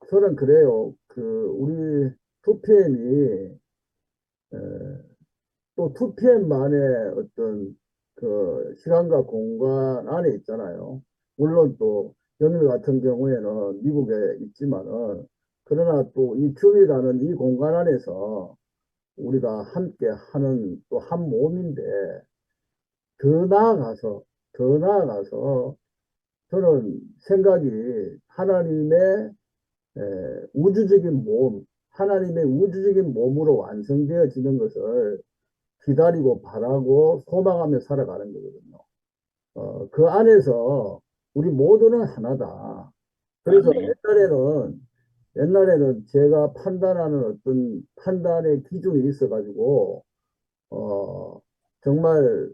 저는 그래요. 우리 2PM이, 또 2PM만의 어떤 시간과 공간 안에 있잖아요. 물론 또 영일 같은 경우에는 미국에 있지만은, 그러나 또 이 큐이라는 이 공간 안에서 우리가 함께 하는 또 한 몸인데, 더 나아가서 저는 생각이 하나님의 우주적인 몸, 하나님의 우주적인 몸으로 완성되어지는 것을 기다리고 바라고 소망하며 살아가는 거거든요. 그 안에서 우리 모두는 하나다. 그래서 옛날에는 제가 판단하는 어떤 판단의 기준이 있어가지고, 정말,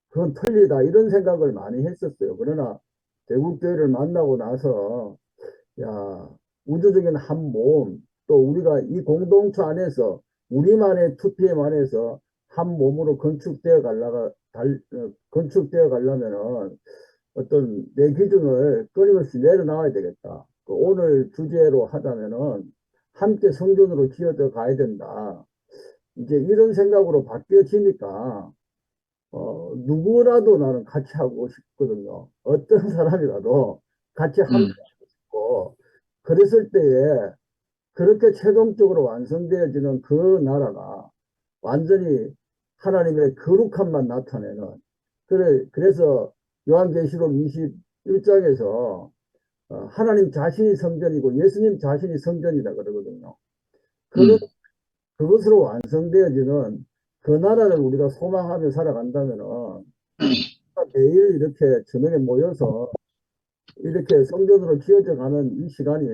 그건 틀리다 이런 생각을 많이 했었어요. 그러나 대국교회를 만나고 나서 야, 우주적인 한 몸, 또 우리가 이 공동체 안에서 우리만의 2PM 안에서 한 몸으로 건축되어 가려면은 어떤 내 기준을 끊임없이 내려놔야 되겠다. 오늘 주제로 하자면은 함께 성전으로 기어져 가야 된다. 이제 이런 생각으로 바뀌어지니까 누구라도 나는 같이 하고 싶거든요. 어떤 사람이라도 같이 함께 하고 싶고, 그랬을 때에 그렇게 최종적으로 완성되어지는 그 나라가 완전히 하나님의 거룩함만 나타내는, 그래서 요한계시록 21장에서 하나님 자신이 성전이고 예수님 자신이 성전이다 그러거든요. 그것으로 완성되어지는 그 나라를 우리가 소망하며 살아간다면은 매일 이렇게 저녁에 모여서 이렇게 성전으로 기어져 가는 이 시간이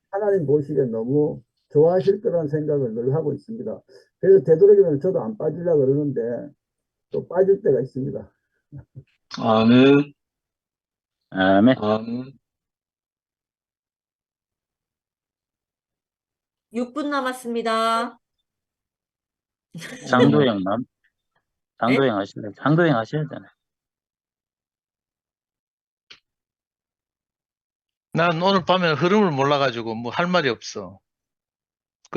하나님 보시기에 너무 좋아하실 거라는 생각을 늘 하고 있습니다. 그래서 되도록이면 저도 안 빠지려고 그러는데 또 빠질 때가 있습니다.
아멘.
아멘.
아멘.
6분 남았습니다.
장도영
네?
장도영 하셔야 되나?
난 오늘 밤에 흐름을 몰라가지고 뭐 할 말이 없어.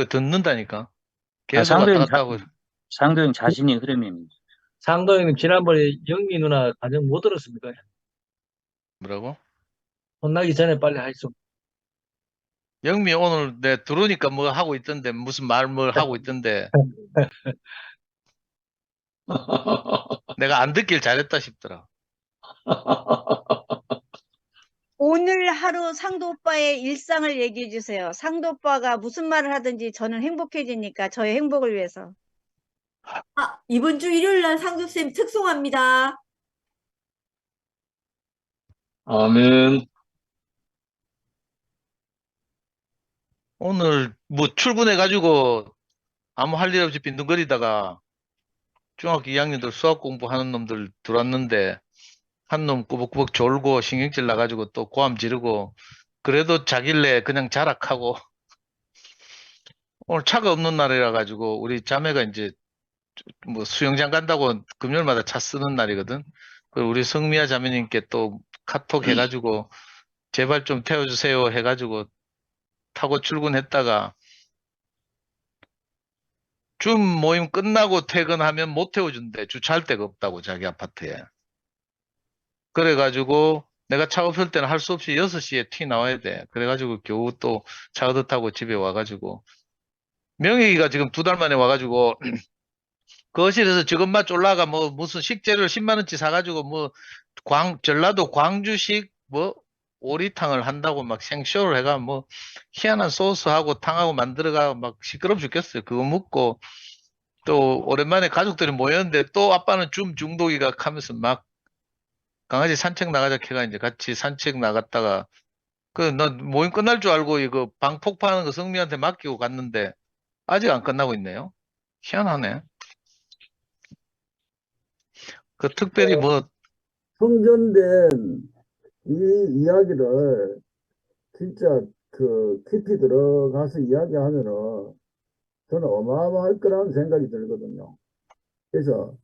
듣는다니까. 계속 왔다 갔다 하고.
장도영 자신이 흐름입니다.
상도형님 지난번에 영미 누나 가정 못 들었습니까?
뭐라고?
혼나기 전에 빨리 하시죠.
영미 오늘 내 들어오니까 뭐 하고 있던데, 무슨 뭘 하고 있던데. 내가 안 듣길 잘했다 싶더라.
오늘 하루 상도 오빠의 일상을 얘기해 주세요. 상도 오빠가 무슨 말을 하든지 저는 행복해지니까 저의 행복을 위해서.
이번 주 일요일 날 상주쌤 특송합니다.
아멘.
오늘 뭐 출근해가지고 아무 할 일 없이 빈둥거리다가 중학교 2학년들 수학 공부하는 놈들 들어왔는데 한 놈 꾸벅꾸벅 졸고 신경질 나가지고 또 고함 지르고 그래도 자길래 그냥 자락하고 오늘 차가 없는 날이라 가지고 우리 자매가 이제 뭐 수영장 간다고 금요일마다 차 쓰는 날이거든. 그리고 우리 성미아 자매님께 또 카톡 해가지고 제발 좀 태워주세요 해가지고 타고 출근했다가 줌 모임 끝나고 퇴근하면 못 태워준대. 주차할 데가 없다고, 자기 아파트에. 그래가지고 내가 차 없을 때는 할 수 없이 6시에 튀 나와야 돼. 그래가지고 겨우 또 차 얻어 타고 집에 와가지고 명희가 지금 2달 만에 와가지고 거실에서 저것만 쫄라가 뭐 무슨 식재료를 10만 원치 사가지고 뭐 전라도 광주식 뭐 오리탕을 한다고 막 생쇼를 해가 뭐 희한한 소스하고 탕하고 만들어가 막 시끄럽 죽겠어요. 그거 먹고 또 오랜만에 가족들이 모였는데 또 아빠는 줌 중독이가 하면서 막 강아지 산책 나가자 해가 이제 같이 산책 나갔다가 나 모임 끝날 줄 알고 이거 방 폭파하는 거 성미한테 맡기고 갔는데 아직 안 끝나고 있네요. 희한하네. 그 특별히 뭐
성전된 이 이야기를 진짜 그 깊이 들어가서 이야기하면은 저는 어마어마할 거라는 생각이 들거든요. 그래서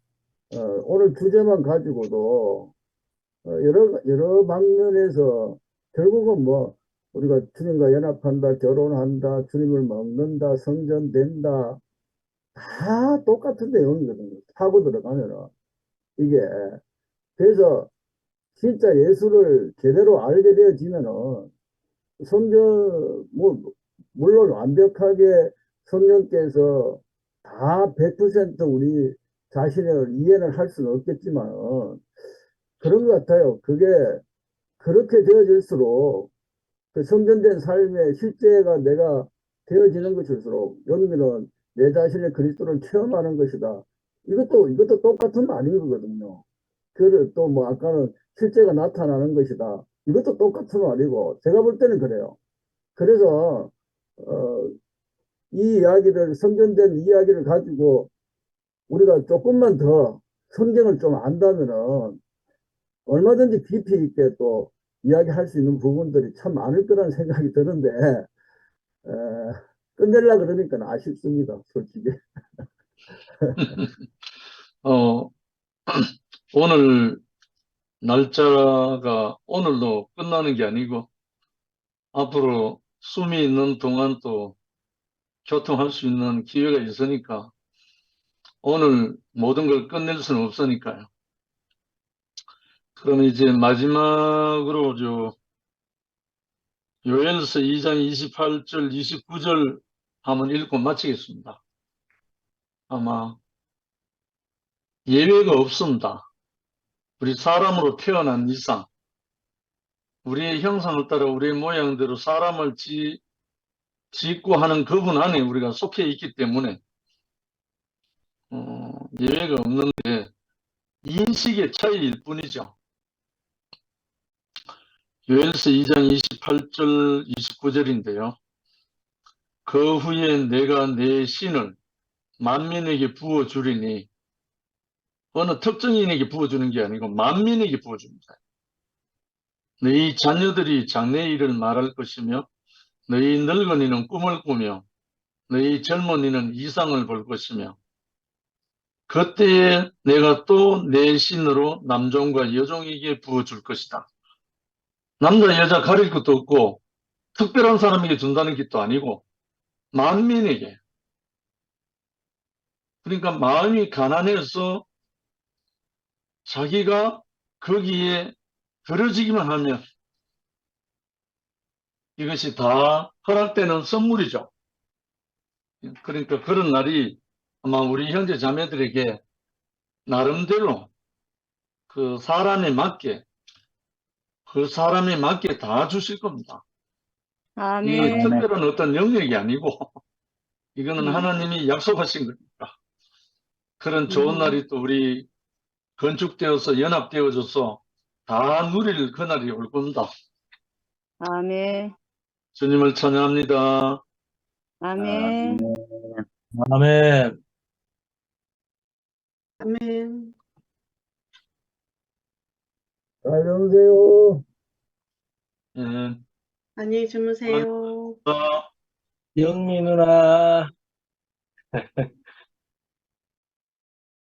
오늘 주제만 가지고도 여러 방면에서 결국은 뭐 우리가 주님과 연합한다, 결혼한다, 주님을 먹는다, 성전된다, 다 똑같은 내용이거든요. 타고 들어가면은 이게 그래서 진짜 예수를 제대로 알게 되어지면은 성전 뭐 물론 완벽하게 성령께서 다 100% 우리 자신을 이해는 할 수는 없겠지만 그런 것 같아요. 그게 그렇게 되어질수록 그 성전된 삶의 실제가 내가 되어지는 것일수록 여기는 내 자신의 그리스도를 체험하는 것이다. 이것도 똑같은 말인 거거든요. 그를 또 뭐 아까는 실제가 나타나는 것이다. 이것도 똑같은 말이고 제가 볼 때는 그래요. 그래서 이 이야기를 성전된 이야기를 가지고 우리가 조금만 더 성경을 좀 안다면은 얼마든지 깊이 있게 또 이야기할 수 있는 부분들이 참 많을 거라는 생각이 드는데 끝내려고 그러니까 아쉽습니다. 솔직히.
어, 오늘 날짜가 오늘로 끝나는 게 아니고 앞으로 숨이 있는 동안 또 교통할 수 있는 기회가 있으니까 오늘 모든 걸 끝낼 수는 없으니까요. 그럼 이제 마지막으로 요엘서 2장 28절, 29절 한번 읽고 마치겠습니다. 아마 예외가 없습니다. 우리 사람으로 태어난 이상 우리의 형상을 따라 우리의 모양대로 사람을 짓고 하는 그분 안에 우리가 속해 있기 때문에 예외가 없는데 인식의 차이일 뿐이죠. 요엘서 2장 28절 29절인데요. 그 후에 내가 내 신을 만민에게 부어주리니 어느 특정인에게 부어주는 게 아니고 만민에게 부어줍니다. 너희 자녀들이 장래의 일을 말할 것이며 너희 늙은이는 꿈을 꾸며 너희 젊은이는 이상을 볼 것이며 그때에 내가 또 내 신으로 남종과 여종에게 부어줄 것이다. 남자 여자 가릴 것도 없고 특별한 사람에게 준다는 것도 아니고 만민에게. 그러니까 마음이 가난해서 자기가 거기에 들어지기만 하면 이것이 다 허락되는 선물이죠. 그러니까 그런 날이 아마 우리 형제 자매들에게 나름대로 그 사람에 맞게 다 주실 겁니다. 이게
아멘.
특별한 어떤 영역이 아니고 이거는 하나님이 약속하신 거니까 그런 좋은 날이 또 우리 건축되어서 연합되어져서 다 누릴 그날이 올 겁니다.
아멘.
주님을 찬양합니다.
아멘.
아멘.
아멘.
잘 주무세요.
예.
안녕히 주무세요.
영미 누나.